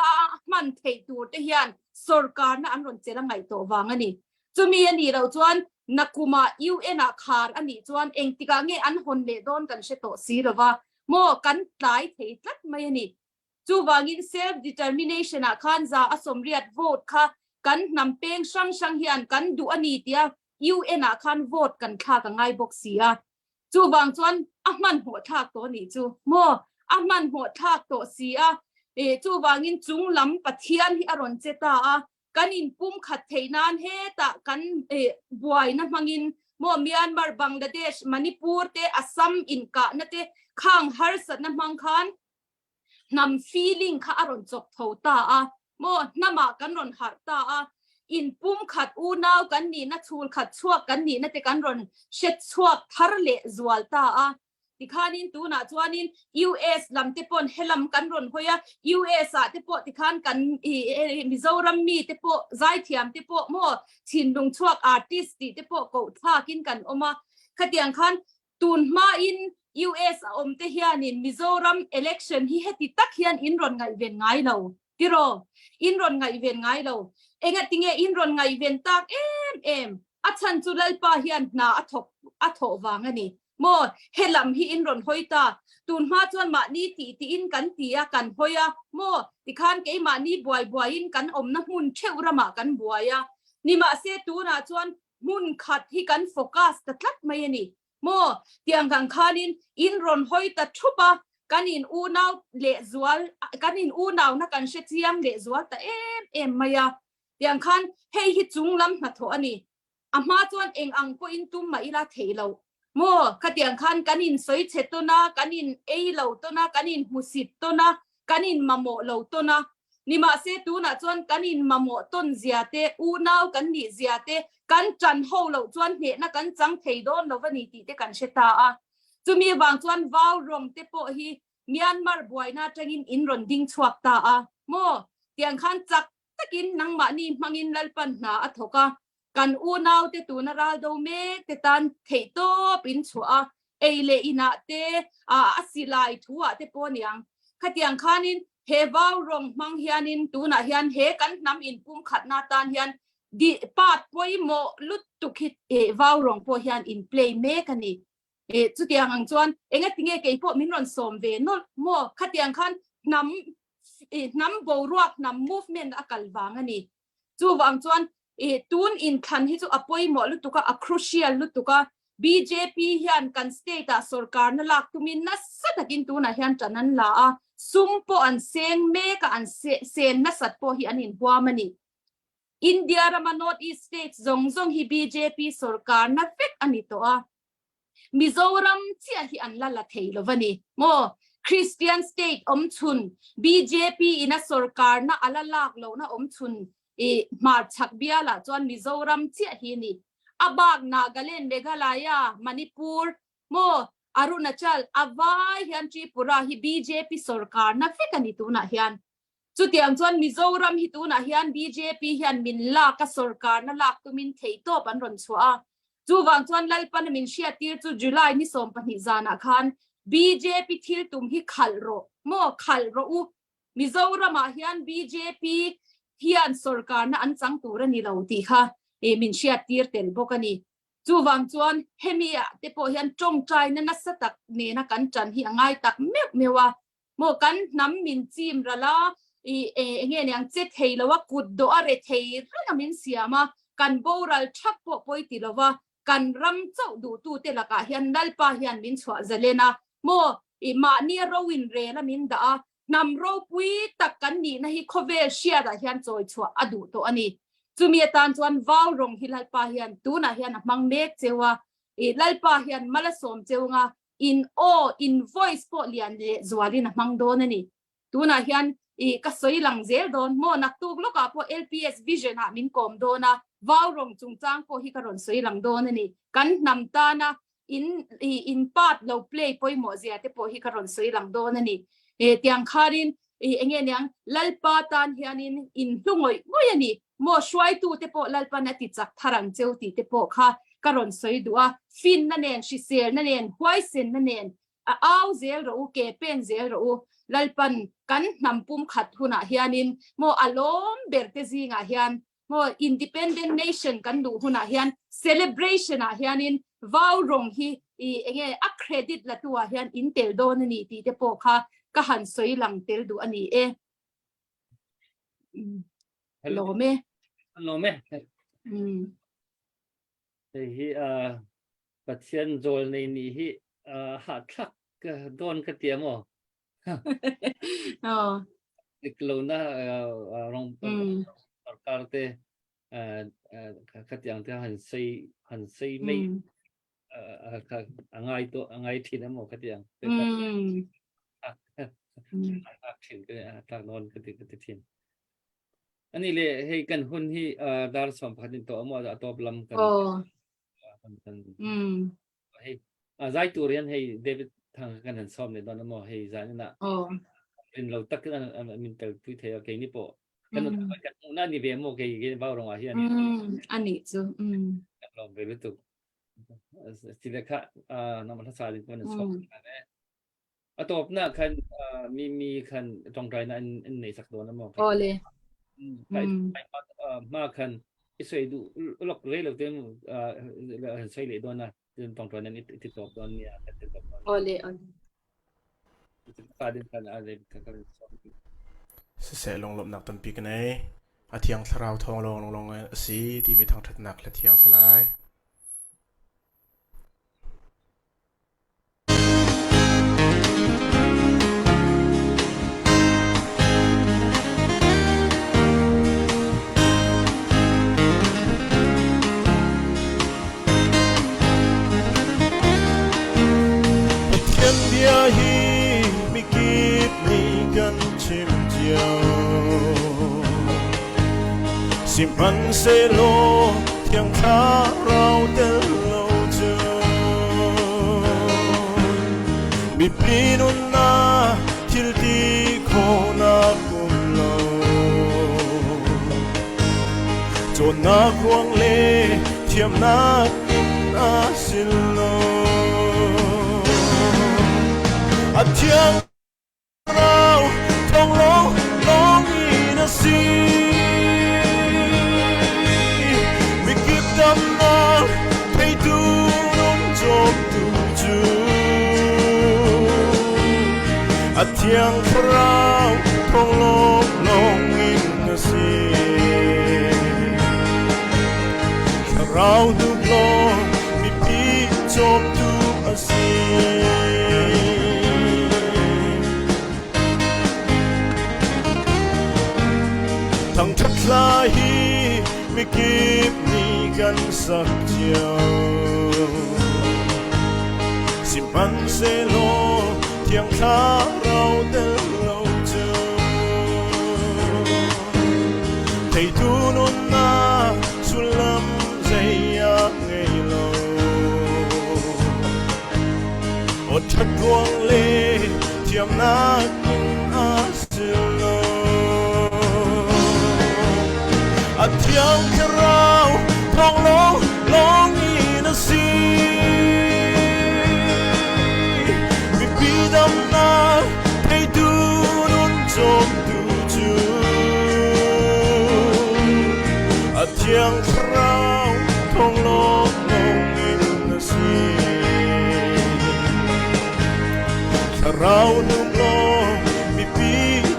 มันเทตัวเทียนสรการนะอันรอนเจริญไงตัววางนี่จะมีอันนี้เราจวนนักกุมาUNอาคารอันนี้จวนเองติกาเงอันหนเลดอนกันเชโตสีหรือว่า โมกันหลายเทตัดไม่นี่จูวางิน self determination อ่ะขันจะอสมเรียด vote ค่ะกันนำเป็งช่างเฮียนกันดูอันนี้เดีย UN อ่ะขัน vote กันค่ะกับไงบอกเสียจูวางจวนมันหัวทากตัวนี้จูโมมันหัวทากตัวเสียจูวางินจุงลำปะเทียนที่อรอนเจตากันอินปุ่มขัดเทนานเฮตะกันบวยนะมังอินโมเมียนมาบังกลาเทศมณิปูร์เตอัสซัมอินกะนะเตข้างฮาร์สนะมังคันนำ feeling ข้าอรอนจบเท่าตาโมน้ำมากันรอนหัดตาอินปุ่มขัดอูนาวกันนี่นะทูลขัดชวกกันนี่นะเตกันรอนเช็ดชวกทาร์เลจวลตาที่ข้านินตูน่ะจวนิน US ลำเตปอนเฮลัมกันรอนหอย US เตปอที่ข้านกันมิโซรัมมีเตปอใจเทียมเตปอโมชินดงชวกอาร์ติสต์เตปอกูท่ากินกันออกมาขัดยังขันตูนมาอิน US อมเตเฮียนินมิโซรัม election ที่เฮติตักเฮียนอินรอนไงเวนไงเราที่รออินรอนไงเวนไงเราเองติงอินรอนไงเวนตักอัชันจุลปาเฮียนนาอัทวางอันนี้โมเฮลัมฮีอินรอนหอยตาตูนมาจวนมานี่ตีอินกันตีกันหอยโมที่ข้านเกมานี่บวยอินกันอมน้ำมุนเชื่อระมากันบวยนี่มาเสตูน่ะจวนมุนขัดที่กันโฟกัสตัดลัดไม่นี่โมเตียงกันข้านินอินรอนหอยตาชุบกันอินอูนาวเละจวลกันอินอูนาวนักกันเชียมเละจวลแต่มายาเตียงข้านเฮฮิจุงลำนัทโถอันนี้อามาจวนเองอังก็อินตุ้มมาอีลาเทเราโมขัดยังขันกันอินสวยเชตนากันอินเหล่าตัวนะกันอินมุสิตตัวนะกันอินมาโมเหล่าตัวนะนี่มาเสตูนะจวนกันอินมาโมต้นเสียเตอูนาวกันนี่เสียเตกันจันโฮเหล่าจวนเหนะกันจังเทโดนเราวันนี้ตีเตกันเชตาจะมีบางจวนวาวรองเตโปฮีเมียนมาร์บวยน่าจังอินรอนดิ้งชวกตาโมเตียงขันจักตะกินนังมานี่มังอินลัลปันนาอัทกะกันอูนาวเตตูนาราโดเมเตตันเทโตปินชัวเลอินาเตอสิไลทัวเตปอนียงขัดยังขานินเฮวาวรองมังเฮียนินตูนาเฮียนเฮกันนำอินปุ่มขัดนาตานเฮียนดิปาดปอยโมลุตตุคิดวาวรองปอเฮียนอินเพลย์เมกันนี่จุดยังอังจวนติงเกย์พวกมินรอนสมเวนอลโมขัดยังขันนำบรวกนำ movement อากาศวางอันนี้จูวังจวนตูนอินคันที่จะอภัยหมดลุตุกะครูเชียลลุตุกะ BJP เฮียนกันสเตตัสสการนั่นลักตุมินนัสสัตกินตูน่ะเฮียนจันนั้นละซุมโปอันเซงเมกอันเซนนัสสัตโปฮีอันอินหัวมันนี่อินเดียรามันนอร์ทอีสต์สเตทซงฮี BJP สการนักเฟกอันนี้ตัวมิโซรัมเชียฮีอันละละเทยลวันนี้โมคริสเตียนสเตทอมชุน BJP อินัสสการน่ะอัลลักโลน่ะอมชุนมาชักเบียละจวนมิโซรัมเชียฮีนี่อบากนากาเลนเบกาลายามณิปูร์โมอรุณาจัลอวายฮันจีปุระฮี BJP สการนักเฟกันฮิตูนะฮันจุดยังจวนมิโซรัมฮิตูนะฮัน BJP ฮันมินลากสการนั่นลักตุมินเทโตปันรอนชัวจูวังจวนลัลปันมินเชียตีร์จูจุลัยนิสอมปันฮิจานะคัน BJP ทิลตุมฮิขัลโรโมขัลโรอุมิโซรัมฮัน BJPเฮียนสการน่ะอันจังตัวนี่เราตีค่ะมินเชียตีร์เตลโบกันนี่จูวังจวนเฮมีอะเตโปเฮียนจงใจนั่นนัสตักเนี่ยนะกันจันที่ง่ายตักเมวะโมกันน้ำมินจิมระละเงี้ยยังเจ็ดเฮลว่ากุดโดอะไรเทย์ระมินเสียมากันโบราลชักโปปอยติละว่ากันรำเจ้าดูตูเตละกะเฮียนดัลปาเฮียนมินสวาเจเลนะโมมาเนี่ยเราวินเรละมินดานำโรปุยตักกันนี่นะฮิโคเวเชียดาเฮียนจอยชัวอดูตัวอันนี้จูมีตานจวนวาวรองฮิลัลปาเฮียนตูนะเฮียนมังเมกเจวะลัลปาเฮียนมาละสมเจวงาin voice ปอเลียนเลจวาลินะมังโดนนี่ตูนะเฮียนก็สวยหลังเซลโดนโมนักตุกลูกอ่ะพอ LPS Vision อ่ะมินคอมโดนะวาวรองจุงจางพอฮิการอนสวยหลังโดนนี่กันนำตานะin part เรา play ปอยโมเซียเตพอฮิการอนสวยหลังโดนนี่เตียงคารินเงี้ยยังลัลปาตันเฮียนินอินลุงอยโมยันนี่โมช่วยตูเตโปลัลปานาติจักทารังเจ้าตีเตโปค่ะการอนสวยดัวฟินนั่นเองชิเซลนั่นเองหวยเซนนั่นเองอ้าวเซลรู้เกเป็นเซลรู้ลัลปันกันนำปุ่มขัดหุนเฮียนินโมอารมณ์เบิร์ตซิงเฮียนโม independent nation กันดูหุนเฮียน celebration เฮียนินว้าวรงฮี เงี้ยอักเครดิตละตัวเฮียนอินเตลโดนนี่ตีเตโปค่ะก็หันสวยหลังเตลดูอันนี้โลเม lo me hi pathian zol nei ni hi ha thak don ka tiamo อ๋อ iklona rong sarkar te khatyang te han sei mei angai thin amo khatyang te thin ke tak non ke thin ani le hei kan hun hi dar som phatin to amo atop lam kan hei zai turian hei David thang kan han som ne don amo hei zai na in lo tak an min tel tu the ke ni po kan na ni ve mo ke ba rong a hianอันนี้จูlo ve lu tu sila kha na ma sa din kon som na ne atop na kan mi kan tong drai na in nei sak don mo โอเล kai ma kan isoi du lok le lo tem sei le don na tin tong drai na ni ti top don ni a ti top โอเล pa din kan a le kan som sẽ long lộn nặng tầm pi cái này thiang thao thong long xí thì mi thằng thật nặng là thiang sẽ lại thiên địa hi mi kịp mi gần chim sim ăn xe lô thiang tha rau tel lâu chưa mi pinun na thil ti kho na kum lo cho na quang le thiam na in a sil lo a thiang rau thong long in a sea tâm na thấy tu non chom tu chu a thiang rau thong long in a sea rau du long mi pi chom tu a sea thằng thất la hi mi kịp gần sắc chiều sim ăn xe lô thiang tha rau tel lâu chưa thầy tu non na sulam dây ngày lâu ốt thật quang lê thiam na in a silo a thiang rau thong long in a sea mi pi dam na thấy tu non chom tu chu a thiang rau thong long in a sea rau num long mi pi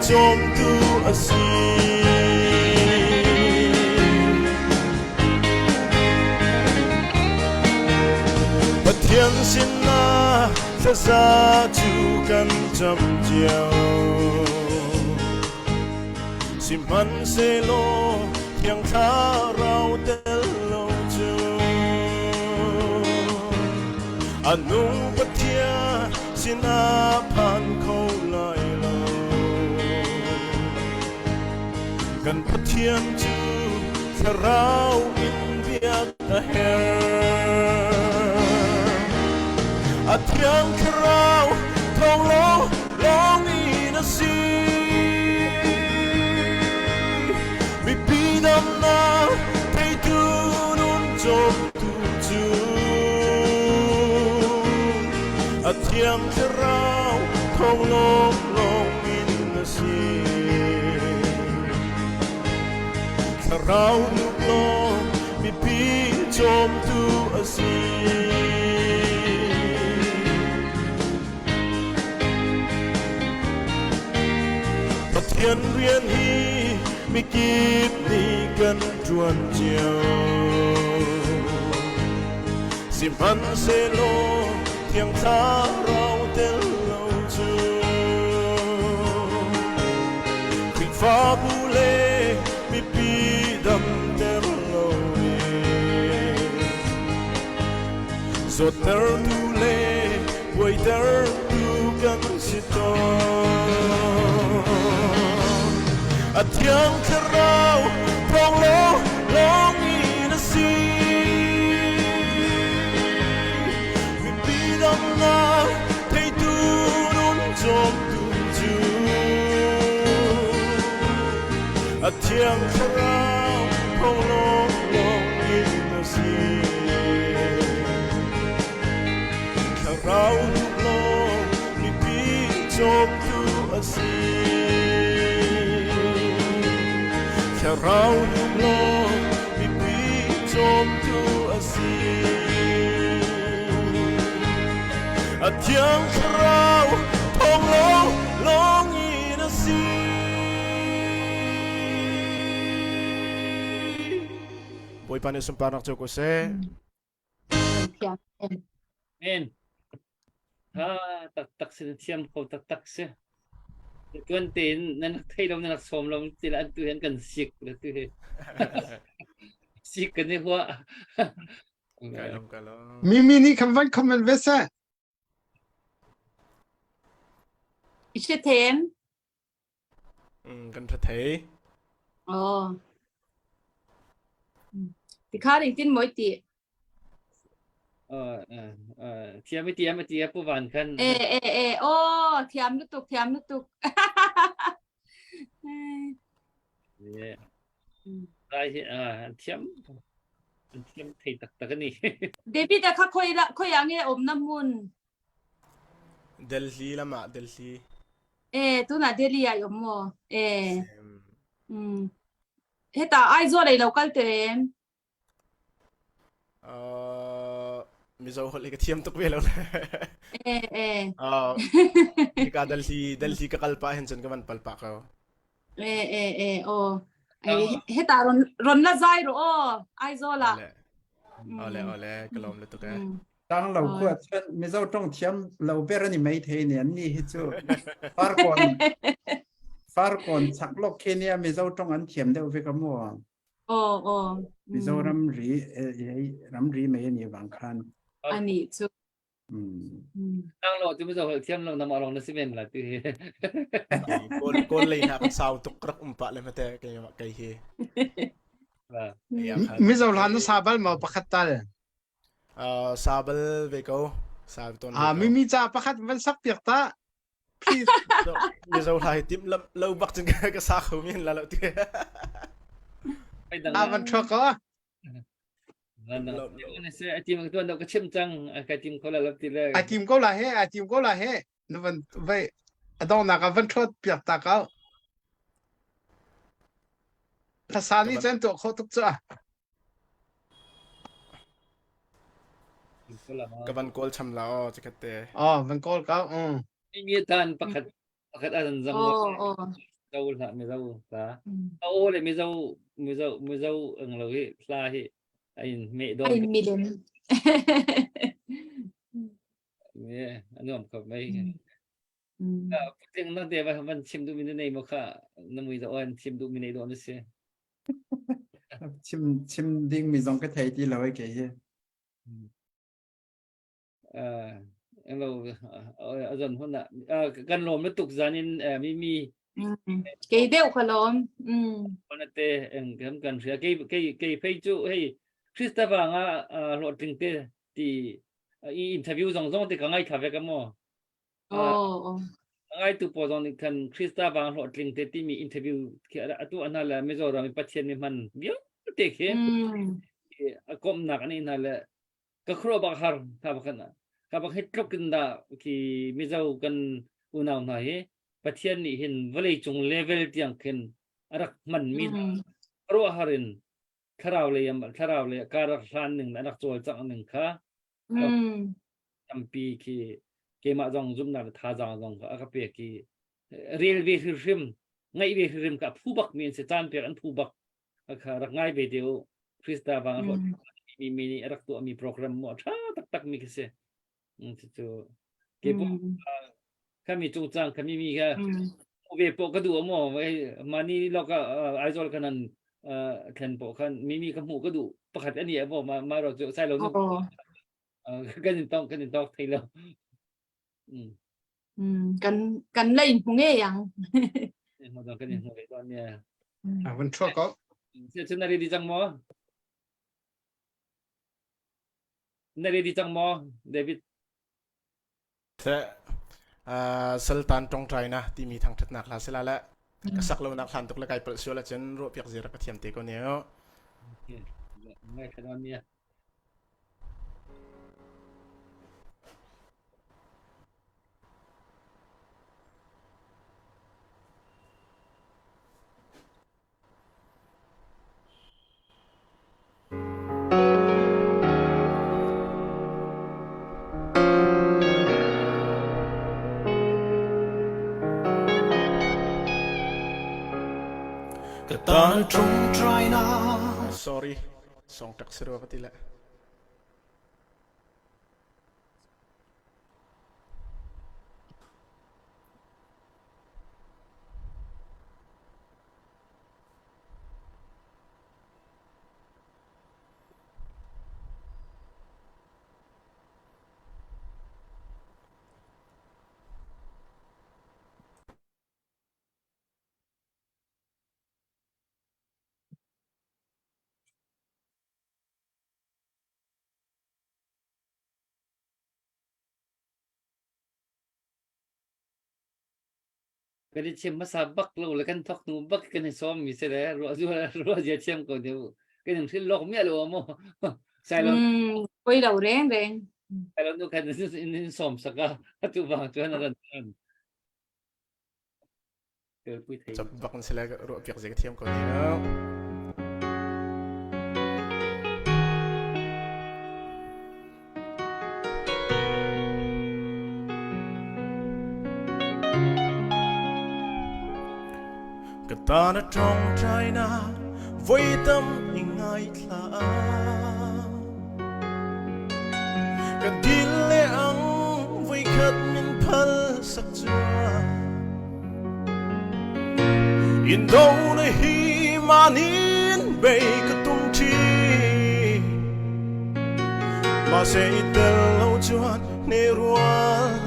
chom tu a sea thiên xin na sẽ ra chu căn chăm chiều sim ăn xe lô thiang tha rau tel lâu chưa anung bất thia xin a phan khâu lại lâu gần bất thiên chu rau in viet a hair a thiang rau thong long in a sea mi pi dam na thấy tu non chom tu chu a thiang rau thong long in a sea rau núp long mi pi chom tu a sea thiên riêng hi mi kịp đi gần chuồn chiều sim hắn sẽ lô thiêng tha rau tên lâu chưa khinh phá bu lê mi pi đâm tên lâu giọt tơ tu lê quay tơ tu gần si to a thiêng rau phong lô long in a sea mi pi đâm na thấy tu đun trong tu chu a thiêng rau phong lô long in a sea rau long mi pi trong tu a sea rau long mi pi trong tu a sea a thiêng rau phong long long in a sea boy panis sumpanak choko se men ha tak sin thiam ko tak se tuan tin nan thei lom nan som lom tila an tu hen kan sik le tu he sik kan ni hua kalom Mimi ni kan van kommen vesa. Iche thêm. kan thật thế Ồ. Thì khá định tin mỗi tỷ. thiamไม่เตียผู้วันกัน Ô, thiam nước tục.เนี่ยได้เทียมไทยตักกันนี่ David đã khắc khôi áng nghe ôm năm môn. Delhi lama Delhi Tu na Delhi ai ôm mò. Hết ta ai zo đây local tem. mizo hol ka thiam tuk velo ka Delhi ka kalpa hen chen ka man palpa ka Ô. Hết ta ron la zai ro ai zo la. ole kalom le tuk Đang lâu qua chuyện mình giàu trong thiam lâu bé này mấy thế này ni hết chứ far còn chắc lộc Kenya mình giàu trong ăn thiam đâu về cái mua mình giàu rắm rì mấy này bằng khăn anh ấy chứ đang lo thì bây giờ thiam lo nằm ở lòng nó xí bên là từ kon lei na kan saw tuk krak umpa le mate kay hi Mi zau lan sabal mo pakatal. sabal ve ko sab ton Mimi cha pakat van sak piak ta. Please. mizo hai tim lo bak chen ka sa khu min la lo ti Van truck. Nên sẽ team tuần đâu có chim trăng cái team có là lập tỷ lệ A team ko la he. No van vai. Adong na ka van truck piak ta ka. Ta sani chen to kho tuk cha. ka van kol cham la o chakate Van call ka.มีทานปักอันจังเจ้าละมีเจ้าตาโอ้เลยมีเจ้าเราที่คลาที่ไอ้เมดอน anh mi đến เนี่ยอันนี้ผมก็ไม่พูดถึงนั่นเดี๋ยวมันชิมดูมินในมุขะน้ำมือจะอ่อนชิมดูมินในดอนนี่สิ chim ding mình giống cái thầy đi lâu cái gì เราอาจารย์คนน่ะกันลมแล้วตกจานินมี cái đeo khá lắm คนนั้นเตะกันเสียกี่เพจจูให้คริสต์ฟังหลอดถึงเตะที่อินเทอร์วิวส่งที่กังไงทำกันมั้งไงตัวพอตอนนี้คันคริสต์ฟังหลอดถึงเตะที่มีอินเทอร์วิวตัวอันนั้นแหละไม่จอรามีปัจเจกมันเบี้ยเตะเข้ก้มหนักอันนี้นั่นแหละก็ครัวบังคับทำกันนะครับให้ครบกันได้ที่มิจฉากันอุณหภูมิปัจจัยนี้เห็นว่าเลยจงเลเวลที่ยังขึ้นรักมันมีครัวหารินคราวเลยการรักษาหนึ่งรักโจลจังหนึ่งค่ะจำปีที่เกี่ยมาจงจุ่มน้ำท่าจงก็อาจจะเปียกที่เรียลวีฟิล์ม ngay về rừng cả phú bắc miền sẽ chan việc ăn phú bắc khá ngay về điều Krista vàng họ mi rak tu mi program mo tha tak mi kese chu ke po kami chu chang kami mi ga về po ka du mo mani lo ka aizol kanan khan po khan mi ka mu ka du pakhat ani mo ma ro chu sai lo nu kan tong thai lo กันเลยหงเงี้ยยัง mo dong kan mo ve ton ya วันชั่วก็ se na ready chang mo na ready chang mo David แต่สัลตันตรงใจนะที่มีทางทัดนักลาเสละและก็สักเรานักทันตุกละไกเปิดเสียละจนรู้เพียงเสียระกเทียมเตก็เนี้ย ไม่ขนาดนี้ Ta trong trai na sorry song tak seru apa tidakก็ได้เชื่อมภาษาบักเราแล้วกันทอกนูบักกันในซ้อมมีเสร็จแล้วรัวจะเชื่อมก่อนเดี๋ยวก็ยังที่ลอกเมียเราโม่ใส่เราไปเราแรงใส่เราดูกันในซ้อมสักก็ตัวบางตัวนั้นเกิดพูดถึง จับบักนั่นเสละก็รู้เพียงเสียกเทียมก็เนี้ย ก็ตาตรงใจนะไว้ตั้มยังไงล่ะก็ดินเลี้ยงไว้ขัดมินพัลสักจัวอินโดนีฮีมานินเบยกตุ้มทีมาเสียเตลเอาจวนในรัว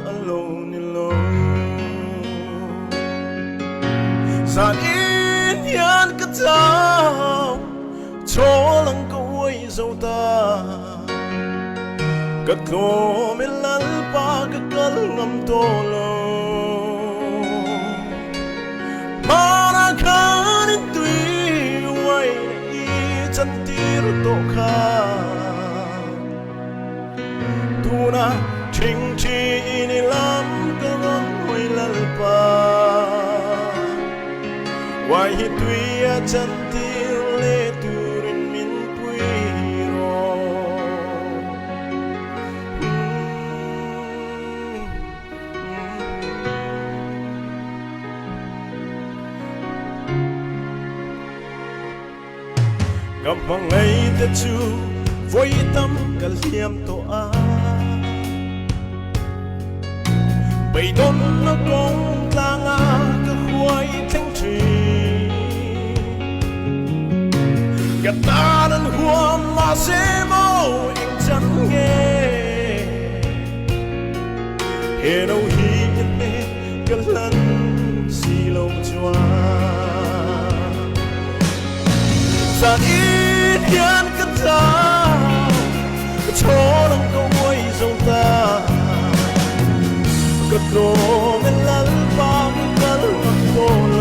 อโลนิโลสานอินยันกระเจ้าโชลังก็ไว้เจ้าตากะโกเมลัลปากะกะลงำโตโลมาราคานิตุยไว้อีจันติรุโตคาดูนะทิ้งที่นิลำก็ร้องไว้ลัลปาไว้ตุยจันติเลตูรินมินปุยโรกับวังไงแต่จูไว้ตั้มกัลเทียมตัวอาไปดนนักลงกลางอากะหวยทั้งทีกะตาดันหัวมาเซโมเองจันเงเฮโนฮีเนกะลันสีลงจวาสานอินยันกะตากะโชลังก็ไว้ทรงตากะโกเมลัลปากะกะลงโตโล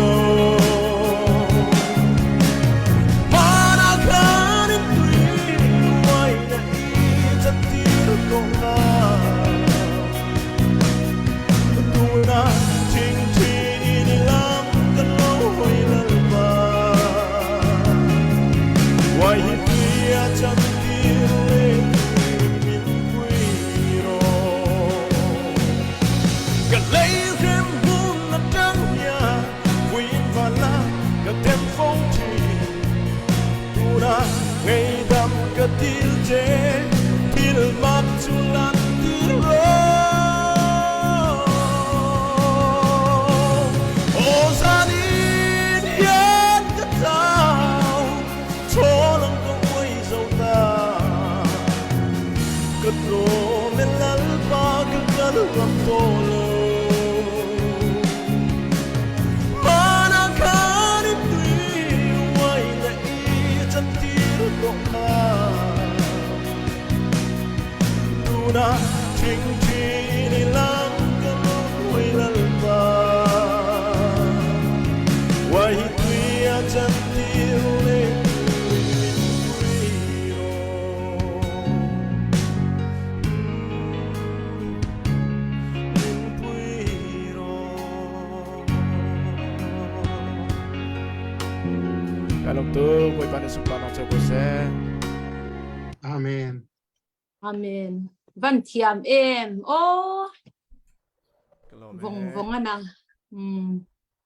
มาราคานิตุยไว้นะอีจันติรุโตคาตูนะทิ้งที่นิลำกะโลไว้ลัลปาไว้ตุยจันติเลมินปุยโรก็เลย ngày đam cả til chế til mặc chulan til ro ô gia đình hiến cả tao cho lòng con quay dâu ta cất rô men lal ba cất lal ram tô lô mana kani tui wai na i chan tir to ma tuna ching chi ni lang ka lo wai lal ba wai tui a chan tir le Kalong tu quay pan sumpa nong cho se. Amen. Amen. Van thiam em. Ô, Kalong vong anh à.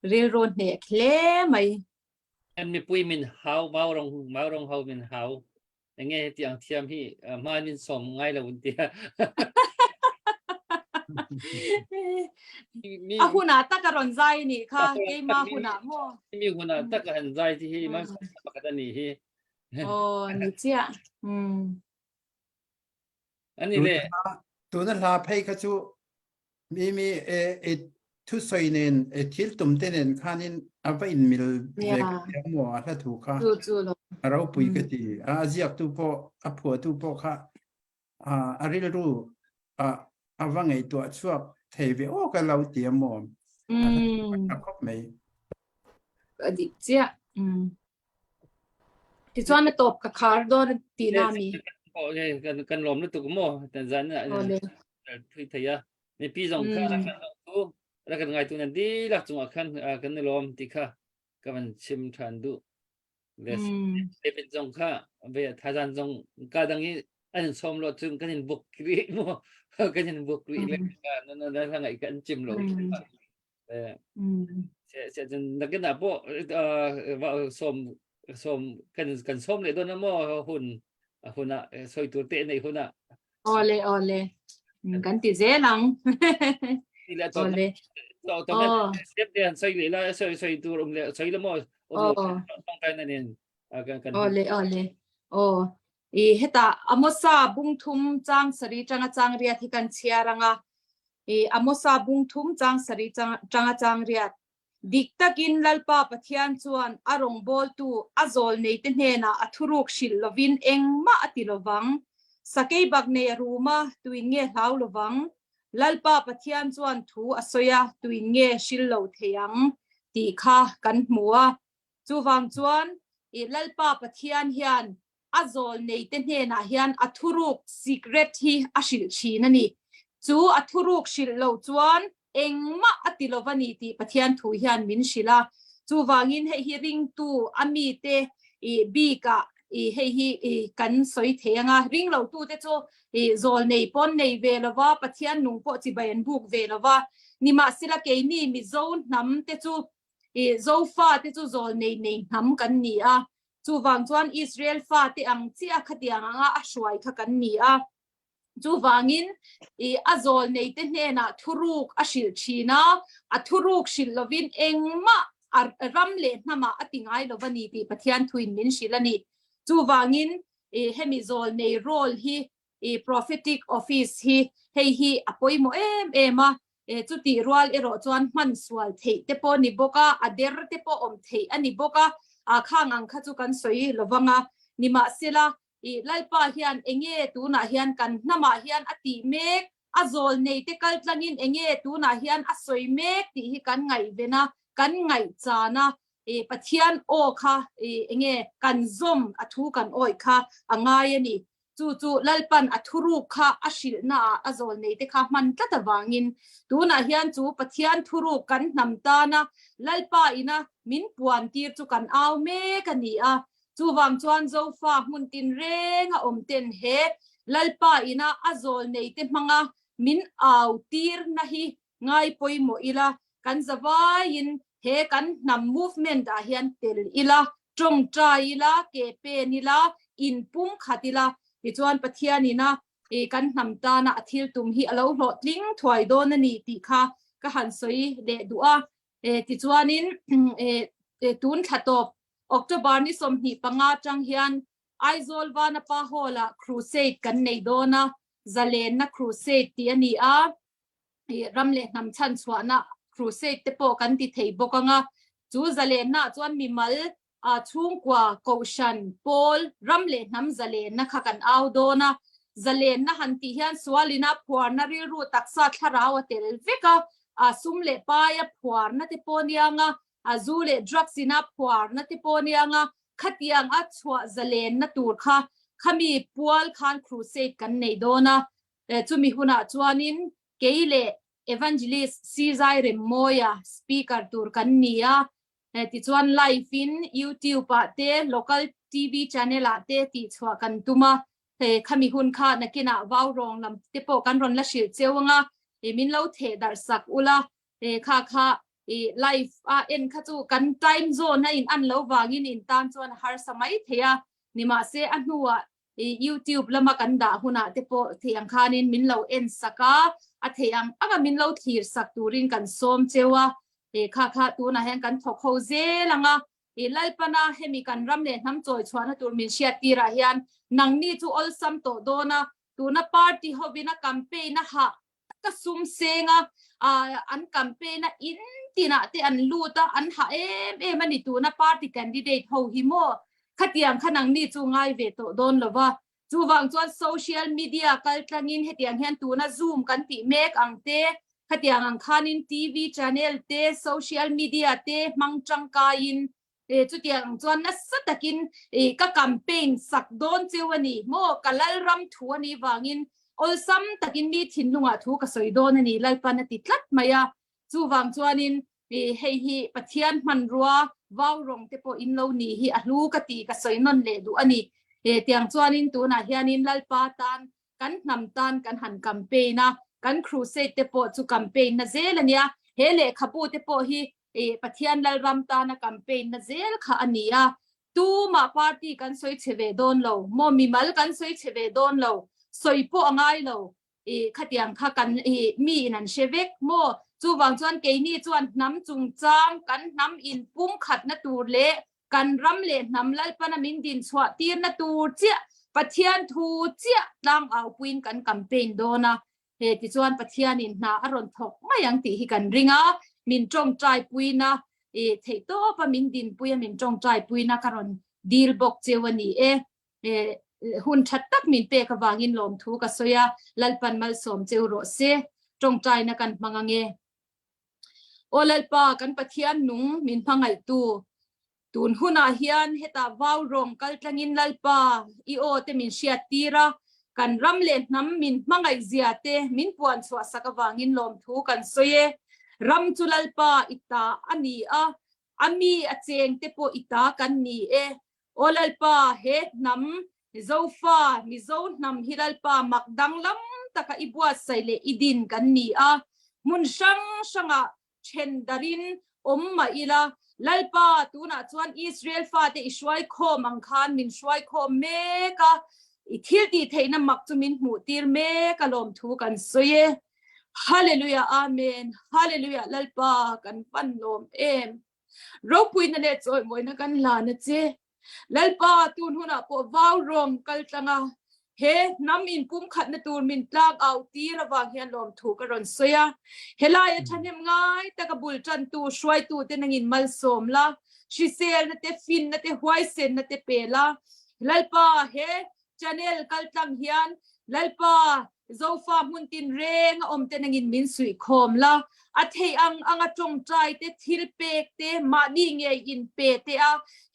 Rê rôn nè khle mày. em mi pui min hau mau rong hau min hau nghe tiếng thiam hi mai min som ngay là un tia mi Ahuna takaron zai ni ka ke ma huna mo. mi huna tak han zai thi hi ma pakata ni hi Ô, ni chia. ani le tu na la phei kha chu mi e thu soi nen e thil tum te nen khanin ava in mil ve ka mo la thu kha Chu lo. rau pui ka ti a ziak tu po a phu tu po kha a ril ru a wangai tu chuak thei ve o ka lau ti mo a khop mai Di chia. Ti chuan na top ka khar do ti na mi. kan lom na tu mo tan zan na Ole. thui thaya ni pi jong kha na tu ra kan ngai tu na di la chung khan kan lom ti kha ka man chim than du les David jong kha ve thajan jong ka dang hi an som lo chung kan in buk kri mo kan in buk kri le na na ngai kan chim lo sẽ na cái nào bộ vào som kan som le don mo hun huna soi tu te nei huna Ole. Kan ti ze lang. ti la to Ole. to step den soi le la soi tu rum le soi le mo tong kai na nen kan Ole. Ô, i heta amosa bung thum chang sari chang ria thi kan chia ranga. I amosa bung thum chang sari chang ria. Dik takin lalpa pathian chuan arong bol tu azol nei te hena athuruk shil lovin engma atilovang sakei bak nei ruma tuin nge hlau lovang lalpa pathian chuan thu asoya tuin nge shil lo theyang ti kha kan hmua chuwang chuan i lalpa pathian hian azol nei te hena hian athuruk secret hi ashil china ni chu athuruk shil lo chuan engma atilovani ti pathian thu hian min shila chu wangin hei hi ring tu ami te i bika i hei hi i kan soi thenga ring lo tu te chu i zol nei pon nei velova pathian nung po chi bayan buk velova nima sila ke ni mi zone nam te chu i zo fa te chu zol nei nam kan ni a chu wang chuan Israel fa te ang chia khatiang anga a hruai kha kan ni a chu wangin i azol nei te hena thuruk ashil china athuruk shil lovin engma ram le hnama atingai lovani ti pathian thuin min shilani chu wangin i hemi zol nei role hi i prophetic office hi hei hi apoimo ema chu ti rual ero chuan man swal thei te po ni boka ader te po om thei ani boka a khangang kha chu kan soi lovanga nima sila i lalpa hian enge tu na hian kan nama hian ati mek azol nei te kal tlangin enge tu na hian asoi mek ti hi kan ngai vena kan ngai chana e pathian o kha enge kan zom athu kan oi kha angai ani chu lalpan athuru kha ashil na azol nei te kha man tata wangin tu na hian chu pathian thuru kan namta na lalpa ina min puan tir chu kan aw mek ani a chu wang chuan zo fa mun tin renga om ten he lalpa ina azol nei te manga min aw tir na hi ngai poimo ila kan zawain he kan nam movement a hian tel ila trong tra ila ke pe nila in pum khatila ti chuan pathiani na kan namta na athil tum hi alo hlo tling thwai don ani ti kha ka han soi de du'a ti chuanin tun thatop October ni som hi panga tang hian Aizol wana pa hola crusade kan nei dona zalen na crusade ti ani a ramle nam chan chwana crusade te po kan ti thei bokanga chu zalen na chuan mi mal chung kwa koshan pol ramle nam zalen na khakan au dona zalen na hanti hian swalina phuarna ri ru taksa tharawa tel veka sumle pa ya phuarna te ponianga azule drugs ina phuarna te ponianga khatiang a chwa zalen na tur kha khami pual khan crusade kan nei dona chumi huna chuanin keile evangelist Sizai Remoya speaker tur kan nia ti chuan live in YouTube pa te local TV channel a te ti chwa kan tuma khami hun kha nakina wau rong lam te po kan ron la shil chewanga min lo the dar sak ula kha life en kha chu kan time zone na in an lo wangin in tan chuan har samai thea nima se anuwa YouTube lama kan da huna te po thiang khanin min lo en saka a theyang anga min lo thir sak turin kan som chewa kha tu na hen kan thokho ze langa lalpana hemi kan ramle nam choi chwana tur min sia tira hian nangni chu ol sam to dona tuna party hobina campaign na ha ka sum senga an campaign na in tina te an luta an ha em ani tuna party candidate ho hi mo khatiang khanang ni chu ngai ve to don lova chu wang chuan social media kal tlangin hetiang hian tuna zoom kan ti mek angte khatiang ang khanin TV channel te social media te mangchang ka in chu tiang chuan na satakin ka campaign sak don chewani mo kalal ram thuani wangin ol sam takin ni thinlunga thu ka soidon ani lalpan ti tlat maya chu wang chuanin hei hi pathian manrua wau rong te po in lo ni hi alu ka ti ka soinon le du ani tiang chuanin tu na hianin lalpa tan kan nam tan kan han campaign na kan crusade te po chu campaign na zelania hele khapu te po hi pathian lal ram ta na campaign na zel kha ania tu ma party kan soi cheve don lo mo mi mal kan soi cheve don lo soi po angai lo khatiang kha kan mi nan shevek mo chu wang chuan ke ni chuan nam chung chang kan nam in pum khat na tur le kan ram le nam lal pana min din chwa tir na tur chia pathian thu chia tlang au puin kan campaign dona ti chuan pathian in na aron thok mayang ti hi kan ringa min trong trai puina thei to pa min din puya min trong trai puina karon deal bok chewani hun that tak min pe ka wangin lom thu ka soya lalpan mal som cheu ro se trong trai na kan mangange olalpa kan pathian nung min phangai tu tun huna hian heta wau rong kal tlangin lalpa I o te min sia tira kan ramle nam min mangai zia te min puan chwa sakawangin lom thu kan soye ram chulalpa ita ani ami acheng te po ita kan ni olalpa he nam zofa mi zo nam hilalpa makdang lam taka ibwa saile idin kan ni mun sang sanga chendarin omma ila lalpa tuna chuan Israel fa te ishwai kho mangkhan min shwai kho meka ithil ti theina mak chumin mu tir meka lom thu kan soye hallelujah amen hallelujah lalpa kan pan lom ro puina le choi moina kan la na che lalpa tun huna po wau rom kal tanga he nam in pum khat na tur min tlang au ti rawang hian lom thu ka ron soya helai thanem ngai taka bul chan tu shwai tu te nangin mal som la shisel na te fin na te huai sen na te pela lalpa he channel kal tlang hian lalpa zofa muntin reng om te nangin min sui khom la athei anga tong trai te thil pek te ma ni nge in pe te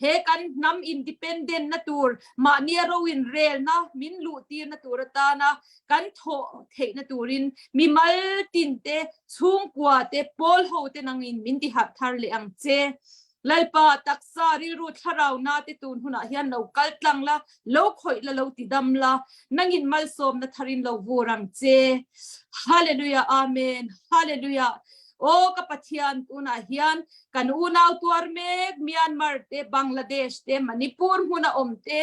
he kan nam independent na tur ma ni ro in rel na min lu tir na tur ta na kan tho thei na turin mi mal tin te chung kwa te pol ho te nangin min ti hap thar le ang che lalpa taksa ri ru tharau na te tun huna hian lo kal tlang la lo khoi la lo ti dam la nangin mal som na tharin lo vorang che hallelujah amen hallelujah o kapathian tuna hian kan unaw tuar mek Myanmar te Bangladesh te Manipur huna omte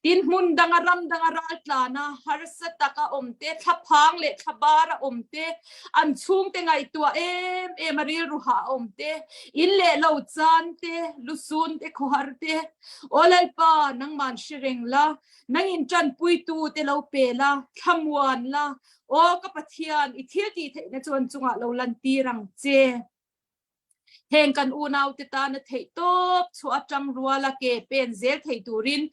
tin hun dangaram dangaral tlana harsata ka omte thapang le thabara omte an chung te ngai tua maril ruha omte in le lo chan te lusun te khohar te olal pa nang man shireng la nang in chan pui tu te lo pe la thamwan la o ka pathian i thil ti the na chon chunga lo lan ti rang che heng kan unaw te ta na thei top chu atang ruala ke pen zel thei turin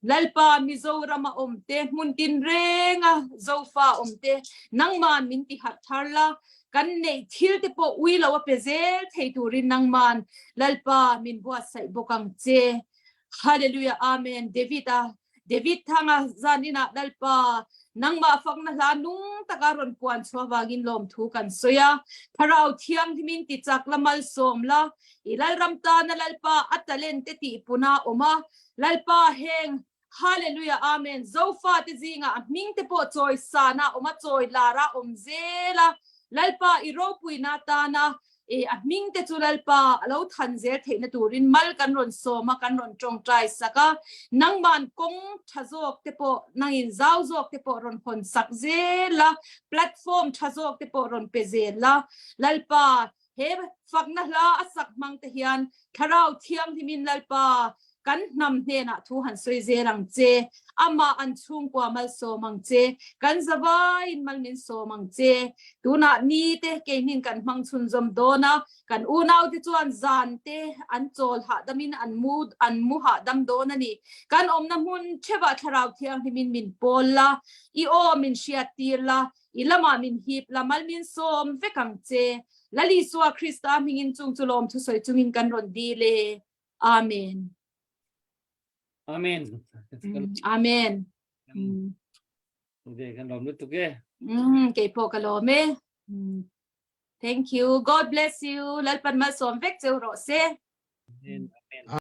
lalpa mizoram omte muntin renga zofa omte nangman minti hat tharla kan nei thil te po ui lo pe zel thei turin nangman lalpa min bua sai bokang che hallelujah amen David thanga zanina lalpa nangma fakna la nung takaron puan swawagin lom thu kan soya parau thiang thimin ti chak lamal somla ilal ramta na lalpa atalente ti puna oma lalpa heng hallelujah amen zofa te zinga ming te po choi sana oma choi lara omzela lalpa iropui na ta na ming te chu lalpa alo thanzel theina turin mal kan ron soma kan ron tong trai saka nangman kong thazok te po nangin zawzok te po ron hon sakzela platform thazok te po ron pezela lalpa he fakna la asak mang te hian tharau thiam thimin lalpa kan nam hena thu han soi zelang che ama an chung kwa mal so mang che kan zawai in mal min so mang che tuna ni te ke nin kan mang chun zom dona kan unaw ti chuan zan te an chol ha damin an mu ha dam dona ni kan omna mun chewa tharau thiang himin min polla I o min shiatirla ilama min hip la mal min som vekang che lali suwa Krista mingin chung chulom thu soi chungin kan ron dile amen Amen. amen Okay, kan lom nut ke. kay po kalome thank you God bless you lalpan mal som vek cheu ro se Amen.